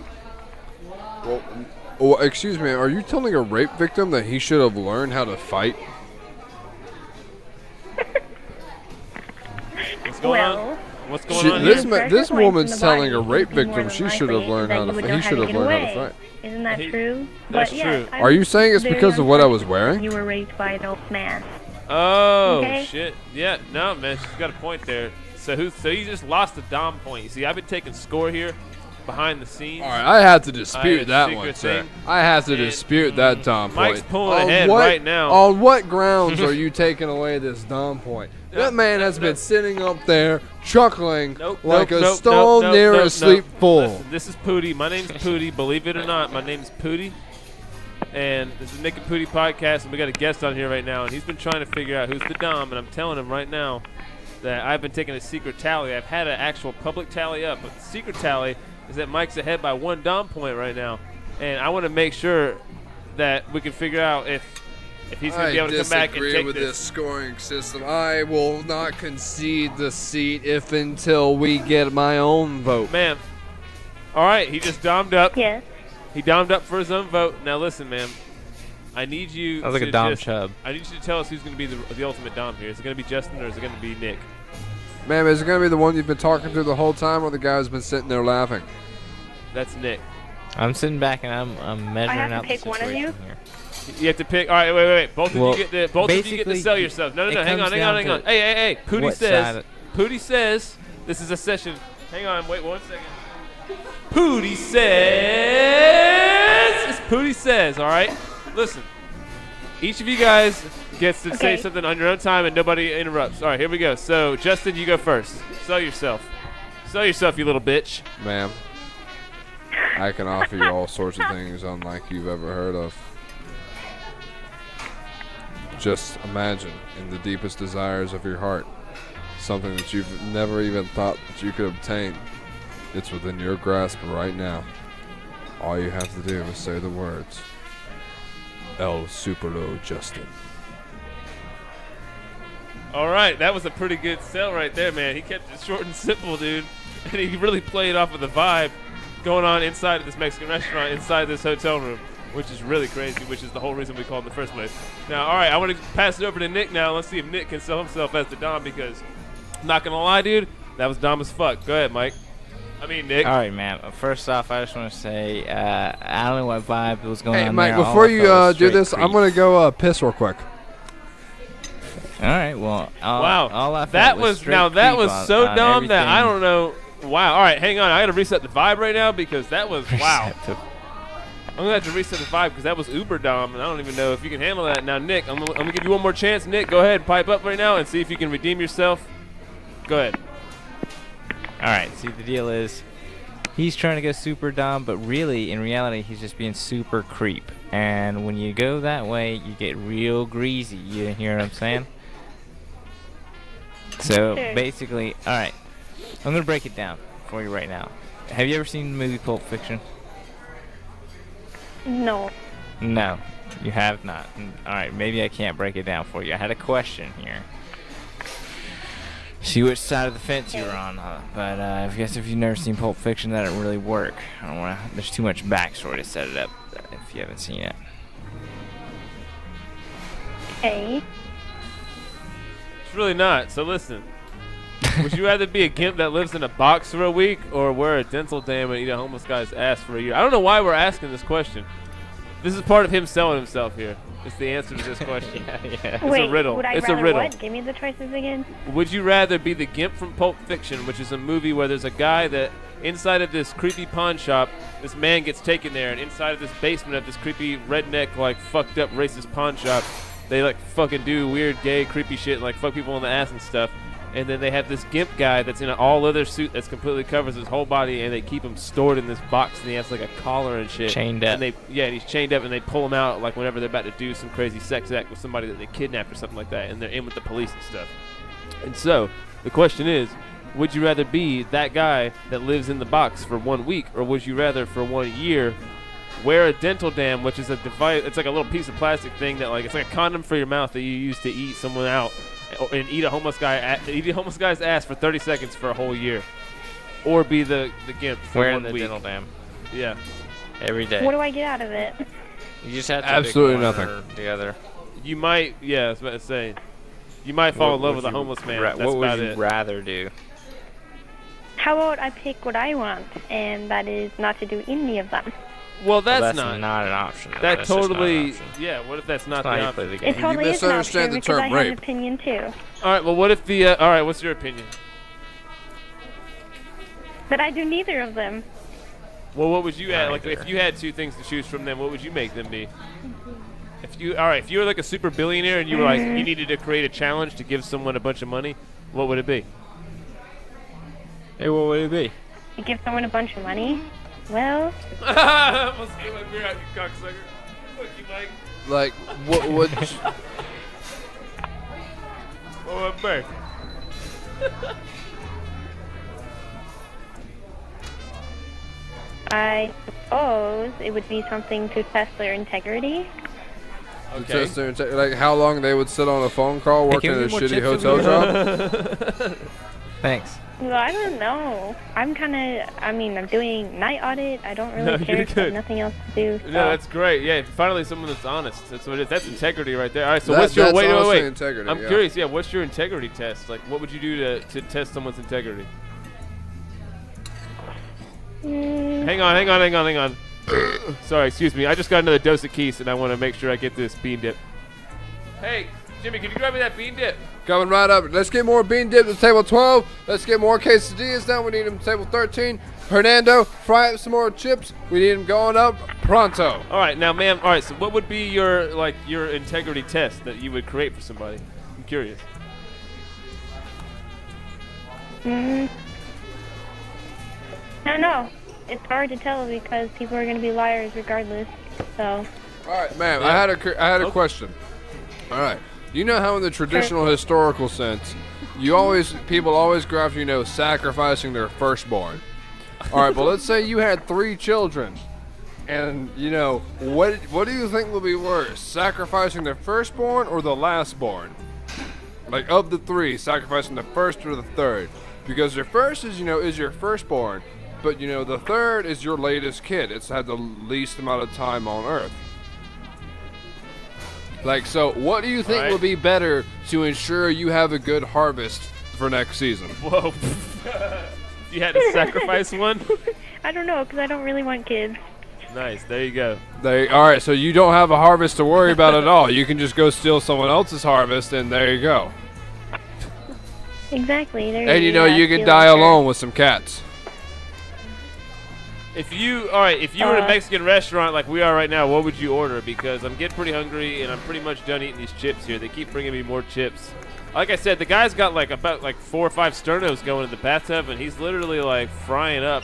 Well, excuse me, are you telling a rape victim that he should have learned how to fight? What's going on? What's going on here? This woman's telling a rape victim she should have learned how to fight. He should have learned how to fight. Isn't that true? That's true. Are you saying it's because of what I was wearing? You were raped by an old man. Oh, okay? Shit. Yeah, no, man, she's got a point there. So you just lost the dom point. You see, I've been taking score here behind the scenes. All right, I have to dispute that one, sir. I have to dispute that dom point. Mike's pulling ahead right now. On what grounds are you taking away this dom point? That man has been sitting up there chuckling like a stone near a sleep full. Listen, this is Pooty. My name's Pooty. Believe it or not, my name's Pooty. And this is Nick and Pooty podcast, and we got a guest on here right now, and he's been trying to figure out who's the dom, and I'm telling him right now that I've been taking a secret tally. I've had an actual public tally up, but the secret tally is that Mike's ahead by 1 dom point right now, and I want to make sure that we can figure out if he's going to be able to come back and take I disagree with this scoring system. I will not concede the seat until we get my own vote. Ma'am. All right, he just domed up. Yes. He domed up for his own vote. Now listen, ma'am. I need you Sounds like to a Dom Chubb. I need you to tell us who's going to be the ultimate Dom here. Is it going to be Justin or is it going to be Nick? Ma'am, is it going to be the one you've been talking to the whole time or the guy who's been sitting there laughing? That's Nick. I'm sitting back and I'm measuring out the pick one of you? here. You have to pick. All right, wait. Both of you get to sell yourselves. No. Hang on. Hey. Pootie says this is a session. Hang on. Wait 1 second. Pootie says. All right. Listen. Each of you guys gets to say something on your own time and nobody interrupts. All right, here we go. So, Justin, you go first. Sell yourself. Sell yourself, you little bitch. Ma'am, I can offer you all sorts of things unlike you've ever heard of. Just imagine in the deepest desires of your heart, something that you've never even thought that you could obtain. It's within your grasp right now. All you have to do is say the words. El Superlo Justin. All right, that was a pretty good sell right there, man. He kept it short and simple, dude. And he really played off of the vibe going on inside of this Mexican restaurant, inside this hotel room, which is really crazy, which is the whole reason we called him in the first place. Now, all right, I want to pass it over to Nick now. Let's see if Nick can sell himself as the Dom because, I'm not going to lie, dude, that was Dom as fuck. Go ahead, Mike. I mean, Nick. All right, man. First off, I just want to say I don't know what vibe was going on. Hey, Mike, there. before you do this, I'm going to go piss real quick. All right, well, wow. That was so dumb that I don't know. Wow. All right, hang on. I got to reset the vibe right now because that was, wow. I'm going to have to reset the vibe because that was uber dumb, and I don't even know if you can handle that. Now, Nick, I'm going to give you one more chance. Nick, go ahead. Pipe up right now and see if you can redeem yourself. Go ahead. All right, see, the deal is he's trying to go super dumb, but really, in reality, he's just being super creep. And when you go that way, you get real greasy. You hear what I'm saying? So, basically, all right, I'm going to break it down for you right now. Have you ever seen the movie Pulp Fiction? No. No, you have not. All right, maybe I can't break it down for you. I had a question here. See which side of the fence you're on, but I guess if you've never seen Pulp Fiction, that don't really work. I don't want to. There's too much backstory to set it up if you haven't seen it. Okay. It's really not. So listen, would you rather be a gimp that lives in a box for a week, or wear a dental dam and eat a homeless guy's ass for a year? I don't know why we're asking this question. This is part of him selling himself here. It's the answer to this question. Yeah. It's a riddle. Would I it's rather a riddle. What? Give me the choices again. Would you rather be the gimp from Pulp Fiction, which is a movie where there's a guy that inside of this creepy pawn shop, this man gets taken there, and inside of this basement of this creepy redneck, like fucked up racist pawn shop, they like fucking do weird gay creepy shit, like fuck people in the ass and stuff. And then they have this gimp guy that's in an all-leather suit that's completely covers his whole body, and they keep him stored in this box, and he has like a collar and shit. Chained up. And he's chained up, and they pull him out like whenever they're about to do some crazy sex act with somebody that they kidnapped or something like that, and they're in with the police and stuff. And so the question is, would you rather be that guy that lives in the box for 1 week, or would you rather for 1 year wear a dental dam, which is a device? It's like a little piece of plastic thing that like it's like a condom for your mouth that you use to eat someone out. And eat a homeless guy's ass for 30 seconds for a whole year, or be the gimp for wearing 1 the week. dental dam. Yeah, every day. What do I get out of it? You just have to absolutely pick one nothing. Or the other. You might, yeah, I was about to say, you might fall in love with a homeless man. That's what about would you it. rather do? How about I pick what I want, and that is not to do any of them. Well, that's not an option. That totally, yeah. What if that's not the option? It totally is an option because I have an opinion too. All right. Well, what if the? All right. What's your opinion? But I do neither of them. Well, what would you add? Like, if you had two things to choose from them, what would you make them be? If you, all right, if you were like a super billionaire and you were like, you needed to create a challenge to give someone a bunch of money, what would it be? Hey, what would it be? You give someone a bunch of money? Well. Let's get my beer out, you cocksucker. Fuck you, Mike. Like, what would? What would it be? I suppose it would be something to test their integrity. Okay. Like how long they would sit on a phone call working at a shitty hotel job? Thanks. Well, I don't know. I'm doing night audit. I don't really care. There's nothing else to do. So. No, that's great. Yeah, finally someone that's honest. That's what it is. That's integrity right there. All right, so what's your wait? Integrity, I'm curious. Yeah, what's your integrity test? Like, what would you do to test someone's integrity? Hang on. Sorry, excuse me. I just got another dose of Keys, and I want to make sure I get this bean dip. Hey, Jimmy, can you grab me that bean dip? Coming right up. Let's get more bean dip to table 12. Let's get more quesadillas down. We need them to table 13. Hernando, fry up some more chips. We need them going up pronto. All right, now, ma'am. All right, so what would be your integrity test that you would create for somebody? I'm curious. I don't know. It's hard to tell because people are going to be liars regardless. So. All right, ma'am. I had a question. All right. You know how in the traditional historical sense, people always go after, sacrificing their firstborn. All right, but let's say you had 3 children, and what do you think will be worse, sacrificing the firstborn or the lastborn? Like of the 3, sacrificing the first or the third, because your first is your firstborn, but the third is your latest kid. It's had the least amount of time on Earth. Like, so what do you think will be better to ensure you have a good harvest for next season? Whoa. You had to sacrifice one? I don't know, because I don't really want kids. Nice. There you go. All right, so you don't have a harvest to worry about at all. You can just go steal someone else's harvest, and there you go. Exactly. And you can die alone with some cats. If you were in a Mexican restaurant like we are right now, what would you order? Because I'm getting pretty hungry and I'm pretty much done eating these chips here. They keep bringing me more chips. Like I said, the guy's got about 4 or 5 sternos going in the bathtub, and he's literally frying up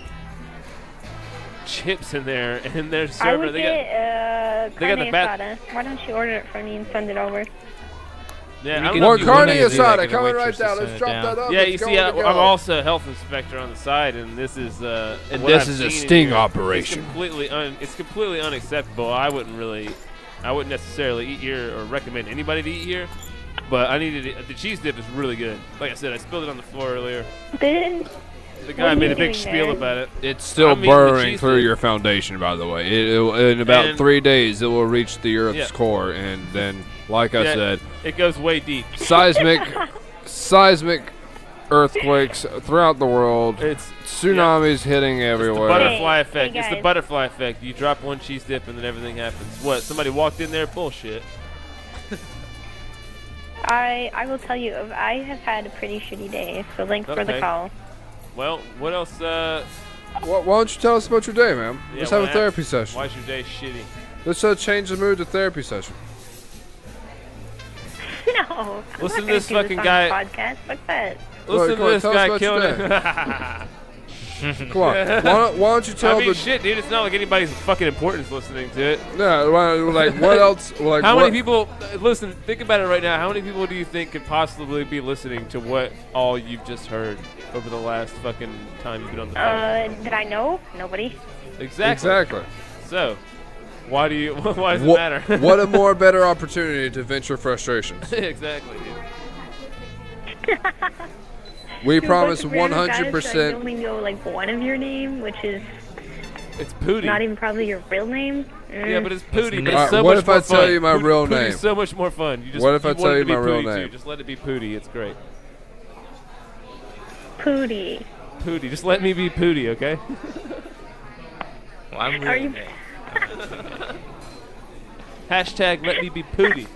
chips in there, and they're serving. I would get carne asada. Why don't you order it for me and send it over? Yeah, more carne asada coming right down. Let's drop that up. Yeah, you see, I'm also a health inspector on the side, and this is a sting operation. It's completely unacceptable. I wouldn't necessarily eat here or recommend anybody to eat here, but the cheese dip is really good. Like I said, I spilled it on the floor earlier. The guy made a big spiel about it. It's still burrowing through your foundation, by the way. In about 3 days, it will reach the Earth's core, and then, like I said, it goes way deep. Seismic earthquakes throughout the world. It's tsunamis hitting everywhere. It's the butterfly effect. It's the butterfly effect. You drop one cheese dip, and then everything happens. What? Somebody walked in there? Bullshit. I will tell you, I have had a pretty shitty day. So thanks for the call. Well, what else? Why don't you tell us about your day, man? Yeah, let's have a therapy session. Why's your day shitty? Let's change the mood to therapy session. No. Listen to this fucking guy. Podcast. Fuck that. Listen to this guy killing it. Come on. Why don't you tell shit, dude. It's not like anybody's fucking importance listening to it. No, what else? How many people? Listen, think about it right now. How many people do you think could possibly be listening to what all you've just heard over the last fucking time you've been on the phone? Did I know? Nobody. Exactly. So, why does it matter? What a more better opportunity to vent your frustrations. Exactly, dude. We promise 100%. I only know one of your name, which is. It's Pootie. Not even probably your real name. Yeah, but it's Pootie. What if I tell you my real name? Pootie's so much more fun. What if I tell you my real name? Just let it be Pootie. It's great. Pootie. Pootie. Just let me be Pootie, okay? Well, I'm Are you? Hashtag let me be Pootie.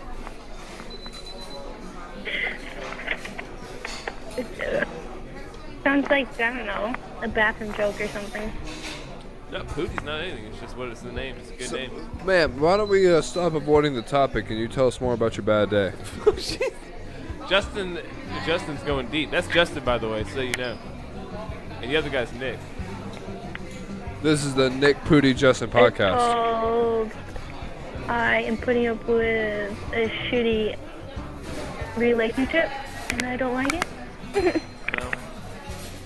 Sounds like, I don't know, a bathroom joke or something. No, Pootie's not anything. It's just what it's the name. It's a good name. Ma'am, why don't we stop avoiding the topic and you tell us more about your bad day? Justin's going deep. That's Justin, by the way, so you know. And the other guy's Nick. This is the Nick Pootie Justin podcast. It's called I am putting up with a shitty relationship, and I don't like it.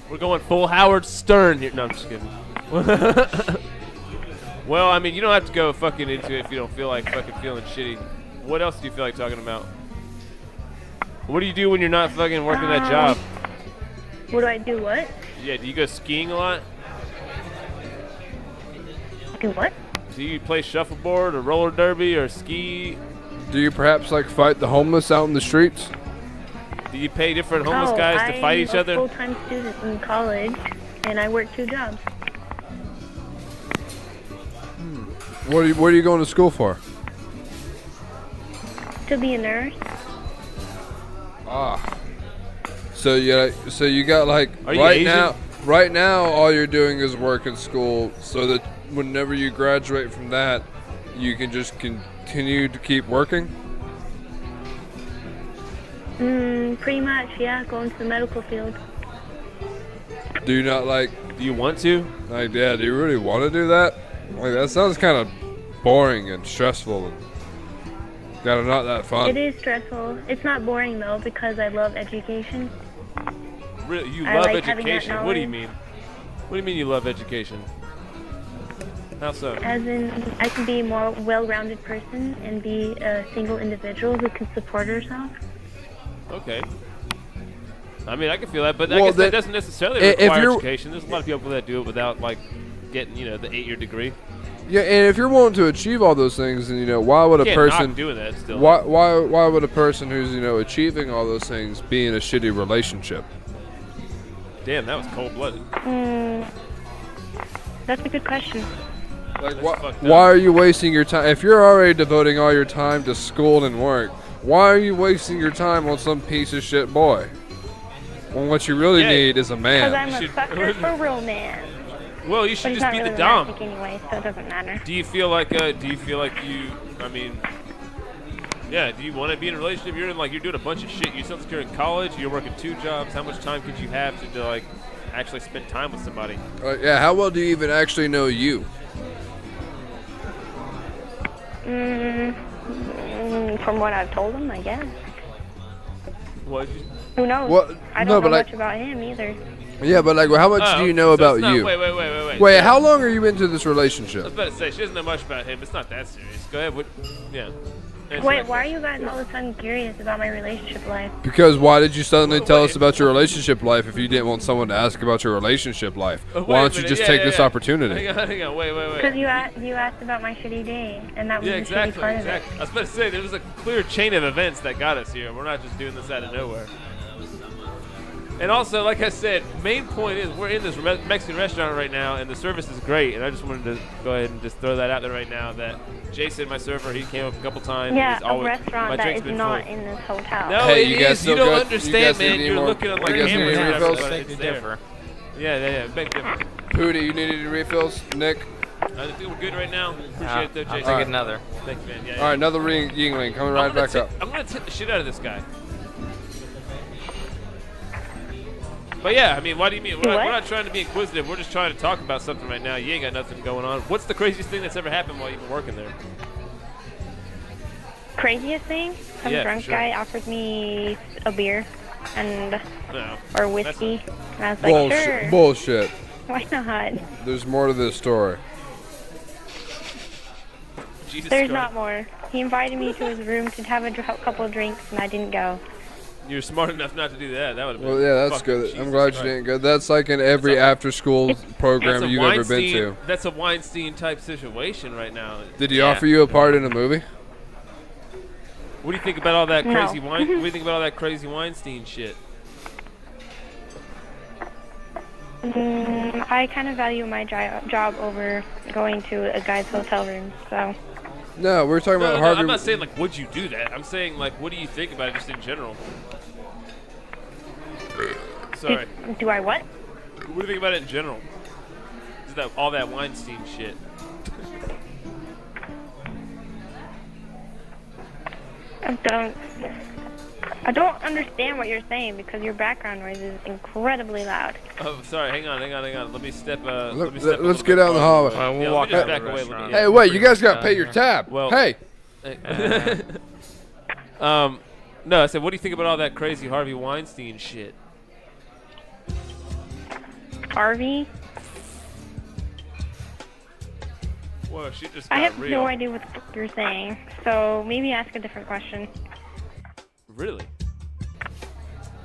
We're going full Howard Stern here. No, I'm just kidding. Well, I mean, you don't have to go fucking into it if you don't feel like fucking feeling shitty. What else do you feel like talking about? What do you do when you're not fucking working that job? What do I do? What? Yeah, do you go skiing a lot? Do what? Do you play shuffleboard or roller derby or ski? Do you perhaps like fight the homeless out in the streets? Do you pay different homeless guys to fight each other? I'm a full-time student in college, and I work 2 jobs. What are you going to school for? To be a nurse. Ah. So you got like Are you Asian? Right now, all you're doing is work in school, so that whenever you graduate from that, you can just continue to keep working. Pretty much, yeah. Go into the medical field. Do you not like? Do you want to? Like, yeah. Do you really want to do that? Like, that sounds kind of boring and stressful, and kind of not that fun. It is stressful. It's not boring though because I love education. Really, you I love like having that education? What do you knowledge. mean? What do you mean you love education? How so? As in, I can be a more well-rounded person and be a single individual who can support herself. Okay. I mean, I can feel that, but I Well, guess that doesn't necessarily if require you're- education. There's a lot of people that do it without, like, getting, the 8-year degree. Yeah, and if you're willing to achieve all those things, then why would a You can't person knock doing that still. Why would a person who's achieving all those things be in a shitty relationship? Damn, that was cold-blooded. That's a good question. Like, why are you wasting your time? If you're already devoting all your time to school and work, why are you wasting your time on some piece of shit boy? When what you really need is a man. Because I'm a sucker for romance. Well, you should But he's just not be really the dom. romantic anyway, so it doesn't matter. Do you feel like you? I mean, yeah. Do you want to be in a relationship? You're doing a bunch of shit. You sound like you're in college. You're working 2 jobs. How much time could you have to like actually spend time with somebody? Yeah. How well do you even actually know you? From what I've told him, I guess. What? Who knows? Well, I no, don't but know like- much about him either. Yeah, but like, how much do you know so about it's not- you? Wait. Wait, how long are you into this I relationship? was about to say she doesn't know much about him. It's not that serious. Go ahead. Yeah. Answer Wait, that why are you guys all of a sudden curious about my relationship life? Because why did you suddenly tell us about your relationship life if you didn't want someone to ask about your relationship life? Why don't you just take this opportunity? Hang on, wait. Because you asked about my shitty day, and that was the shitty part of it. I was about to say there was a clear chain of events that got us here. We're not just doing this out of nowhere. And also, like I said, main point is we're in this Mexican restaurant right now, and the service is great. And I just wanted to go ahead and just throw that out there right now. That Jason, my server, he came up a couple times. Yeah, he's always, a restaurant my that drink's is been not full. in this hotel. No, Hey, it you guys is. still You don't got- you understand, guys need man. any You're more- looking at you like guys need any cameras. refills? but Beg it's to there. differ. Yeah, big difference. Pooty, you need any refills? Nick? I think we're good right now. Appreciate it, though, I'll Jason. take another. Thank you, man. Yeah, All right, another Yingling coming right back up. I'm gonna tip the shit out of this guy. But yeah, I mean, why do you mean? We're not trying to be inquisitive. We're just trying to talk about something right now. You ain't got nothing going on. What's the craziest thing that's ever happened while you've been working there? Craziest thing? Some Yeah, drunk sure. guy offered me a beer and No. or whiskey, and I was like, sure. Bullshit. Why not? There's more to this story. Jesus There's Christ. not more. He invited me to his room to have a couple of drinks, and I didn't go. You're smart enough not to do that. That would have been. Well, yeah, that's fucking good. Jesus I'm glad Christ. you didn't go. That's like in every after-school program That's a you've ever been Weinstein- to. That's a Weinstein type situation right now. Did he offer you a part in a movie? What do you think about all that No. crazy What do you think about all that crazy Weinstein shit? I kind of value my job over going to a guy's hotel room, so. No, we're talking about No, Harvey. I'm not saying like would you do that. I'm saying like what do you think about it just in general? Sorry. Do I what? What do you think about it in general? Is that all that Weinstein shit? I don't understand what you're saying because your background noise is incredibly loud. Oh, sorry. Hang on. Let me step. Let's get out in the hallway. We'll walk out back away. Hey, wait! You guys gotta pay your tab. Well, hey. No, I said, what do you think about all that crazy Harvey Weinstein shit? Harvey? Whoa, she just got I have real. no idea what the fuck you're saying, so maybe ask a different question. Really?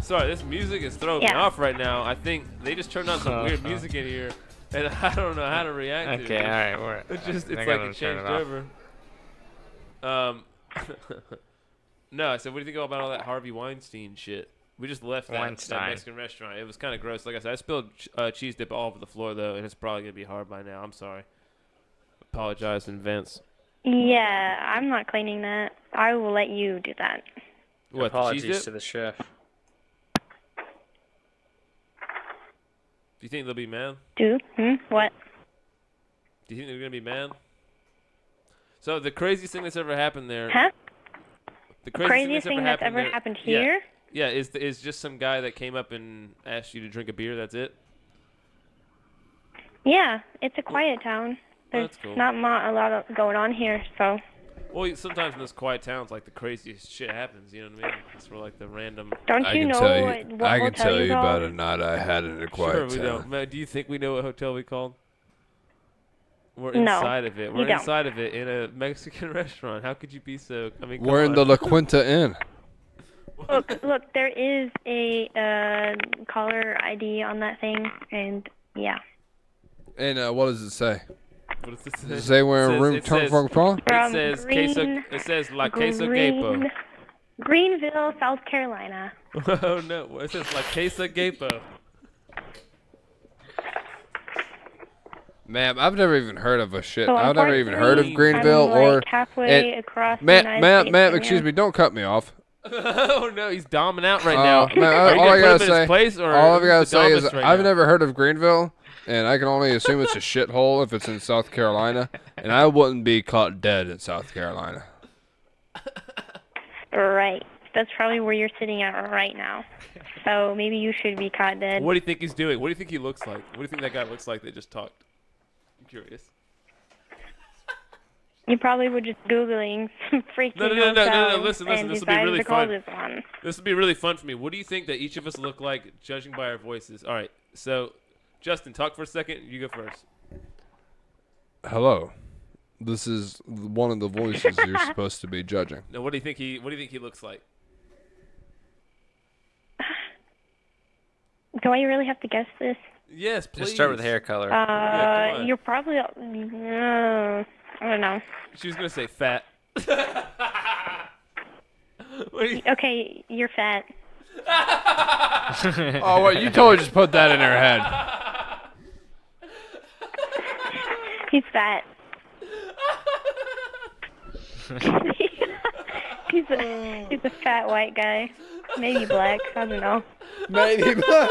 Sorry, this music is throwing me off right now. I think they just turned on some weird music in here, and I don't know how to react to it. Okay, alright. It's like it changed over. No, I said, what do you think about all that Harvey Weinstein shit? We just left that Mexican restaurant. It was kind of gross. Like I said, I spilled cheese dip all over the floor, though, and it's probably going to be hard by now. I'm sorry. Apologize in advance. Yeah, I'm not cleaning that. I will let you do that. What, apologies the cheese dip? to the chef. Do you think they'll be mad? What? Do you think they're going to be mad? So the craziest thing that's ever happened there... Huh? The craziest thing that's ever happened here? Yeah, is just some guy that came up and asked you to drink a beer, that's it? Yeah, it's a quiet town. There's cool. not a lot of going on here, so... Well, sometimes in those quiet towns, like, the craziest shit happens, you know what I mean? It's for, like, the random... Don't you know what I can hotel tell you you called? about a night I had in a quiet Sure, we town. don't. Man, do you think we know what hotel we called? We're No, inside of it. you We're don't. inside of it in a Mexican restaurant. How could you be so... I mean, We're in the La Quinta Inn. Look, there is a caller ID on that thing, and yeah. And what does it say? What does it say? Does it say we're in room turn for Paul? It says La Queso Gapo. Greenville, South Carolina. Oh no, it says La Queso Gapo. Ma'am, I've never even heard of a shit. So I've never even heard of Greenville I'm, or... like, halfway across the United Ma'am, States excuse right me, don't cut me off. Oh no, he's doming out right now. Man, all I gotta say, all I've gotta say is right I've now? never heard of Greenville, and I can only assume it's a shithole if it's in South Carolina, and I wouldn't be caught dead in South Carolina. Right. That's probably where you're sitting at right now. So maybe you should be caught dead. What do you think he's doing? What do you think he looks like? What do you think that guy looks like that just talked? I'm curious. You probably were just Googling freaking No. Listen. and This will be decided really to call fun. this one. This will be really fun for me. What do you think that each of us look like, judging by our voices? All right. So, Justin, talk for a second. You go first. Hello. This is one of the voices you're supposed to be judging. Now, what do you think he looks like? Do I really have to guess this? Yes, please. Just start with hair color. Yeah, come on. You're probably... I don't know. She was gonna say fat. Okay, you're fat. Oh, what? You totally just put that in her head. He's fat. he's a fat white guy. Maybe black. I don't know. Maybe black.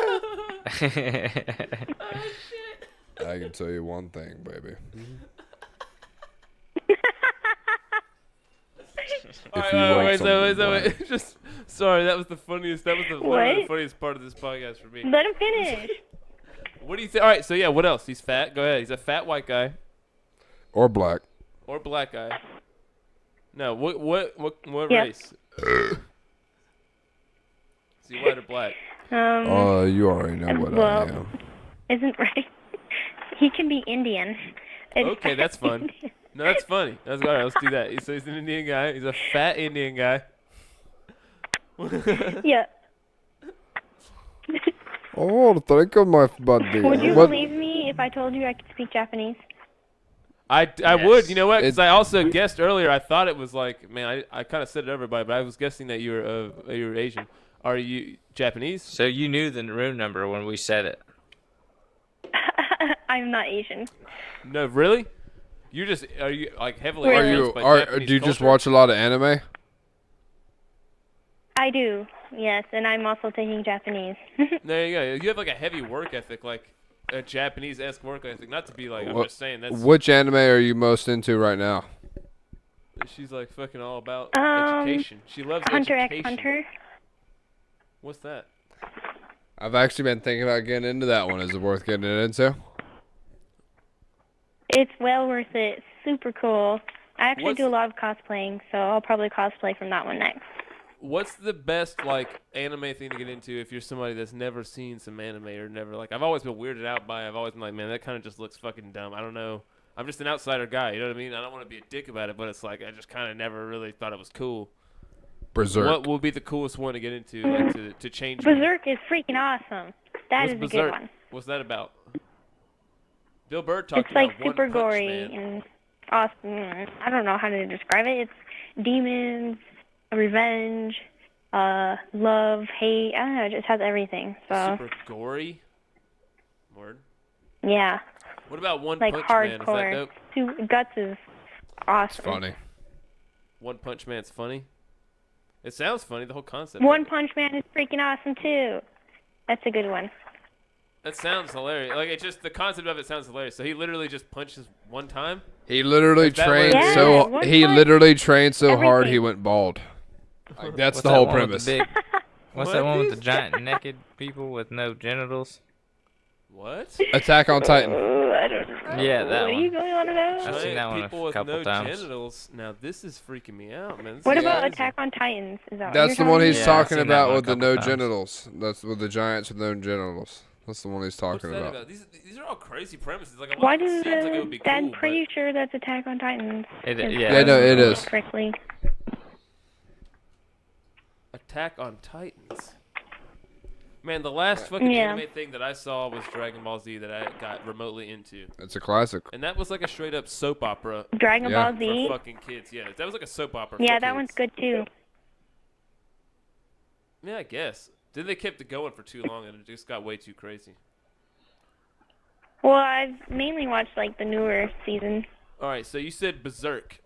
I can tell you one thing, baby. Wait. Just sorry, that was the funniest. That was literally the funniest part of this podcast for me. Let him finish. What do you think? All right, so yeah, what else? He's fat. Go ahead. He's a fat white guy. Or black. Or black guy. No, what Yeah. race? Is he white or black? You already know what I am. Isn't right? He can be Indian. Okay, that's fun. No, that's funny. That's all right. Let's do that. So he's an Indian guy. He's a fat Indian guy. Yeah. Oh, think of my buddy. Would you believe me if I told you I could speak Japanese? I would. You know what? Because I also guessed earlier. I thought it was like, man, I kind of said it to everybody, but I was guessing that you were Asian. Are you Japanese? So you knew the room number when we said it. I'm not Asian. No, really? Are you like heavily? Do you just watch a lot of anime? I do, yes, and I'm also taking Japanese. There you go. You have like a heavy work ethic, like a Japanese-esque work ethic. Not to be like, I'm just saying that's. Which anime are you most into right now? She's like fucking all about education. She loves Hunter education. x Hunter. What's that? I've actually been thinking about getting into that one. Is it worth getting into? It's well worth it. Super cool. I actually do a lot of cosplaying, so I'll probably cosplay from that one next. What's the best like anime thing to get into if you're somebody that's never seen some anime or never like? I've always been weirded out by. I've always been like, man, that kind of just looks fucking dumb. I don't know. I'm just an outsider guy. You know what I mean? I don't want to be a dick about it, but it's like I just kind of never really thought it was cool. Berserk. What would be the coolest one to get into, like, to change? Berserk is freaking awesome. That is a good one. What's that about? Bill Burr talked It's about like super gory and awesome. I don't know how to describe it. It's demons, revenge, love, hate. I don't know. It just has everything. So super gory. Word. Yeah. What about One like Punch hardcore. Man? Is that dope? Guts is awesome. It's funny. One Punch Man's funny. It sounds funny. The whole concept. One Punch Man is freaking awesome too. That's a good one. That sounds hilarious. Like, it's just the concept of it sounds hilarious. So he literally just punches one time. He literally trained literally trained so hard he went bald. Like, that's What's the that whole one with premise. the big- What's that one with the giant naked people with no genitals? What? Attack on Titan. I don't know. Yeah, that what one. are you going on about? I've seen that one People a with couple no times. genitals. Now this is freaking me out, man. This What is about crazy. Attack on Titans? Is that That's the what one you're he's talking talking I've seen that about one a with the couple no times. genitals. That's with the giants with no genitals. That's the one he's What's talking that about. These are all crazy premises. Like, Why it do seems like it would be cool, I'm pretty sure that's Attack on Titans. Yeah, no, it is. Correctly. Attack on Titans. Man, the last fucking anime thing that I saw was Dragon Ball Z that I got remotely into. It's a classic. And that was like a straight up soap opera. Dragon Ball Z? For fucking kids, yeah. That was like a soap opera. Yeah, for that kids. one's good too. Yeah, I guess. Then they kept it going for too long and it just got way too crazy. Well, I've mainly watched like the newer season. Alright, so you said Berserk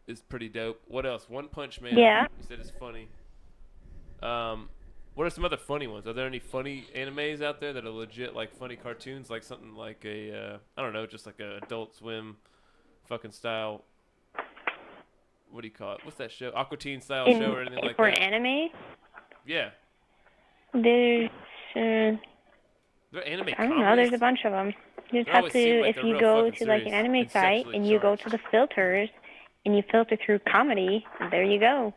is pretty dope. What else? One Punch Man. Yeah. You said it's funny. What are some other funny ones? Are there any funny animes out there that are legit, like, funny cartoons? Like something like a, I don't know, just like a Adult Swim fucking style, what do you call it? What's that show? Aqua Teen style show or anything like for that? For anime? Yeah. There's, There anime I don't know, there's a bunch of them. You just have to, if you go to like an anime site and you go to the filters and you filter through comedy, there you go.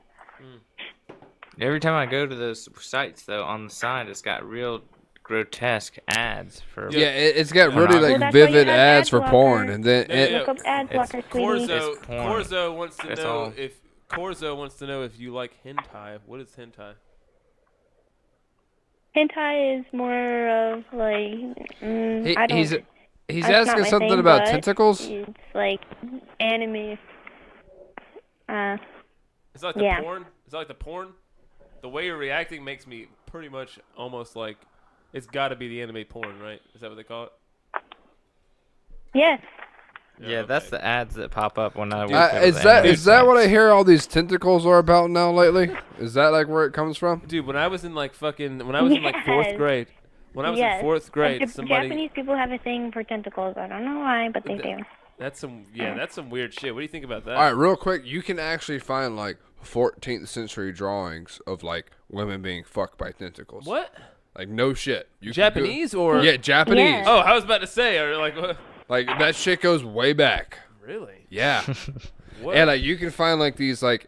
Every time I go to those sites, though, on the side, it's got real grotesque ads for. Yeah, it's got really like vivid ads for porn, and then look up ad blocker, sweetie. Corzo wants to know if Corzo wants to know if you like hentai. What is hentai? Hentai is more of like I don't. He's asking something about tentacles. It's like anime. Is that like the porn? Is that like the porn? The way you're reacting makes me pretty much almost like it's got to be the anime porn, right? Is that what they call it? Yes. Yeah, that's the ads that pop up when I is that what I hear all these tentacles are about now lately? Is that like where it comes from? Dude, when I was in like in like fourth grade, in fourth grade, somebody Japanese people have a thing for tentacles. I don't know why, but they do. That's some weird shit. What do you think about that? All right, real quick, you can actually find like 14th century drawings of like women being fucked by tentacles. What? Like no shit. Japanese or Japanese? Yeah. Oh, I was about to say, or like what? Like that shit goes way back. Really? Yeah. What? And like you can find like these like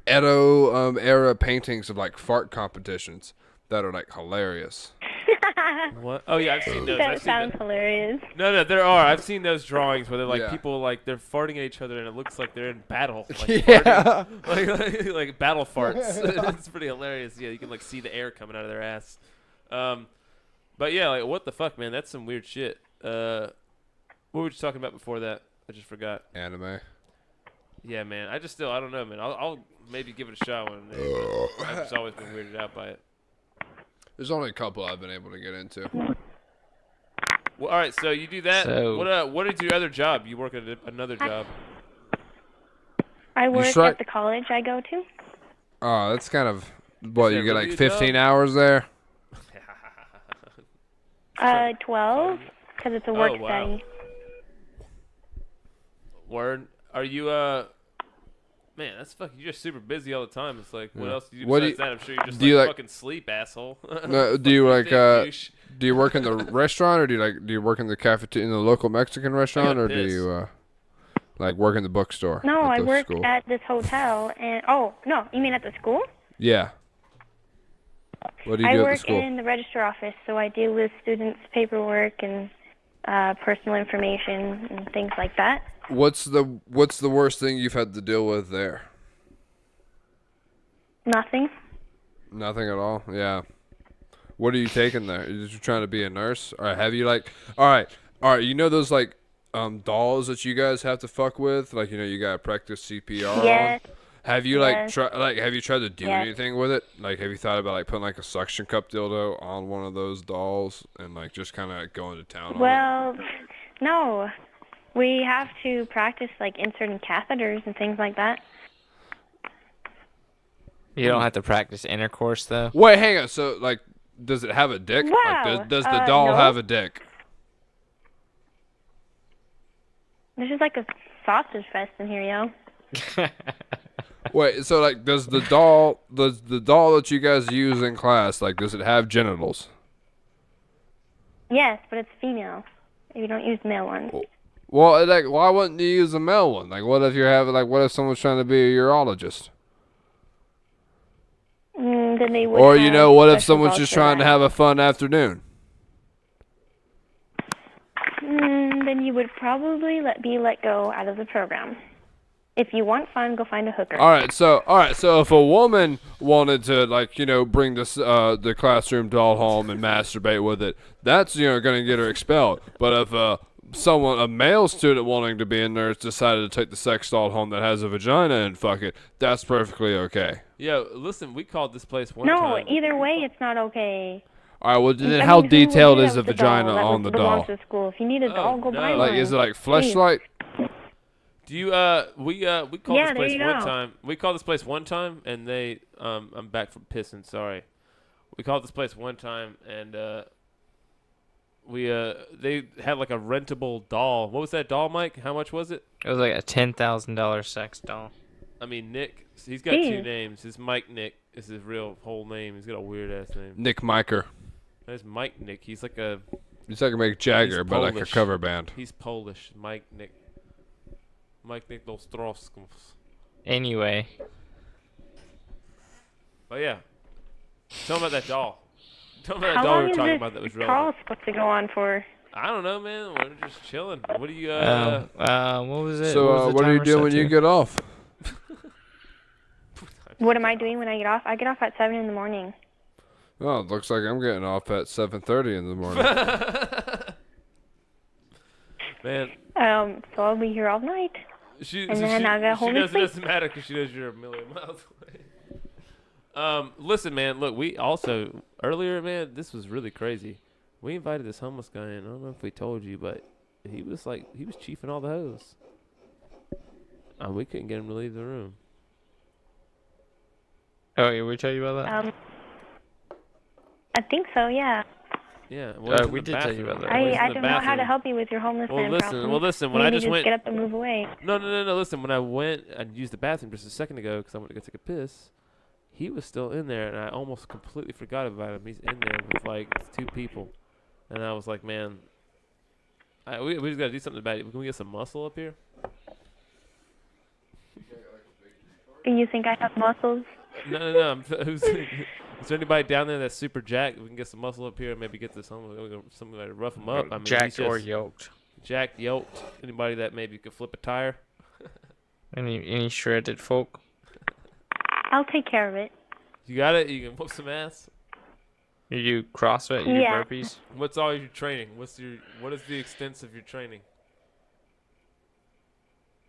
Edo era paintings of like fart competitions that are like hilarious. What? Oh yeah, I've seen those. That sounds hilarious. No, there are. I've seen those drawings where they're like people like they're farting at each other and it looks like they're in battle. Like, farting, like battle farts. It's pretty hilarious. Yeah, you can like see the air coming out of their ass. But yeah, like what the fuck, man? That's some weird shit. What were we just talking about before that? I just forgot. Anime. Yeah, man. I don't know, man. I'll maybe give it a shot one day. I've just always been weirded out by it. There's only a couple I've been able to get into. Well, all right, so you do that. So, what is your other job? You work at another job. I work at the college I go to. Oh, that's kind of what you get like 15 hours there. 12, because it's a work study. Word. Are you man, that's fucking. You're just super busy all the time. It's like, what else do you do besides that? I'm sure you're just like fucking sleep, asshole. No, do you like do you work in the restaurant, or do you work in the cafeteria in the local Mexican restaurant, or do you like work in the bookstore? No, I work at this hotel, and no, you mean at the school? Yeah. What do you do at the school? I work in the register office, so I deal with students' paperwork and personal information and things like that. What's the worst thing you've had to deal with there? Nothing. Nothing at all. Yeah. What are you taking there? Are you trying to be a nurse, or have you like? All right. You know those like dolls that you guys have to fuck with, like you gotta practice CPR Yes. on. Have you have you tried to do Yes. anything with it? Like, have you thought about like putting like a suction cup dildo on one of those dolls and like just kind of going to town on it? Well, no. We have to practice like inserting catheters and things like that. You don't have to practice intercourse though. Wait, hang on. So like, does it have a dick? Wow. Like, does the doll No. have a dick? This is like a sausage fest in here, yo. Wait, so like, does the doll that you guys use in class, like, does it have genitals? Yes, but it's female. You don't use male ones. Well, like, why wouldn't you use a male one? Like, what if what if someone's trying to be a urologist? Then they would. Or what if special someone's dolls just for trying to that. have a fun afternoon? Then you would probably be let go out of the program. If you want fun, go find a hooker. All right, so if a woman wanted to bring this the classroom doll home and masturbate with it, that's going to get her expelled. But if a male student wanting to be a nurse decided to take the sex doll home that has a vagina and fuck it, that's perfectly okay. Yo, listen, we called this place one time. No, either way, it's not okay. All right, well, I then mean, how who would detailed do that is the with vagina doll? on the That belongs doll? to school. If you need a doll, go buy Like, one. is it like Please. fleshlight? Do you we called Yeah, this place there you one go. time. We called this place one time, and they I'm back from pissing. Sorry. We called this place one time, and they had like a rentable doll. What was that doll, Mike? How much was it? It was like a $10,000 sex doll. I mean, Nick. He's got two names. His Mike Nick is his real whole name. He's got a weird ass name. Nick Miker. There's Mike Nick. He's like a Mick Jagger, but like a Polish. cover band. He's Polish. Mike Nick Nostrowskis. Anyway. Oh yeah. Tell him about that doll. Tell him about that How doll we long were is talking this about that was call relevant. supposed to go on for? I don't know, man. We're just chilling. What do you what was it? So what do you do when you get off? What am I doing when I get off? I get off at 7 in the morning. Oh, it looks like I'm getting off at 7:30 in the morning. Man. So I'll be here all night. And then I'll go home and It sleep. doesn't matter because she knows you're a million miles away. Listen, man. Look, we also earlier, man. This was really crazy. We invited this homeless guy in. I don't know if we told you, but he was chiefing all the hoes. We couldn't get him to leave the room. Oh, yeah, we tell you about that? I think so, yeah. Yeah, we did tell you about that. I don't know how to help you with your homeless man problem. Listen. When I Maybe just went, get up and move away. No. Listen, when I went and used the bathroom just a second ago because I went to go take a piss, he was still in there, and I almost completely forgot about him. He's in there with like 2 people, and I was like, man, we just gotta do something about it. Can we get some muscle up here? You think I have muscles? No. Is there anybody down there that's super jacked? We can get some muscle up here and maybe get this somebody to rough him up. I mean, Jacked or yoked. Jacked, yoked. Anybody that maybe could flip a tire. Any shredded folk? I'll take care of it. You got it? You can whoop some ass? You do CrossFit? You Yeah. do burpees? What's all your training? What is the extent of your training?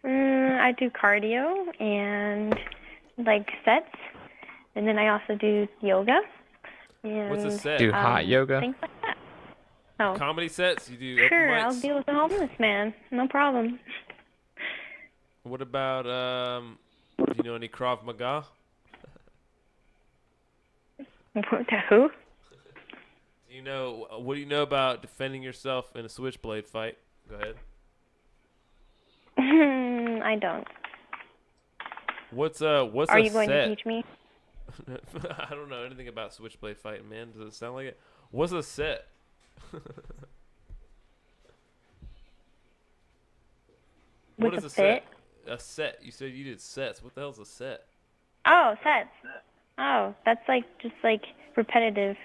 I do cardio and like sets, and then I also do yoga. And, What's a set? Do hot yoga? Things like that. Oh, Comedy sets? You do open sure. mics? I'll deal with the homeless man. No problem. What about do you know any Krav Maga? Who? What do you know about defending yourself in a switchblade fight? Go ahead. I don't. What's Are a you going set? to teach me? I don't know anything about switchblade fighting, man. Does it sound like it? What's a set? What is a set? A set. You said you did sets. What the hell's a set? Oh, sets. Oh, that's just repetitive.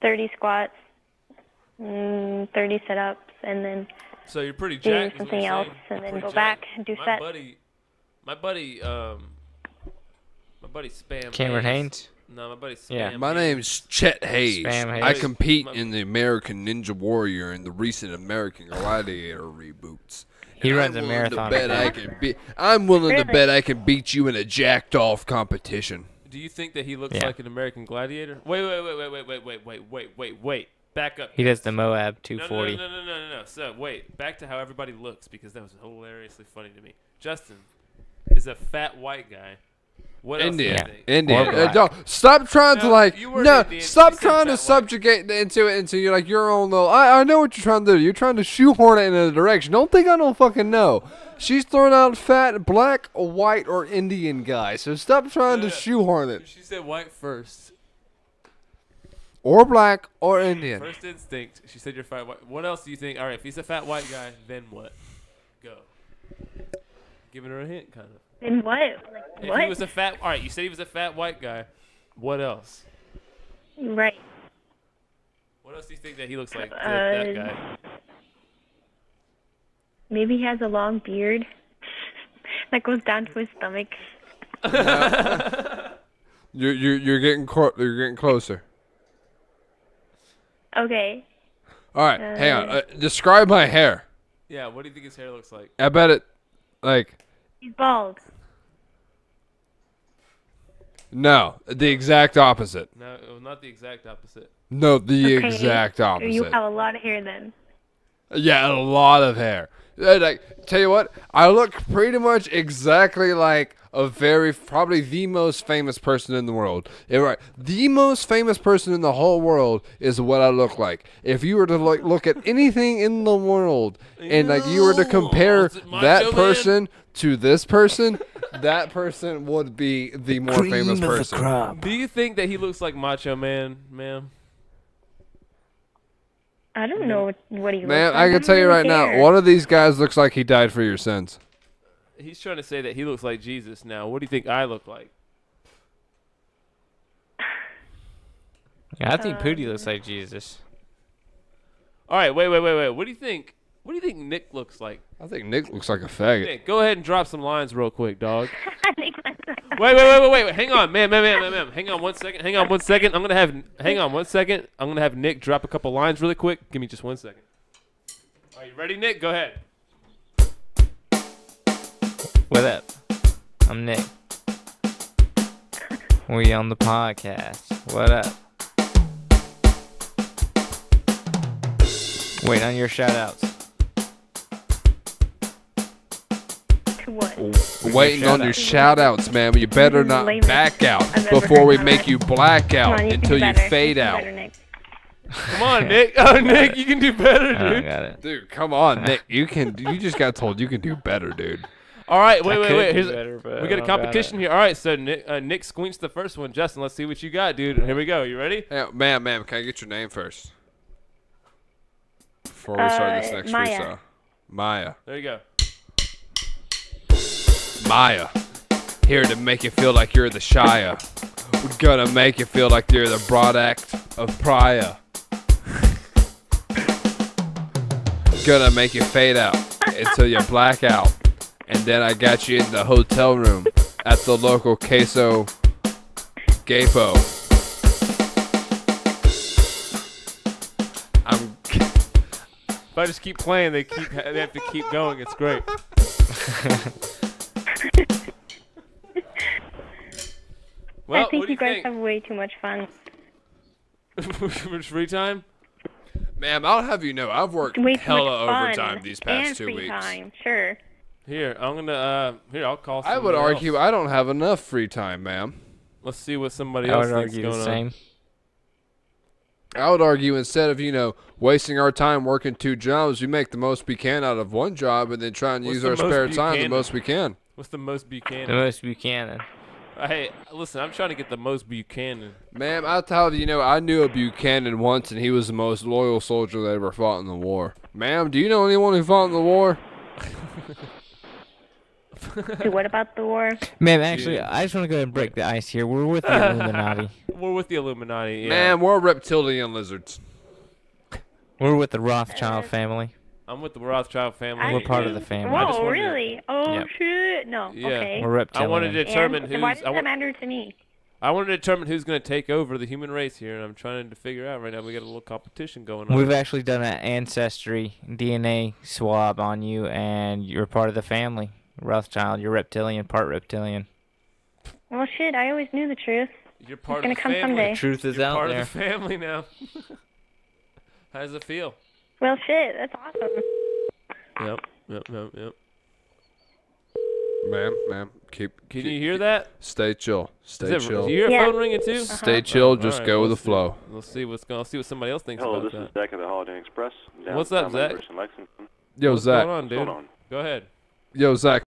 30 squats, 30 sit-ups, and then So you're pretty do jacked. something else, and then go back and do set. My buddy Spam. Cameron Haynes? No, my buddy Spam. Yeah. My name's Chet Hayes. Spam Hayes. I compete in the American Ninja Warrior and the recent American Gladiator reboots. He runs a marathon. I'm willing to bet I can beat you in a jacked off competition. Do you think that he looks like an American Gladiator? Wait. Back up. He does the Moab 240. No. So, wait. Back to how everybody looks, because that was hilariously funny to me. Justin is a fat white guy. What else do you think? Indian. Stop trying to stop trying to subjugate into your own little. I know what you're trying to do. You're trying to shoehorn it in a direction. Don't think I don't fucking know. She's throwing out fat, black, white, or Indian guy. So stop trying to shoehorn it. She said white first. Or black, or Indian. First instinct. She said you're fat white. What else do you think? All right, if he's a fat white guy, then what? Go. Giving her a hint, kind of. Then what? If What? he was a fat, all right, you said he was a fat white guy. What else? Right. What else do you think that he looks like? That guy. Maybe he has a long beard that goes down to his stomach. You're getting closer. Okay. All right, hang on. Describe my hair. Yeah, what do you think his hair looks like? I bet it, He's bald. No, the exact opposite. No, not the exact opposite. No, the exact opposite. You have a lot of hair then. Yeah, a lot of hair. Tell you what, I look pretty much exactly like probably the most famous person in the world. Right, the most famous person in the whole world is what I look like. If you were to look at anything in the world and you were to compare that person to this person, that person would be the more famous person. Do you think that he looks like Macho Man, ma'am? I don't know what he looks like. Man, I can tell you right now, one of these guys looks like he died for your sins. He's trying to say that he looks like Jesus now. What do you think I look like? Yeah, I think Pootie looks like Jesus. All right, wait. What do you think? What do you think Nick looks like? I think Nick looks like a faggot. Nick, go ahead and drop some lines real quick, dog. Wait. Hang on, ma'am. Hang on one second. Hang on one second. I'm gonna have Nick drop a couple lines really quick. Give me just 1 second. Are you ready, Nick? Go ahead. What up? I'm Nick. We on the podcast. What up? Wait on your shout-outs. To what? Waiting on your shout-outs, man. You better not back out before we make you black out until you fade out. Come on, Nick. Oh, Nick, you can do better, dude. I got it. Dude, come on, Nick. You just got told you can do better, dude. All right, wait. We We got a competition here. All right, so Nick squinched the first one. Justin, let's see what you got, dude. Here we go. You ready? Hey, ma'am, can I get your name first? Before we start this next Maya. freestyle. Maya. There you go. Maya. Here to make you feel like you're the Shire. We're gonna make you feel like you're the broad act of Prior. Gonna make you fade out until you black out. And then I got you in the hotel room at the local Queso Gapo. If I just keep playing, they have to keep going. It's great. Well, I think you guys have way too much fun. Free time? Ma'am, I'll have you know, I've worked hella overtime these past 2 weeks. Time. Sure. Here, I'm gonna I'll call. I would argue I don't have enough free time, ma'am. Let's see what somebody else thinks going on. Same. I would argue instead of, wasting our time working 2 jobs, we make the most we can out of 1 job and then try and use our spare time the most we can. What's the most Buchanan? The most Buchanan. Hey, listen, I'm trying to get the most Buchanan. Ma'am, I'll tell you, I knew a Buchanan once, and he was the most loyal soldier that ever fought in the war. Ma'am, do you know anyone who fought in the war? What about the war? Ma'am, actually, I just want to go ahead and break the ice here. We're with the Illuminati. We're with the Illuminati, yeah. Man, we're reptilian lizards. We're with the Rothschild family. I'm with the Rothschild family. We're part of the family. Whoa, really? Oh, Yep. shit. No. Yeah. Okay. We're reptilian. I wanted to determine And why who's. does that matter to me? I want to determine who's going to take over the human race here, and I'm trying to figure out right now. We got a little competition going on. We've actually done an ancestry DNA swab on you, and you're part of the family. Rothschild, you're reptilian, part reptilian. Well, shit, I always knew the truth. You're part it's of the gonna come family. someday. The truth is You're out part there. of the family now. How does it feel? Well, shit, that's awesome. Yep. Ma'am, Can you hear that? Stay chill. Stay chill. Do you hear your phone ringing too? Stay chill. Just Alright, go with we'll the flow. We'll see what's going. I'll see what somebody else thinks Hello, about this that. is Zach of the Holiday Express. What's up, Zach? Lexington. Yo, What's Zach. going on, dude? What's going on? Go ahead. Yo, Zach.